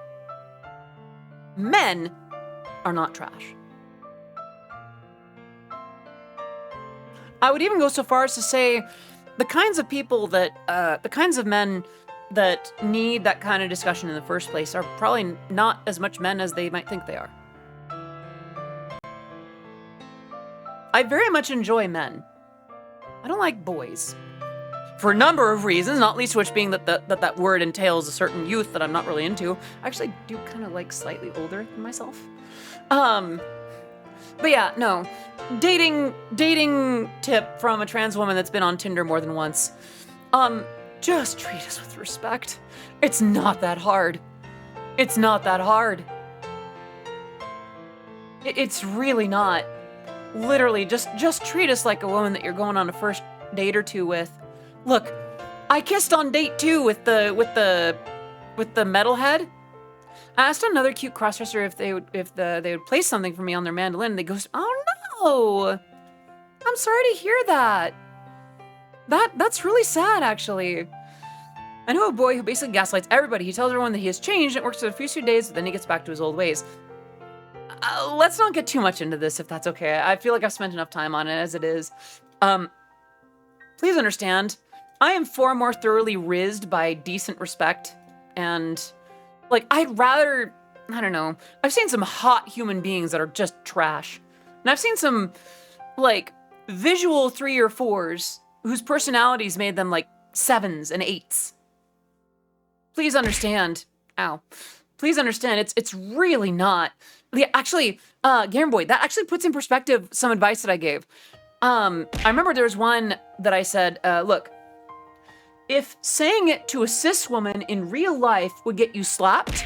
Men are not trash. I would even go so far as to say the kinds of people that, the kinds of men that need that kind of discussion in the first place are probably not as much men as they might think they are. I very much enjoy men. I don't like boys. For a number of reasons, not least of which being that that word entails a certain youth that I'm not really into. I actually do kind of like slightly older than myself. But yeah, no. Dating tip from a trans woman that's been on Tinder more than once. Just treat us with respect. It's not that hard. It's not that hard. It's really not. Literally, just treat us like a woman that you're going on a first date or two with. Look, I kissed on date 2 with the metalhead. I asked another cute crossdresser if they would play something for me on their mandolin. And they goes, "Oh no, I'm sorry to hear that. That's really sad, actually." I know a boy who basically gaslights everybody. He tells everyone that he has changed. It works for a few days, but then he gets back to his old ways. Let's not get too much into this, if that's okay. I feel like I've spent enough time on it as it is. Please understand, I am far more thoroughly rizzed by decent respect, and like, I'd rather, I don't know, I've seen some hot human beings that are just trash. And I've seen some, like, visual 3 or 4s whose personalities made them, like, 7s and 8s. Please understand. Ow. Please understand, it's really not. Yeah, actually, Game Boy, that actually puts in perspective some advice that I gave. I remember there was one that I said, look, if saying it to a cis woman in real life would get you slapped,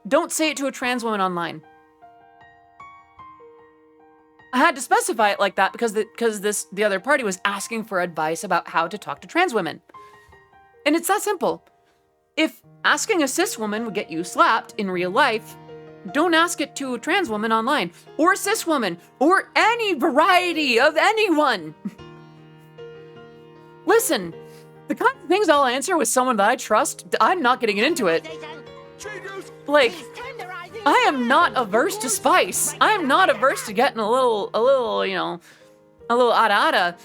don't say it to a trans woman online. I had to specify it like that because the other party was asking for advice about how to talk to trans women. And it's that simple. If asking a cis woman would get you slapped in real life, don't ask it to a trans woman online, or a cis woman, or any variety of anyone. Listen, the kind of things I'll answer with someone that I trust, I'm not getting into it. Like, I am not averse to spice. I am not averse to getting a little, you know, a little ada.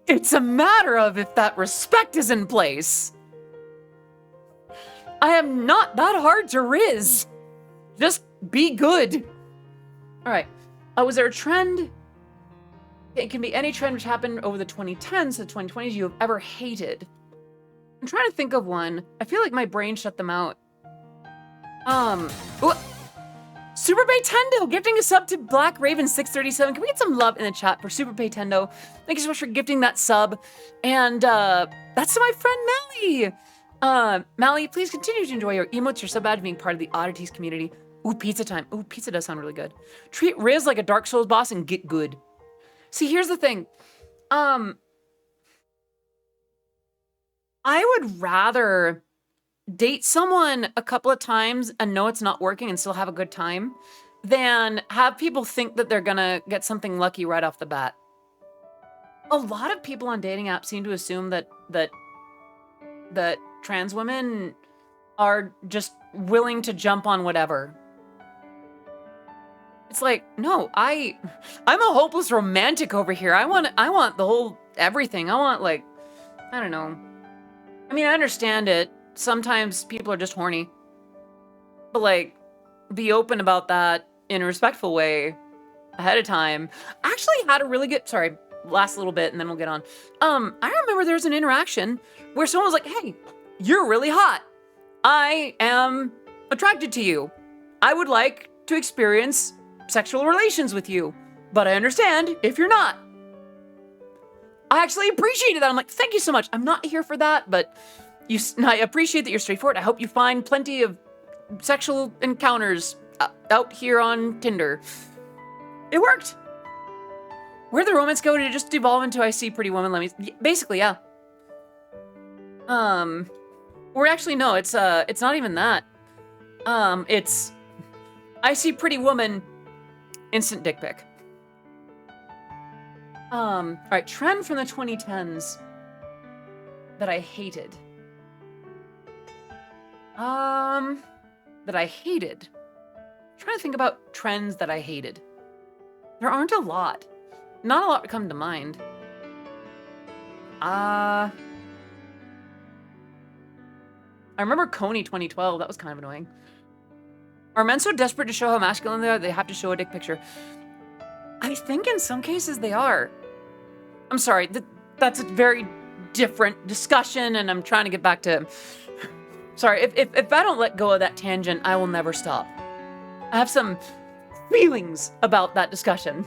It's a matter of if that respect is in place. I am not that hard to riz. Just be good. All right. Was there a trend? It can be any trend which happened over the 2010s to the 2020s you have ever hated. I'm trying to think of one. I feel like my brain shut them out. Super Baytendo gifting a sub to Black Raven 637. Can we get some love in the chat for Super Baytendo? Thank you so much for gifting that sub. And that's to my friend Melly. Mally, please continue to enjoy your emotes, your sub badge, being part of the oddities community. Ooh, pizza time. Ooh, pizza does sound really good. Treat Riz like a Dark Souls boss and get good. See, here's the thing. I would rather date someone a couple of times and know it's not working and still have a good time than have people think that they're gonna get something lucky right off the bat. A lot of people on dating apps seem to assume that trans women are just willing to jump on whatever. It's like, no, I'm a hopeless romantic over here. I want the whole everything. I want, like, I don't know. I mean, I understand it. Sometimes people are just horny. But, like, be open about that in a respectful way ahead of time. I actually had a really good, sorry, last little bit and then we'll get on. I remember there was an interaction where someone was like, hey, you're really hot. I am attracted to you. I would like to experience sexual relations with you, but I understand if you're not. I actually appreciated that. I'm like, thank you so much. I'm not here for that, but I appreciate that you're straightforward. I hope you find plenty of sexual encounters out here on Tinder. It worked. Where'd the romance go? Did it just devolve into I see pretty woman? Let me, basically, yeah. Or actually, no, it's not even that. It's I see pretty woman, instant dick pic. All right, trend from the 2010s that I hated. That I hated. I'm trying to think about trends that I hated. There aren't a lot. Not a lot to come to mind. I remember Coney 2012. That was kind of annoying. Are men so desperate to show how masculine they are, they have to show a dick picture? I think in some cases they are. I'm sorry, that's a very different discussion, and I'm trying to get back to... Sorry, if I don't let go of that tangent, I will never stop. I have some feelings about that discussion.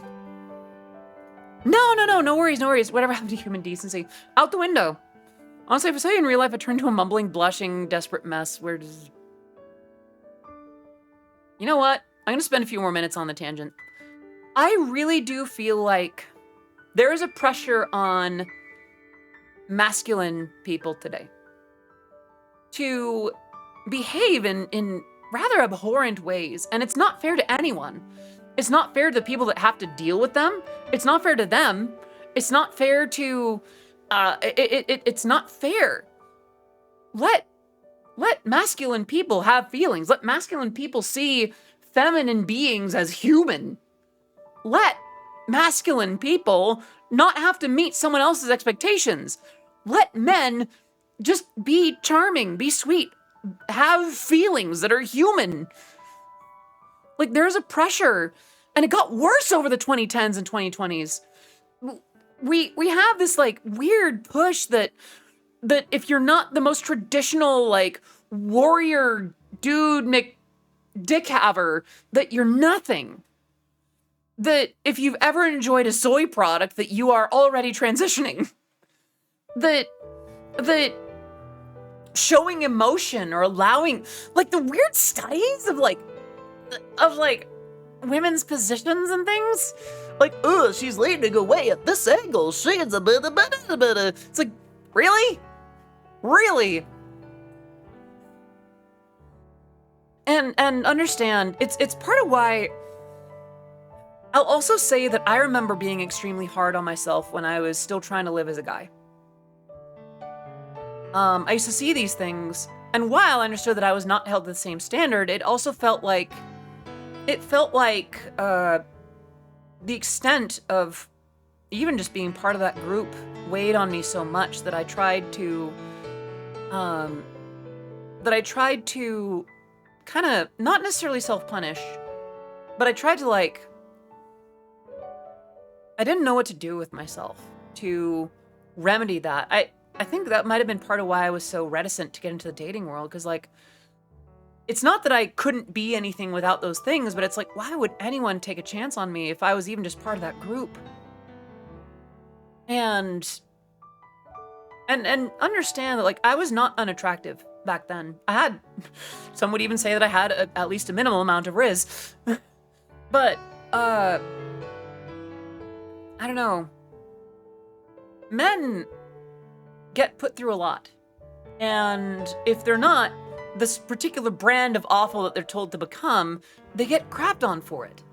No worries. Whatever happened to human decency? Out the window. Honestly, if I saw you in real life, I'd turn to a mumbling, blushing, desperate mess. Where does... You know what? I'm gonna spend a few more minutes on the tangent. I really do feel like there is a pressure on masculine people today to behave in rather abhorrent ways, and it's not fair to anyone. It's not fair to the people that have to deal with them. It's not fair to them. It's not fair to, it's not fair. Let masculine people have feelings. Let masculine people see feminine beings as human. Let masculine people not have to meet someone else's expectations. Let men just be charming, be sweet, have feelings that are human. Like, there's a pressure, and it got worse over the 2010s and 2020s. We have this, like, weird push that if you're not the most traditional, like, warrior dude dick haver, that you're nothing. That if you've ever enjoyed a soy product, that you are already transitioning. That showing emotion or allowing, like, the weird studies of women's positions and things. Like, she's leaning away at this angle. She's a bit. It's like, really? Really? And understand, it's part of why. I'll also say that I remember being extremely hard on myself when I was still trying to live as a guy. I used to see these things, and while I understood that I was not held to the same standard, it also felt like the extent of even just being part of that group weighed on me so much that I tried to kind of not necessarily self-punish, but I tried to, like, I didn't know what to do with myself to remedy that. I think that might have been part of why I was so reticent to get into the dating world, because, like, it's not that I couldn't be anything without those things, but it's like, why would anyone take a chance on me if I was even just part of that group? And understand that, like, I was not unattractive back then. Some would even say that I had at least a minimal amount of riz. But, I don't know. Men get put through a lot. And if they're not this particular brand of awful that they're told to become, they get crapped on for it.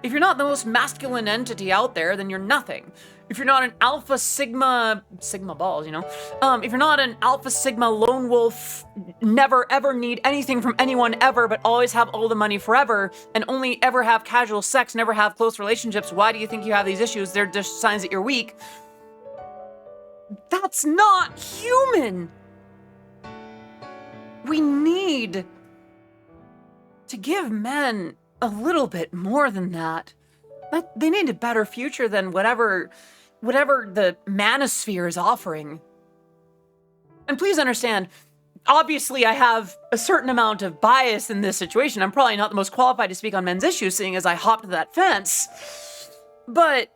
If you're not the most masculine entity out there, then you're nothing. If you're not an alpha sigma balls, you know? If you're not an alpha sigma lone wolf, never ever need anything from anyone ever, but always have all the money forever, and only ever have casual sex, never have close relationships, why do you think you have these issues? They're just signs that you're weak. That's not human! We need to give men a little bit more than that. They need a better future than whatever the manosphere is offering. And please understand, obviously I have a certain amount of bias in this situation. I'm probably not the most qualified to speak on men's issues, seeing as I hopped that fence. But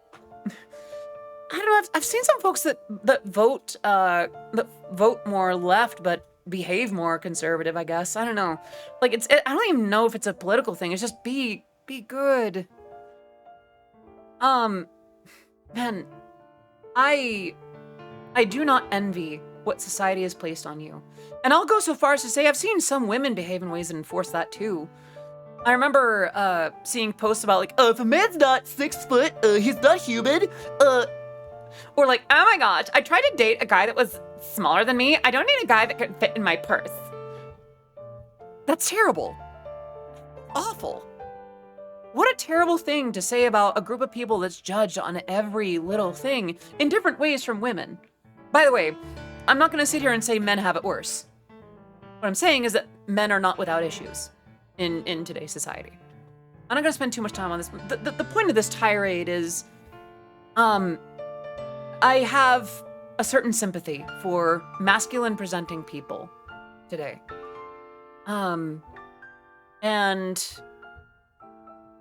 I don't know. I've seen some folks that vote more left, but behave more conservative. I guess I don't know. Like I don't even know if it's a political thing. It's just be good. Man, I do not envy what society has placed on you. And I'll go so far as to say I've seen some women behave in ways that enforce that too. I remember seeing posts about like, if a man's not 6 foot, he's not human, or like, oh my gosh, I tried to date a guy that was smaller than me. I don't need a guy that can fit in my purse. That's terrible. Awful. What a terrible thing to say about a group of people that's judged on every little thing in different ways from women. By the way, I'm not going to sit here and say men have it worse. What I'm saying is that men are not without issues in today's society. I'm not going to spend too much time on this. The point of this tirade is, I have a certain sympathy for masculine presenting people today. And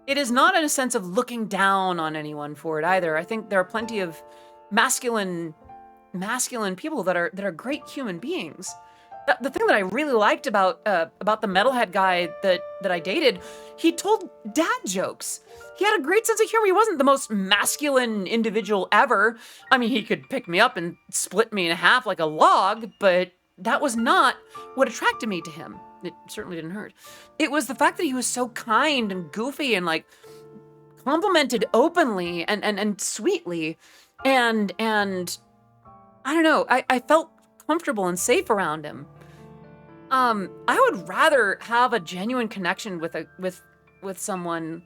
it is not in a sense of looking down on anyone for it either. I think there are plenty of masculine people that are great human beings. The thing that I really liked about the metalhead guy that I dated, he told dad jokes. He had a great sense of humor. He wasn't the most masculine individual ever. I mean, he could pick me up and split me in half like a log, but that was not what attracted me to him. It certainly didn't hurt. It was the fact that he was so kind and goofy and like complimented openly and sweetly. And I don't know, I felt comfortable and safe around him. I would rather have a genuine connection with someone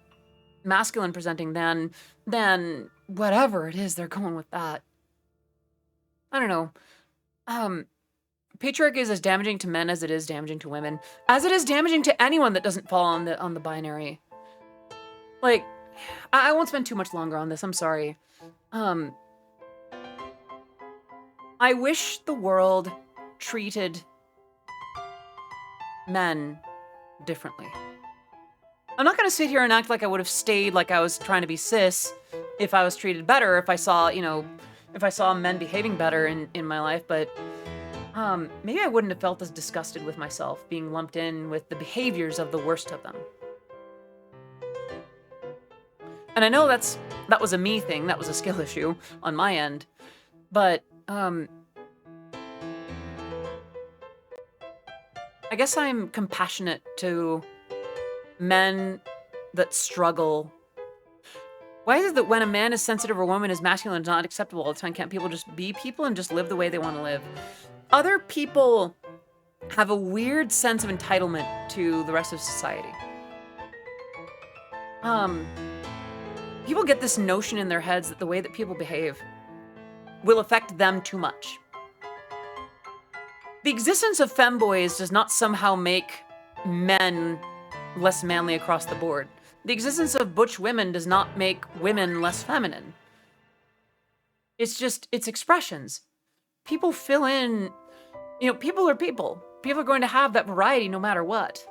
masculine presenting than whatever it is they're going with that. I don't know. Patriarchy is as damaging to men as it is damaging to women, as it is damaging to anyone that doesn't fall on the binary. Like, I won't spend too much longer on this. I'm sorry. I wish the world treated men differently. I'm not going to sit here and act like I would have stayed like I was trying to be cis if I was treated better, if I saw men behaving better in my life, but maybe I wouldn't have felt as disgusted with myself being lumped in with the behaviors of the worst of them. And I know that was a me thing, that was a skill issue on my end, but I guess I'm compassionate to men that struggle. Why is it that when a man is sensitive or a woman is masculine, it's not acceptable all the time? Can't people just be people and just live the way they want to live? Other people have a weird sense of entitlement to the rest of society. People get this notion in their heads that the way that people behave will affect them too much. The existence of femboys does not somehow make men less manly across the board. The existence of butch women does not make women less feminine. It's expressions. People fill in, people are people. People are going to have that variety no matter what.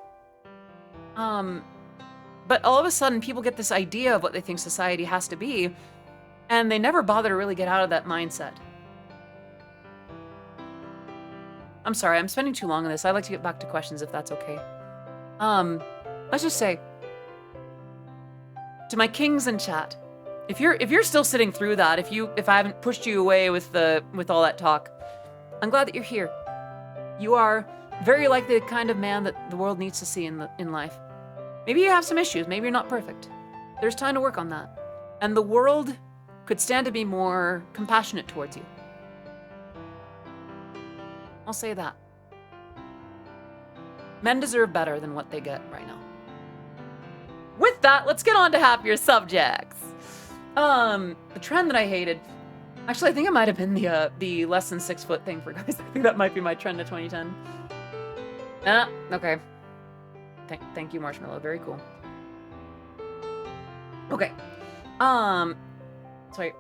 But all of a sudden, people get this idea of what they think society has to be, and they never bother to really get out of that mindset. I'm sorry, I'm spending too long on this. I'd like to get back to questions if that's okay. Let's just say, to my kings in chat, if you're still sitting through that, if I haven't pushed you away with all that talk, I'm glad that you're here. You are very likely the kind of man that the world needs to see in life. Maybe you have some issues, maybe you're not perfect. There's time to work on that. And the world could stand to be more compassionate towards you. I'll say that. Men deserve better than what they get right now. With that, let's get on to happier subjects. The trend that I hated. Actually, I think it might have been the less than 6 foot thing for guys. I think that might be my trend of 2010. Okay. Thank you, Marshmallow. Very cool. Okay. So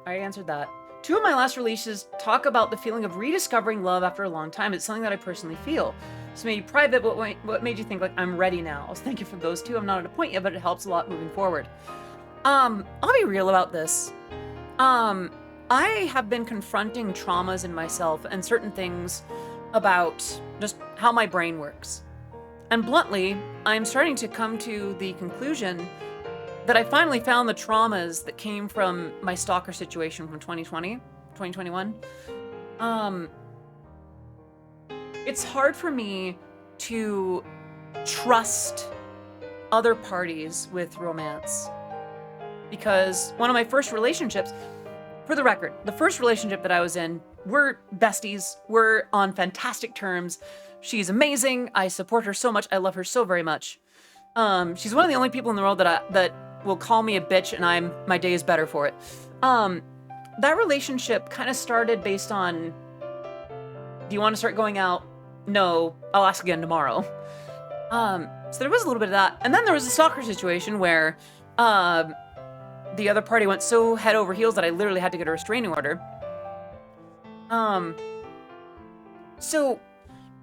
I answered that. 2 of my last releases talk about the feeling of rediscovering love after a long time. It's something that I personally feel. This made you private. What made you think like I'm ready now? So thank you for those two. I'm not at a point yet, but it helps a lot moving forward. I'll be real about this. I have been confronting traumas in myself and certain things about just how my brain works. And bluntly, I'm starting to come to the conclusion that I finally found the traumas that came from my stalker situation from 2021. It's hard for me to trust other parties with romance. Because one of my first relationships, for the record, the first relationship that I was in, we're besties. We're on fantastic terms. She's amazing. I support her so much. I love her so very much. She's one of the only people in the world that will call me a bitch, and my day is better for it. That relationship kind of started based on, do you want to start going out? No, I'll ask again tomorrow. So there was a little bit of that. And then there was a stalker situation where the other party went so head over heels that I literally had to get a restraining order. So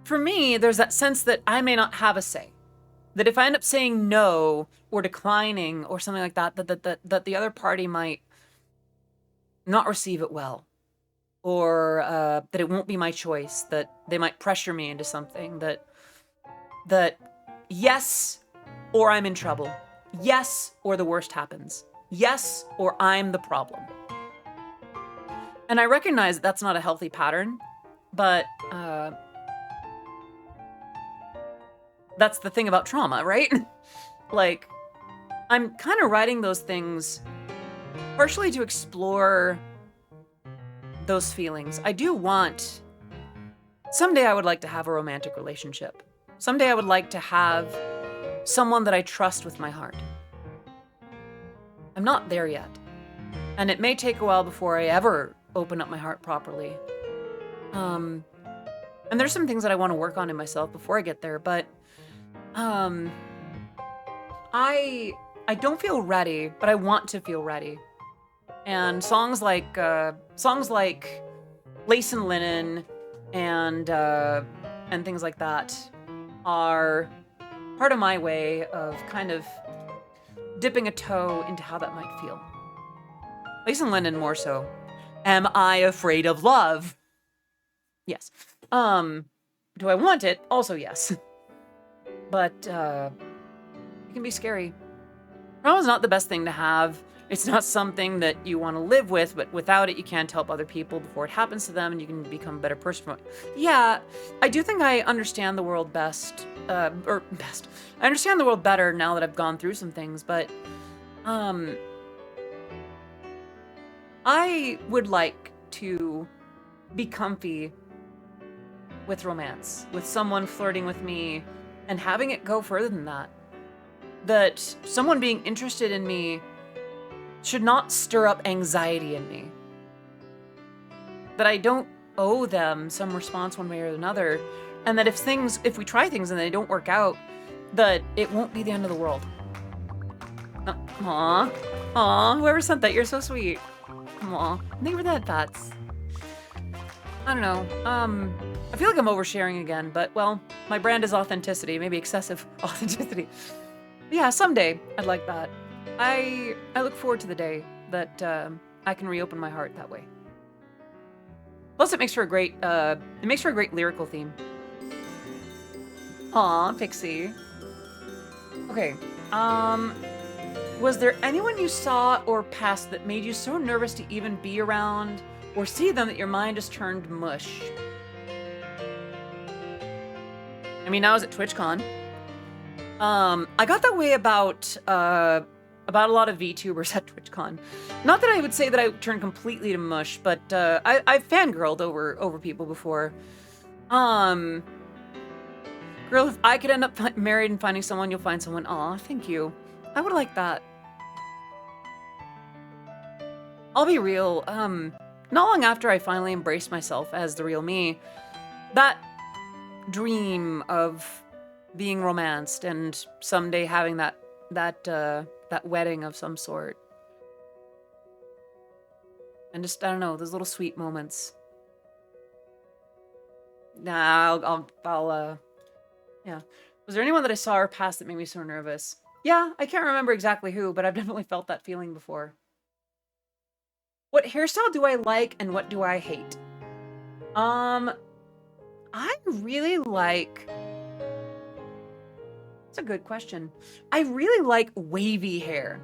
for me, there's that sense that I may not have a say. That if I end up saying no or declining or something like that, that the other party might not receive it well. Or that it won't be my choice, that they might pressure me into something, that yes, or I'm in trouble. Yes, or the worst happens. Yes, or I'm the problem. And I recognize that that's not a healthy pattern, but that's the thing about trauma, right? Like, I'm kind of writing those things partially to explore those feelings. I do want, someday I would like to have a romantic relationship. Someday I would like to have someone that I trust with my heart. I'm not there yet. And it may take a while before I ever open up my heart properly. And there's some things that I want to work on in myself before I get there, but I don't feel ready, but I want to feel ready. And songs like Lace and Linen and things like that are part of my way of kind of dipping a toe into how that might feel. Lace and Linen more so. Am I afraid of love? Yes. Do I want it? Also yes. But it can be scary. Trauma is not the best thing to have. It's not something that you want to live with, but without it, you can't help other people before it happens to them, and you can become a better person from it. Yeah, I do think I understand the world best. I understand the world better now that I've gone through some things, but I would like to be comfy with romance, with someone flirting with me, and having it go further than that. That someone being interested in me should not stir up anxiety in me. That I don't owe them some response one way or another, and that if we try things and they don't work out, that it won't be the end of the world. Aw, whoever sent that, you're so sweet. Aw, thank you for that, Pats. I don't know, I feel like I'm oversharing again, but well, my brand is authenticity, maybe excessive authenticity. Yeah, someday I'd like that. I look forward to the day that I can reopen my heart that way. Plus, it makes for a great lyrical theme. Aw, Pixie. Okay. Was there anyone you saw or passed that made you so nervous to even be around or see them that your mind just turned mush? I mean, I was at TwitchCon. I got that way about a lot of VTubers at TwitchCon. Not that I would say that I turned completely to mush, but I've fangirled over people before. Girl, if I could end up married and finding someone, you'll find someone. Aw, thank you. I would like that. I'll be real. Not long after I finally embraced myself as the real me, that dream of being romanced and someday having that wedding of some sort. And just, I don't know, those little sweet moments. Nah, Yeah. Was there anyone that I saw or passed that made me so nervous? Yeah, I can't remember exactly who, but I've definitely felt that feeling before. What hairstyle do I like and what do I hate? I really like... That's a good question. I really like wavy hair.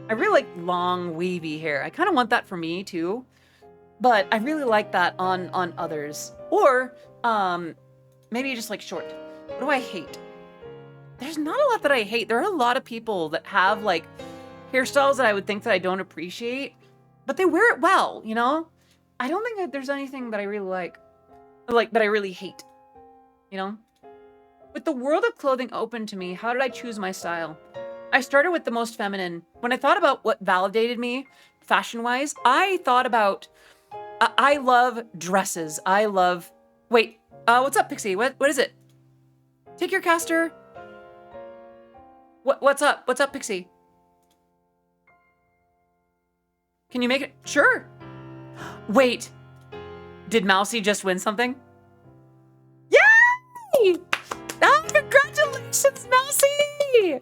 I really like long, wavy hair. I kind of want that for me, too. But I really like that on others. Or, maybe just like short. What do I hate? There's not a lot that I hate. There are a lot of people that have, like, hairstyles that I would think that I don't appreciate. But they wear it well, you know? I don't think that there's anything that I really like, that I really hate, you know? With the world of clothing open to me, how did I choose my style? I started with the most feminine. When I thought about what validated me, fashion-wise, I thought about, I love dresses. I love, wait, what's up, Pixie? What is it? Take your caster. What's up? What's up, Pixie? Can you make it? Sure. Wait, did Mousy just win something? Yay! Oh, congratulations, Mousy!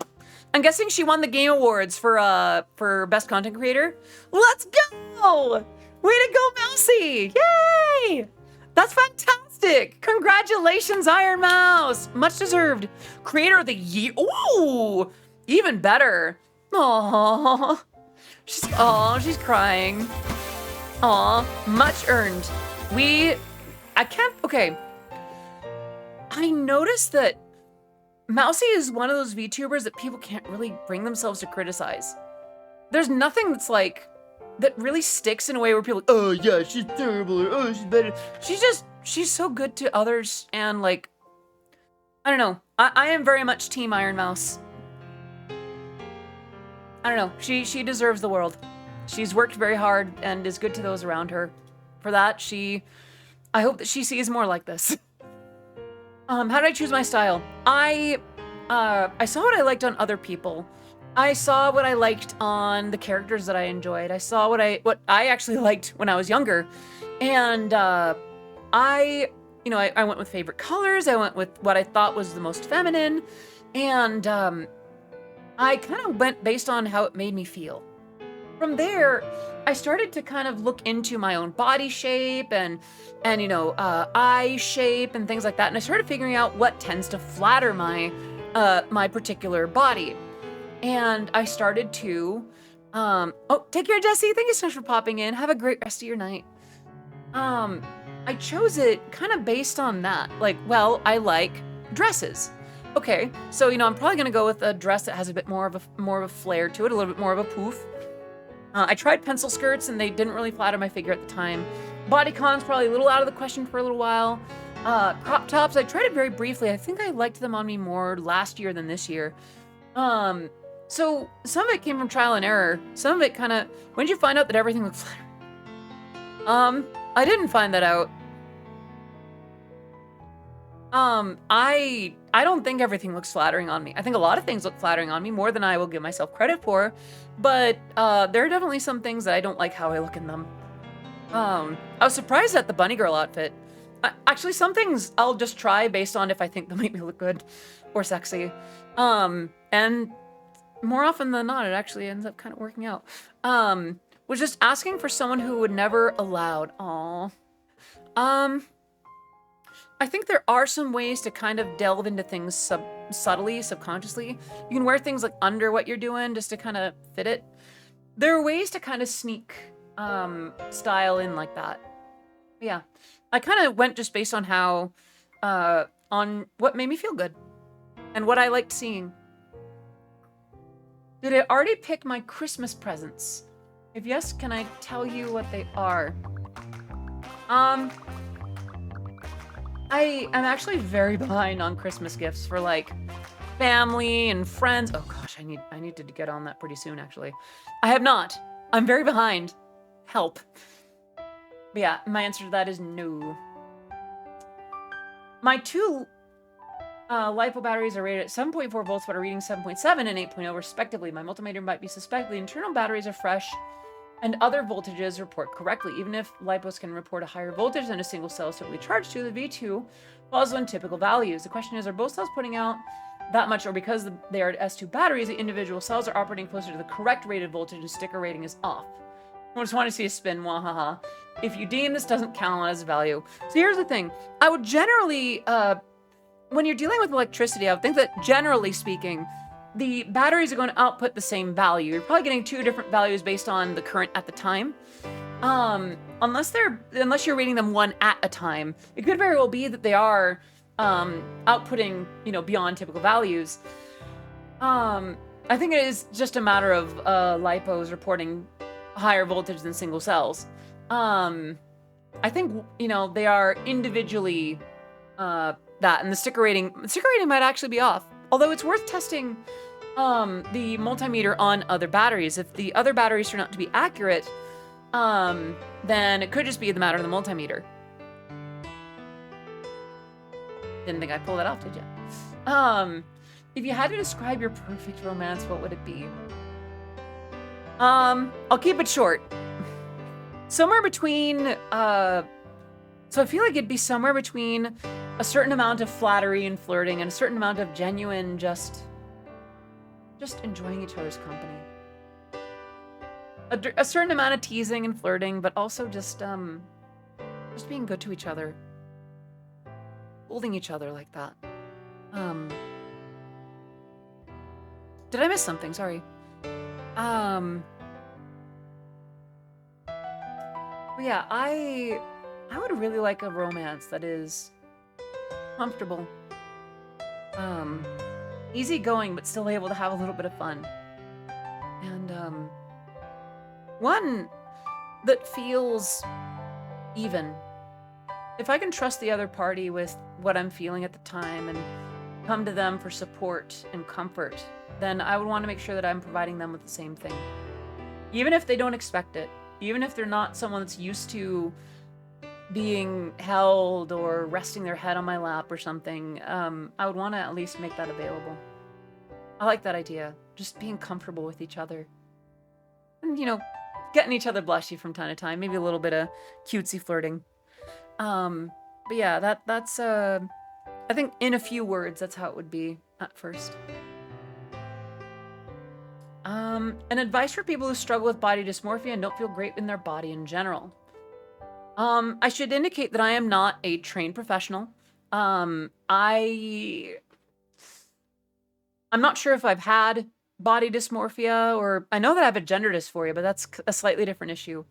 I'm guessing she won the Game Awards for Best Content Creator. Let's go! Way to go, Mousy! Yay! That's fantastic! Congratulations, Iron Mouse! Much deserved. Creator of the Year. Ooh! Even better. Aww. She's crying. Aw, much earned. Okay. I noticed that Mousy is one of those VTubers that people can't really bring themselves to criticize. There's nothing that's like, that really sticks in a way where people are like, oh yeah, she's terrible, or oh, she's better. She's so good to others, and like, I don't know. I am very much Team Iron Mouse. I don't know. She deserves the world. She's worked very hard and is good to those around her. For that, I hope that she sees more like this. How did I choose my style? I saw what I liked on other people. I saw what I liked on the characters that I enjoyed. I saw what I actually liked when I was younger. And I went with favorite colors. I went with what I thought was the most feminine. And I kind of went based on how it made me feel. From there, I started to kind of look into my own body shape and eye shape and things like that. And I started figuring out what tends to flatter my particular body. And I started to, take care, Jesse. Thank you so much for popping in. Have a great rest of your night. I chose it kind of based on that. Like, well, I like dresses. Okay, so, I'm probably gonna go with a dress that has a bit more of a flair to it, a little bit more of a poof. I tried pencil skirts and they didn't really flatter my figure at the time. Bodycon's probably a little out of the question for a little while. Crop tops, I tried it very briefly. I think I liked them on me more last year than this year. So some of it came from trial and error. Some of it kind of, when did you find out that everything looked flattering? I didn't find that out. I don't think everything looks flattering on me. I think a lot of things look flattering on me, more than I will give myself credit for. But there are definitely some things that I don't like how I look in them. I was surprised at the bunny girl outfit. Actually, some things I'll just try based on if I think they'll make me look good or sexy. And more often than not, it actually ends up kind of working out. Was just asking for someone who would never allowed. Aww. I think there are some ways to kind of delve into things subtly, subconsciously. You can wear things like under what you're doing just to kind of fit it. There are ways to kind of sneak style in like that. But yeah, I kind of went just based on how, on what made me feel good and what I liked seeing. Did I already pick my Christmas presents? If yes, can I tell you what they are? I am actually very behind on Christmas gifts for like family and friends. Oh gosh, I need to get on that pretty soon actually. I have not. I'm very behind. Help. But yeah, my answer to that is no. My two LiPo batteries are rated at 7.4 volts but are reading 7.7 and 8.0 respectively. My multimeter might be suspect. The internal batteries are fresh. and other voltages report correctly. Even if lipos can report a higher voltage than a single cell is typically charged to, the V2 falls within typical values. The question is, are both cells putting out that much, or because they are S2 batteries, the individual cells are operating closer to the correct rated voltage and sticker rating is off? I just want to see a spin, wahaha. If you deem this doesn't count as value. So here's the thing. I would generally, when you're dealing with electricity, I would think that generally speaking, the batteries are going to output the same value. You're probably getting two different values based on the current at the time. Unless you're reading them one at a time. It could very well be that they are outputting, beyond typical values. I think it is just a matter of lipos reporting higher voltage than single cells. I think, they are individually that, and the sticker rating might actually be off. Although it's worth testing the multimeter on other batteries. If the other batteries turn out to be accurate, then it could just be the matter of the multimeter. Didn't think I'd pull that off, did you? If you had to describe your perfect romance, what would it be? I'll keep it short. Somewhere between, so I feel like it'd be somewhere between a certain amount of flattery and flirting and a certain amount of genuine just enjoying each other's company. A certain amount of teasing and flirting, but also just being good to each other. Holding each other like that. Did I miss something? Sorry. But yeah, I would really like a romance that is comfortable, easygoing, but still able to have a little bit of fun, and one that feels even. If I can trust the other party with what I'm feeling at the time and come to them for support and comfort, then I would want to make sure that I'm providing them with the same thing. Even if they don't expect it, even if they're not someone that's used to being held or resting their head on my lap or something, I would want to at least make that available. I like that idea. Just being comfortable with each other. And, getting each other blushy from time to time. Maybe a little bit of cutesy flirting. But yeah, that's I think in a few words, that's how it would be at first. An advice for people who struggle with body dysmorphia and don't feel great in their body in general. I should indicate that I am not a trained professional. I'm not sure if I've had body dysmorphia, or I know that I have a gender dysphoria, but that's a slightly different issue.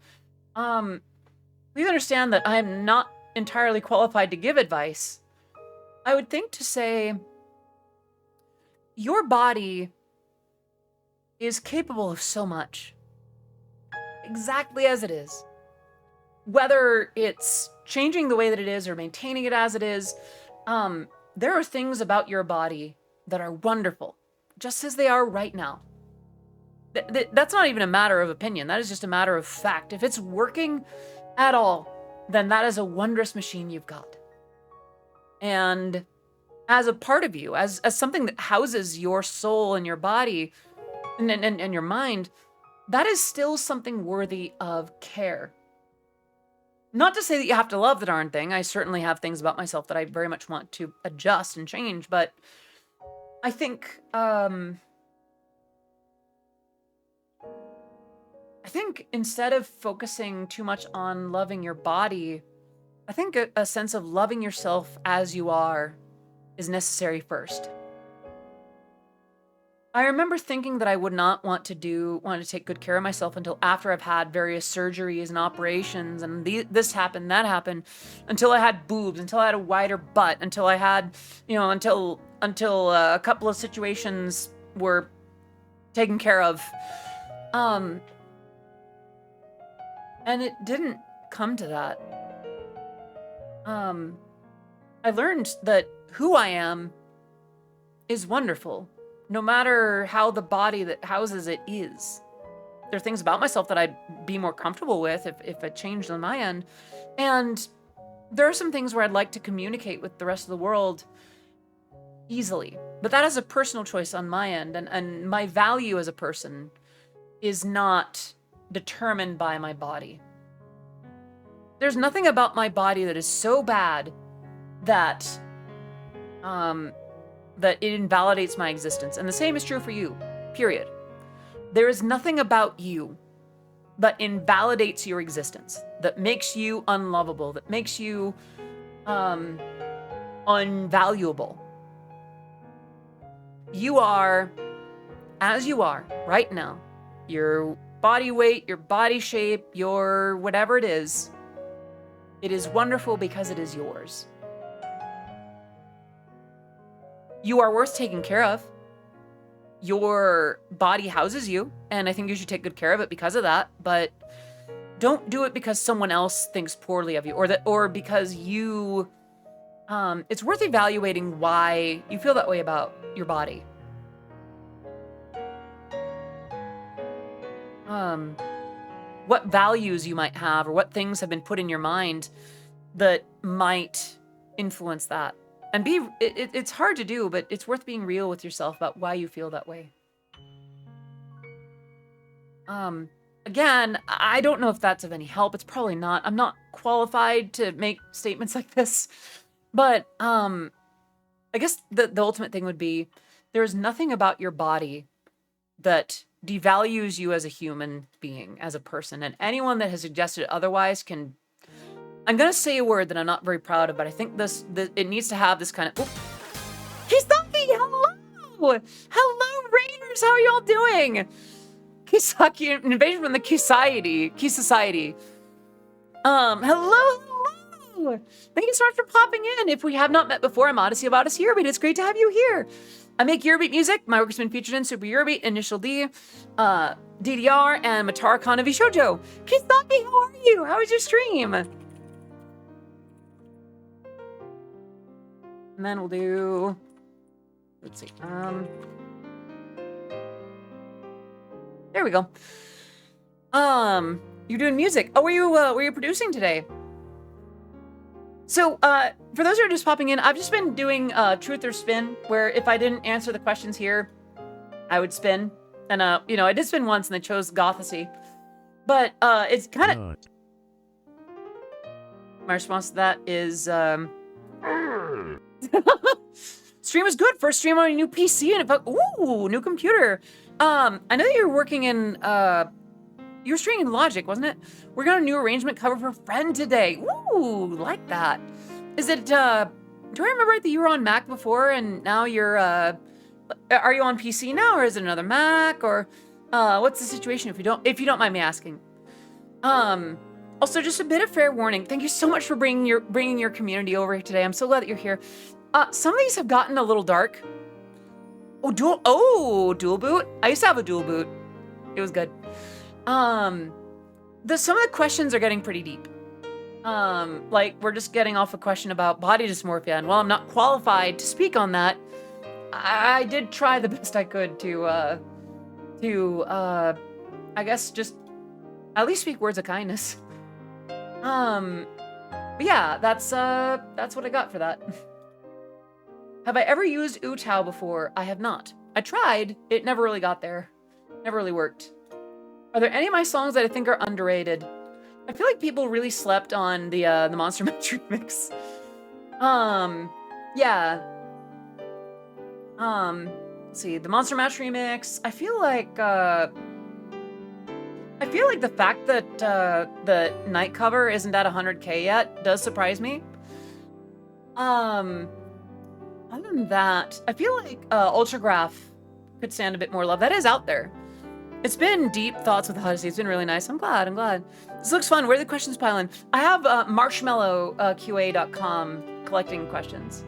Please understand that I am not entirely qualified to give advice. I would think to say, your body is capable of so much. Exactly as it is. Whether it's changing the way that it is or maintaining it as it is, there are things about your body that are wonderful, just as they are right now. That's not even a matter of opinion. That is just a matter of fact. If it's working at all, then that is a wondrous machine you've got. And as a part of you, as something that houses your soul and your body and your mind, that is still something worthy of care. Not to say that you have to love the darn thing. I certainly have things about myself that I very much want to adjust and change, but I think instead of focusing too much on loving your body, I think a sense of loving yourself as you are is necessary first. I remember thinking that I would not want to take good care of myself until after I've had various surgeries and operations and this happened, that happened, until I had boobs, until I had a wider butt, until I had, until a couple of situations were taken care of. And it didn't come to that. I learned that who I am is wonderful, no matter how the body that houses it is. There are things about myself that I'd be more comfortable with if it changed on my end. And there are some things where I'd like to communicate with the rest of the world easily. But that is a personal choice on my end. And my value as a person is not determined by my body. There's nothing about my body that is so bad that that it invalidates my existence. And the same is true for you, period. There is nothing about you that invalidates your existence, that makes you unlovable, that makes you unvaluable. You are as you are right now. Your body weight, your body shape, your whatever it is wonderful because it is yours. You are worth taking care of. Your body houses you, and I think you should take good care of it because of that, but don't do it because someone else thinks poorly of you, or because you it's worth evaluating why you feel that way about your body. What values you might have, or what things have been put in your mind that might influence that. And it's hard to do, but it's worth being real with yourself about why you feel that way. Again, I don't know if that's of any help. It's probably not. I'm not qualified to make statements like this. But I guess the ultimate thing would be, there is nothing about your body that devalues you as a human being, as a person. And anyone that has suggested otherwise can... I'm going to say a word that I'm not very proud of, but I think it needs to have this kind of... Kisaki, hello! Hello, Raiders! How are y'all doing? Kisaki, an invasion from the Kisociety. Hello! Thank you so much for popping in. If we have not met before, I'm Odyssey of Odyssey Eurobeat. It's great to have you here. I make Eurobeat music. My work has been featured in Super Eurobeat, Initial D, DDR, and Matara Khan of Shoujo. Kisaki, how are you? How was your stream? And then we'll do, let's see, there we go. You're doing music. Oh, were you producing today? So, for those who are just popping in, I've just been doing Truth or Spin, where if I didn't answer the questions here, I would spin. And, you know, I did spin once and I chose Gothesy. But, it's kind of... My response to that is, stream was good. First stream on a new PC and it felt, ooh, new computer. I know that you're working in, you were streaming in Logic, wasn't it? We're got a new arrangement cover for Friend today. Ooh, like that. Is it, do I remember right that you were on Mac before and now you're, are you on PC now, or is it another Mac, or, what's the situation if you don't mind me asking? Also, just a bit of fair warning. Thank you so much for bringing your community over here today. I'm so glad that you're here. Some of these have gotten a little dark. Oh, dual boot. I used to have a dual boot. It was good. Some of the questions are getting pretty deep. Like we're just getting off a question about body dysmorphia, and while I'm not qualified to speak on that, I did try the best I could to I guess just at least speak words of kindness. But yeah, that's what I got for that. Have I ever used Utao before? I have not. I tried. It never really got there. Never really worked. Are there any of my songs that I think are underrated? I feel like people really slept on the Monster Mash remix. Yeah. Let's see, the Monster Mash remix. I feel like the fact that the night cover isn't at 100K yet does surprise me. Other than that, I feel like Ultragraph could stand a bit more love. That is out there. It's been deep thoughts with Odyssey. It's been really nice. I'm glad. This looks fun. Where are the questions piling? I have marshmallowqa.com collecting questions.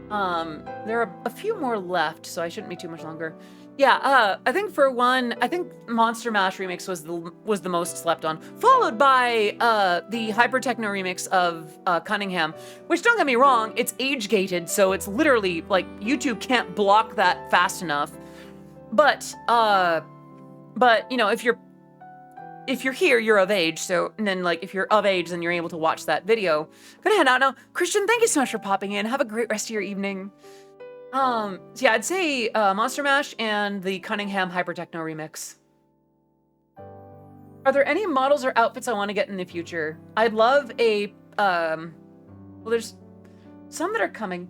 There are a few more left, so I shouldn't be too much longer. Yeah, I think for one, I think Monster Mash remix was the most slept on, followed by the hyper techno remix of Cunningham, which, don't get me wrong, it's age gated, so it's literally like YouTube can't block that fast enough. But you know, if you're here, you're of age. So, and then like if you're of age, then you're able to watch that video. Gonna head out now. Christian, thank you so much for popping in. Have a great rest of your evening. So yeah, I'd say Monster Mash and the Cunningham Hyper Techno remix Are there any models or outfits I want to get in the future? I'd love a, well, there's some that are coming,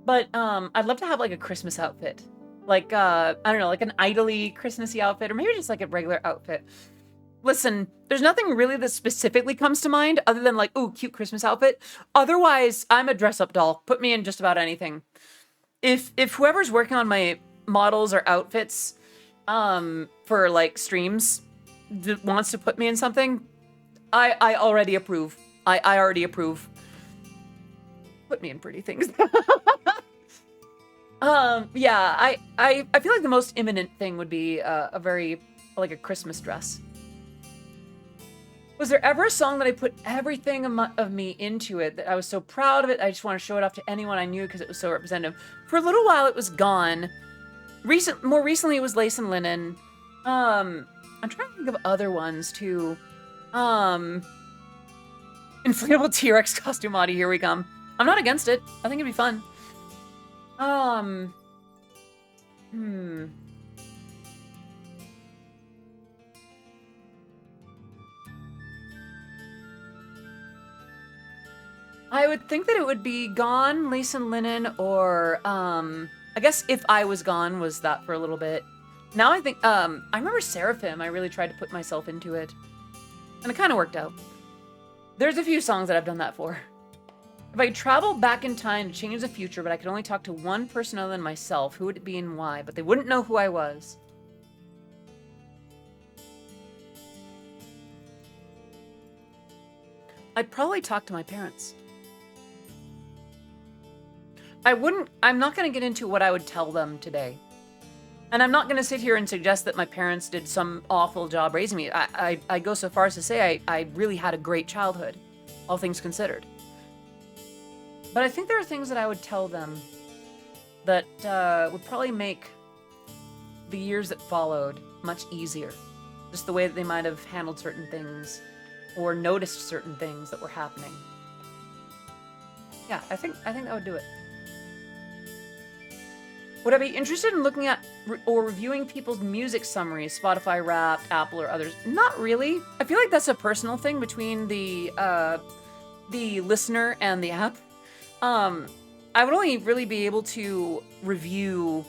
but I'd love to have like a Christmas outfit. Like, I don't know, like an idly Christmassy outfit, or maybe just like a regular outfit. Listen, there's nothing really that specifically comes to mind other than like, ooh, cute Christmas outfit. Otherwise, I'm a dress-up doll. Put me in just about anything. If whoever's working on my models or outfits for like streams wants to put me in something, I already approve. I already approve. Put me in pretty things. Yeah, I feel like the most imminent thing would be a very, like a Christmas dress. Was there ever a song that I put everything of me into it, that I was so proud of it, I just want to show it off to anyone I knew because it was so representative? For a little while, it was Gone. More recently, it was Lace and Linen. I'm trying to think of other ones, too. Inflatable T-Rex costume, Audie, here we come. I'm not against it. I think it'd be fun. I would think that it would be Gone, Lace and Linen, or, I guess If I Was Gone was that for a little bit. Now I think, I remember Seraphim. I really tried to put myself into it. And it kind of worked out. There's a few songs that I've done that for. If I could travel back in time to change the future, but I could only talk to one person other than myself, who would it be and why? But they wouldn't know who I was. I'd probably talk to my parents. I'm not going to get into what I would tell them today. And I'm not going to sit here and suggest that my parents did some awful job raising me. I go so far as to say I really had a great childhood, all things considered. But I think there are things that I would tell them that would probably make the years that followed much easier. Just the way that they might have handled certain things or noticed certain things that were happening. Yeah, I think that would do it. Would I be interested in looking at or reviewing people's music summaries, Spotify Wrapped, Apple, or others? Not really. I feel like that's a personal thing between the listener and the app. I would only really be able to review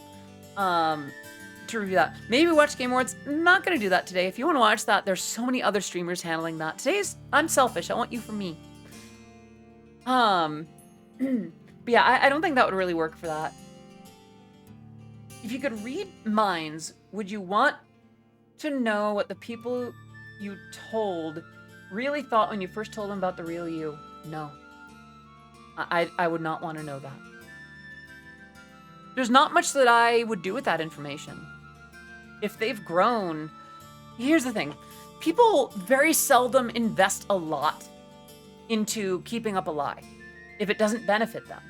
that. Maybe watch Game Awards. Not gonna do that today. If you want to watch that, there's so many other streamers handling that. I'm selfish. I want you for me. But yeah, I don't think that would really work for that. If you could read minds, would you want to know what the people you told really thought when you first told them about the real you? No. I would not want to know that. There's not much that I would do with that information. If they've grown... Here's the thing. People very seldom invest a lot into keeping up a lie if it doesn't benefit them.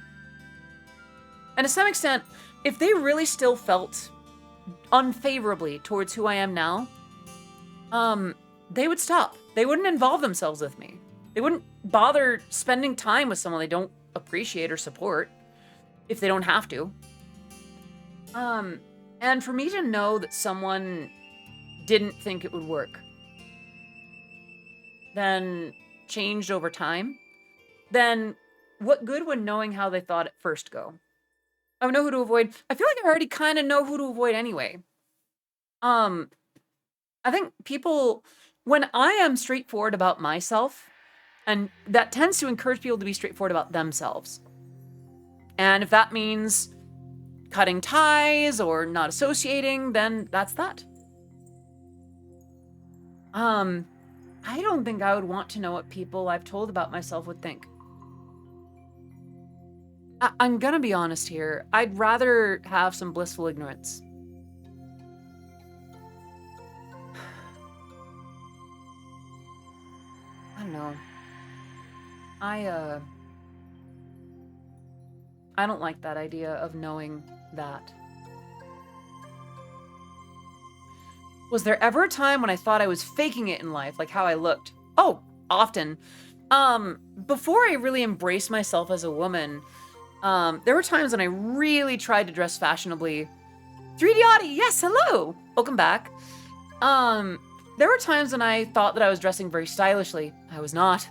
And to some extent, if they really still felt unfavorably towards who I am now, they would stop. They wouldn't involve themselves with me. They wouldn't bother spending time with someone they don't appreciate or support if they don't have to. And for me to know that someone didn't think it would work, then changed over time, then what good would knowing how they thought at first go? I would know who to avoid. I feel like I already kind of know who to avoid anyway. I think people, when I am straightforward about myself, and that tends to encourage people to be straightforward about themselves. And if that means cutting ties or not associating, then that's that. I don't think I would want to know what people I've told about myself would think. I'm gonna be honest here. I'd rather have some blissful ignorance. I don't know. I don't like that idea of knowing that. Was there ever a time when I thought I was faking it in life, like how I looked? Oh, often. Before I really embraced myself as a woman, there were times when I really tried to dress fashionably. 3D Audie, yes, hello! Welcome back. There were times when I thought that I was dressing very stylishly. I was not.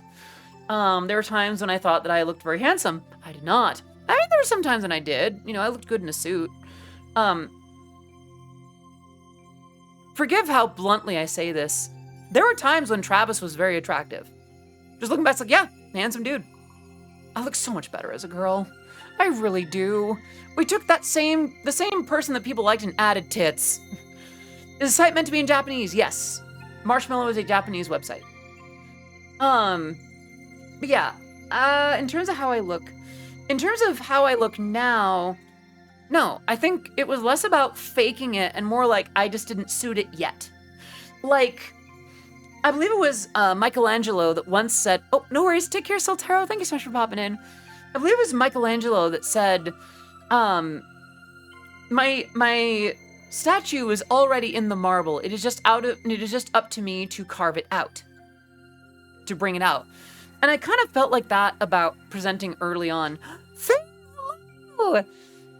There were times when I thought that I looked very handsome. I did not. I mean, there were some times when I did. You know, I looked good in a suit. Forgive how bluntly I say this. There were times when Travis was very attractive. Just looking back, it's like, yeah, handsome dude. I look so much better as a girl. I really do. We took the same person that people liked and added tits. Is the site meant to be in Japanese? Yes. Marshmallow is a Japanese website. But yeah, in terms of how I look now, no, I think it was less about faking it and more like I just didn't suit it yet. Like, I believe it was Michelangelo that once said, oh, no worries, take care, Soltero, thank you so much for popping in. I believe it was Michelangelo that said, my statue is already in the marble. It is just up to me to carve it out, to bring it out. And I kind of felt like that about presenting early on. Hello!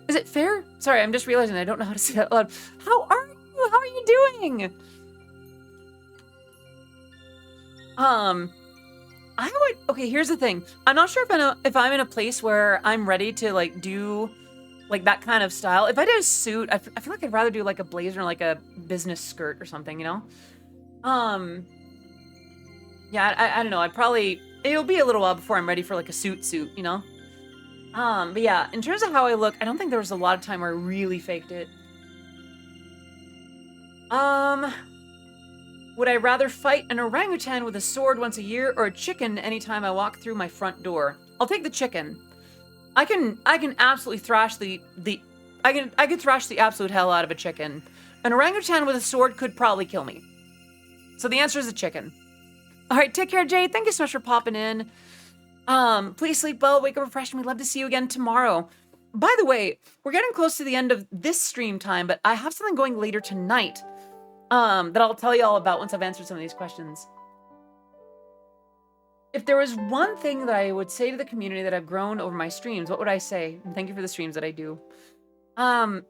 Is it fair? Sorry, I'm just realizing I don't know how to say that loud. How are you? How are you doing? Okay, here's the thing. I'm not sure if I'm in a place where I'm ready to like do like that kind of style. If I did a suit, I feel like I'd rather do like a blazer and like a business skirt or something, you know? Yeah, I don't know. It'll be a little while before I'm ready for like a suit, you know? But yeah, in terms of how I look, I don't think there was a lot of time where I really faked it. Would I rather fight an orangutan with a sword once a year or a chicken anytime I walk through my front door? I'll take the chicken. I can absolutely thrash I could thrash the absolute hell out of a chicken. An orangutan with a sword could probably kill me. So the answer is the chicken. All right, take care, Jay. Thank you so much for popping in. Please sleep well, wake up refreshed, and we'd love to see you again tomorrow. By the way, we're getting close to the end of this stream time, but I have something going later tonight that I'll tell you all about once I've answered some of these questions. If there was one thing that I would say to the community that I've grown over my streams, what would I say? And thank you for the streams that I do. I'm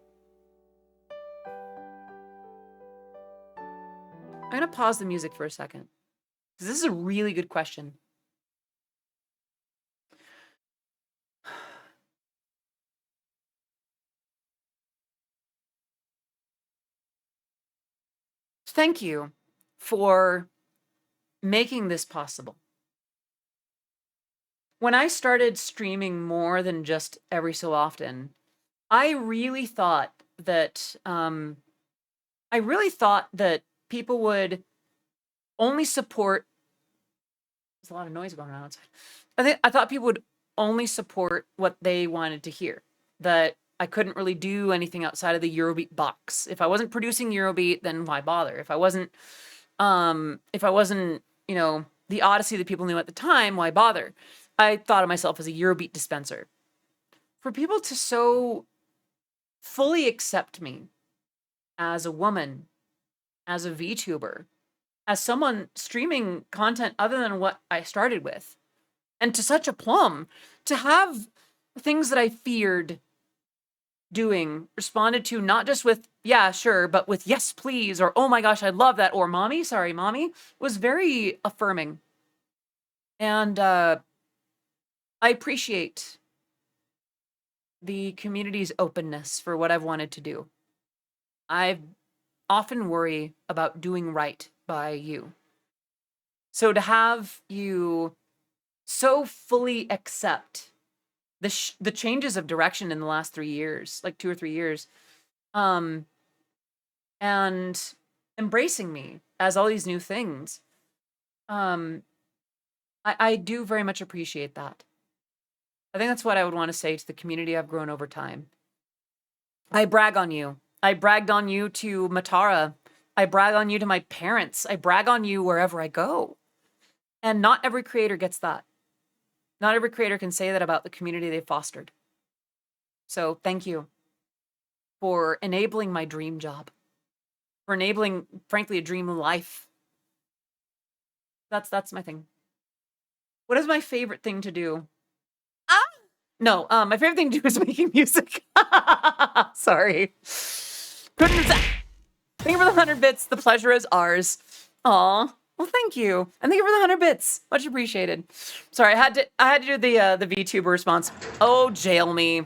gonna pause the music for a second, because this is a really good question. Thank you for making this possible. When I started streaming more than just every so often, I really thought that people would only support. There's a lot of noise going on outside. I thought people would only support what they wanted to hear. That I couldn't really do anything outside of the Eurobeat box. If I wasn't producing Eurobeat, then why bother? If I wasn't, you know, the Odyssey that people knew at the time, why bother? I thought of myself as a Eurobeat dispenser. For people to so fully accept me as a woman, as a VTuber, as someone streaming content other than what I started with, and to such a plum, to have things that I feared doing responded to not just with, yeah, sure, but with yes, please, or oh my gosh, I love that, or mommy, sorry, mommy, was very affirming. And I appreciate the community's openness for what I've wanted to do. I often worry about doing right by you. So to have you so fully accept the changes of direction in the last 3 years, like 2 or 3 years, and embracing me as all these new things, I do very much appreciate that. I think that's what I would want to say to the community I've grown over time. I brag on you. I bragged on you to Matara. I brag on you to my parents. I brag on you wherever I go. And not every creator gets that. Not every creator can say that about the community they fostered. So thank you for enabling my dream job, for enabling, frankly, a dream life. That's my thing. What is my favorite thing to do? No, my favorite thing to do is making music. Sorry. Thank you for the 100 bits. The pleasure is ours. Aw. Well, thank you. And thank you for the 100 bits. Much appreciated. Sorry, I had to do the VTuber response. Oh, jail me.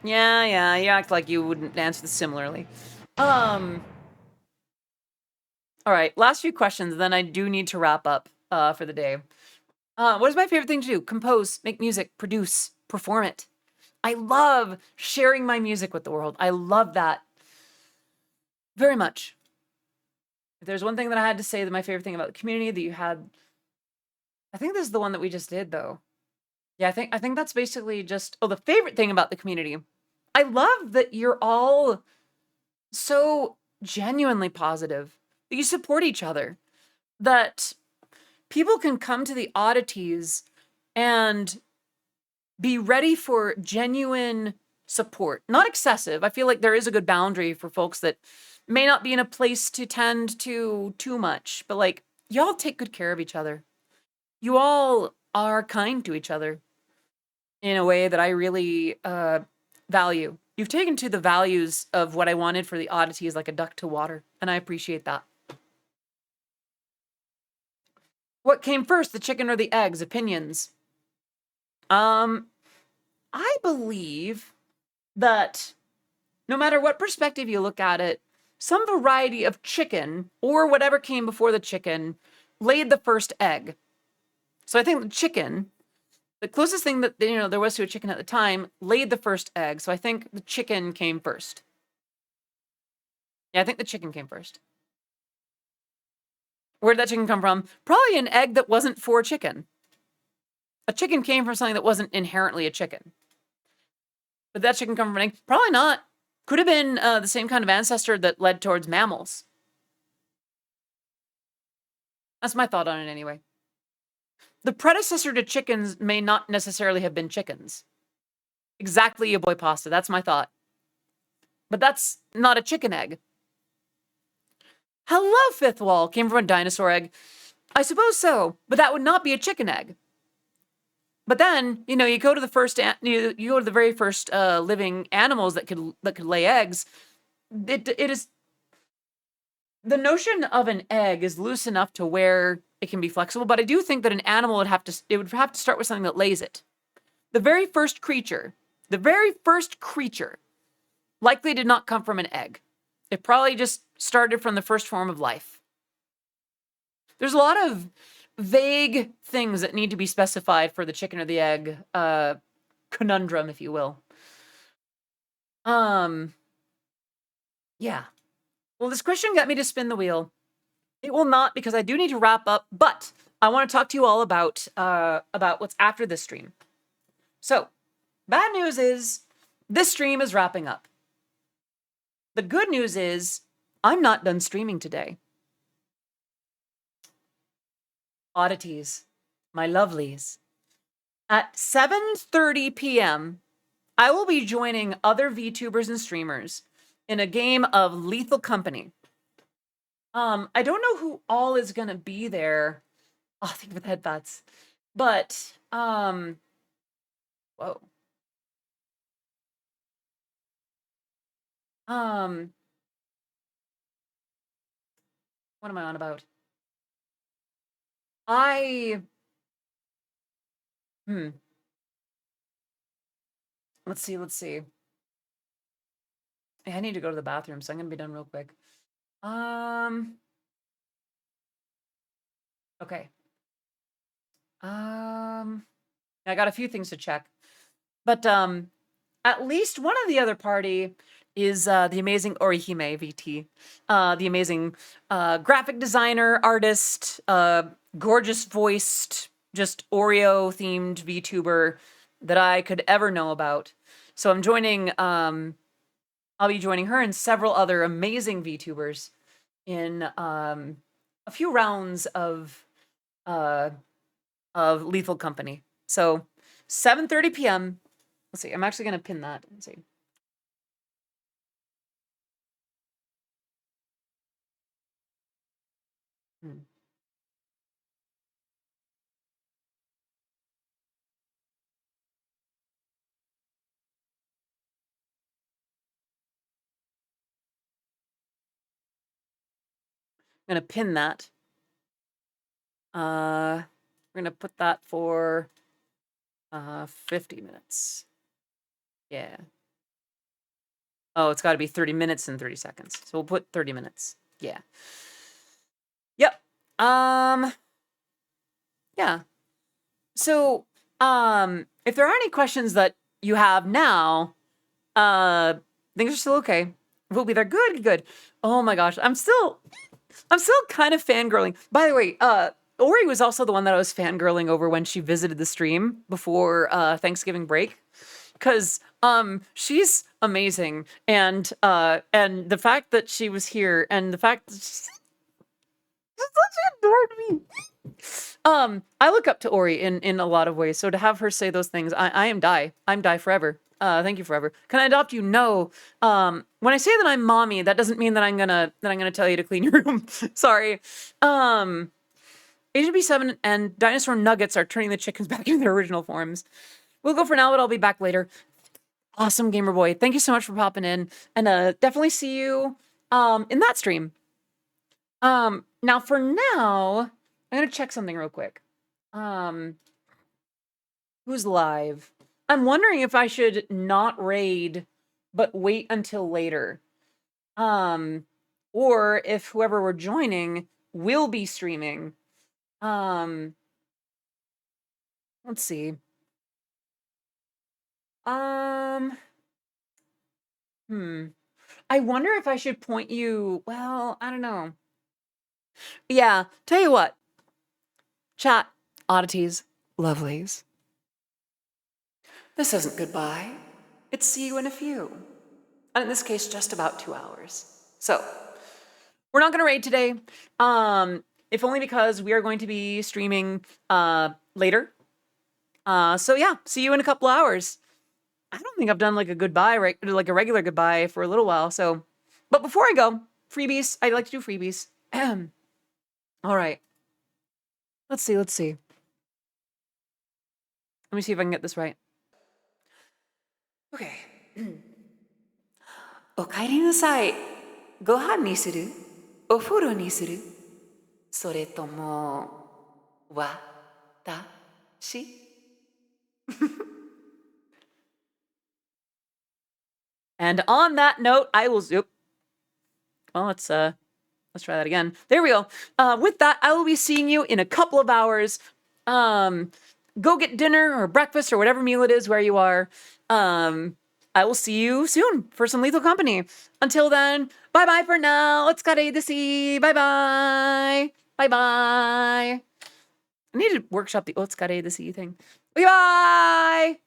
Yeah, you act like you wouldn't answer this similarly. All right, last few questions, then I do need to wrap up for the day. What is my favorite thing to do? Compose, make music, produce, perform it. I love sharing my music with the world. I love that very much. If there's one thing that I had to say that my favorite thing about the community that you had, I think this is the one that we just did though. Yeah, I think that's basically just the favorite thing about the community. I love that you're all so genuinely positive. That you support each other. That people can come to the oddities and be ready for genuine support. Not excessive. I feel like there is a good boundary for folks that may not be in a place to tend to too much, but like y'all take good care of each other. You all are kind to each other in a way that I really value. You've taken to the values of what I wanted for the oddities like a duck to water, and I appreciate that. What came first, the chicken or the eggs? Opinions. I believe that no matter what perspective you look at it, some variety of chicken or whatever came before the chicken laid the first egg. So I think the chicken, the closest thing that there was to a chicken at the time, laid the first egg. So I think the chicken came first. Yeah, I think the chicken came first. Where did that chicken come from? Probably an egg that wasn't for chicken. A chicken came from something that wasn't inherently a chicken. But that chicken come from an egg? Probably not. Could have been the same kind of ancestor that led towards mammals. That's my thought on it anyway. The predecessor to chickens may not necessarily have been chickens. Exactly, your boy pasta. That's my thought. But that's not a chicken egg. Hello, fifth wall. Came from a dinosaur egg. I suppose so, but that would not be a chicken egg. But then, you go to the first, you go to the very first living animals that could lay eggs. It is the notion of an egg is loose enough to where it can be flexible. But I do think that an animal would have to start with something that lays it. The very first creature likely did not come from an egg. It probably just started from the first form of life. There's a lot of vague things that need to be specified for the chicken or the egg conundrum, if you will. Yeah. Well, this question got me to spin the wheel. It will not, because I do need to wrap up, but I want to talk to you all about what's after this stream. So, bad news is this stream is wrapping up. The good news is I'm not done streaming today. Oddities, my lovelies. At 7:30 p.m., I will be joining other VTubers and streamers in a game of Lethal Company. I don't know who all is gonna be there. Oh, think of the headbutts. But, whoa. What am I on about? Let's see. I need to go to the bathroom, so I'm gonna be done real quick. Okay. I got a few things to check. But, at least one of the other party is the amazing Orihime VT, the amazing graphic designer, artist, gorgeous voiced, just Oreo themed VTuber that I could ever know about. So I'm joining, I'll be joining her and several other amazing VTubers in a few rounds of Lethal Company. So 7:30 p.m. Let's see. I'm actually gonna pin that. Let's see. I'm gonna pin that We're gonna put that for 50 minutes. Yeah. Oh, it's got to be 30 minutes and 30 seconds. So we'll put 30 minutes. Yeah. Yep. Yeah. So, if there are any questions that you have now, things are still okay. We'll be there. Good, good. Oh my gosh, I'm still kind of fangirling. By the way, Ori was also the one that I was fangirling over when she visited the stream before Thanksgiving break. Cause she's amazing. And the fact that she was here and the fact that she adored me. I look up to Ori in a lot of ways. So to have her say those things, I am Die. I'm Die forever. Thank you forever. Can I adopt you? No. When I say that I'm mommy, that doesn't mean that I'm gonna tell you to clean your room. Sorry. Agent B7 and Dinosaur Nuggets are turning the chickens back into their original forms. We'll go for now, but I'll be back later. Awesome, Gamer Boy. Thank you so much for popping in. And definitely see you in that stream. Now for now, I'm gonna check something real quick. Who's live? I'm wondering if I should not raid, but wait until later. Or if whoever we're joining will be streaming. Let's see. I wonder if I should point you. Well, I don't know. Yeah, tell you what. Chat, oddities, lovelies. This isn't goodbye. It's see you in a few. And in this case, just about 2 hours. So, we're not going to raid today. If only because we are going to be streaming later. So yeah, see you in a couple hours. I don't think I've done like a goodbye, right? Like a regular goodbye for a little while. So, but before I go, freebies. I like to do freebies. All right. Let's see. Let me see if I can get this right. Okay. お帰りなさい。ご飯にする？お風呂にする？それとも、私？ And on that note, I will zoop. Well, let's try that again. There we go. With that, I will be seeing you in a couple of hours. Go get dinner or breakfast or whatever meal it is where you are. I will see you soon for some lethal company. Until then, bye-bye for now. Otsukare. Bye-bye. Bye-bye. I need to workshop the Otsukare thing. Bye-bye.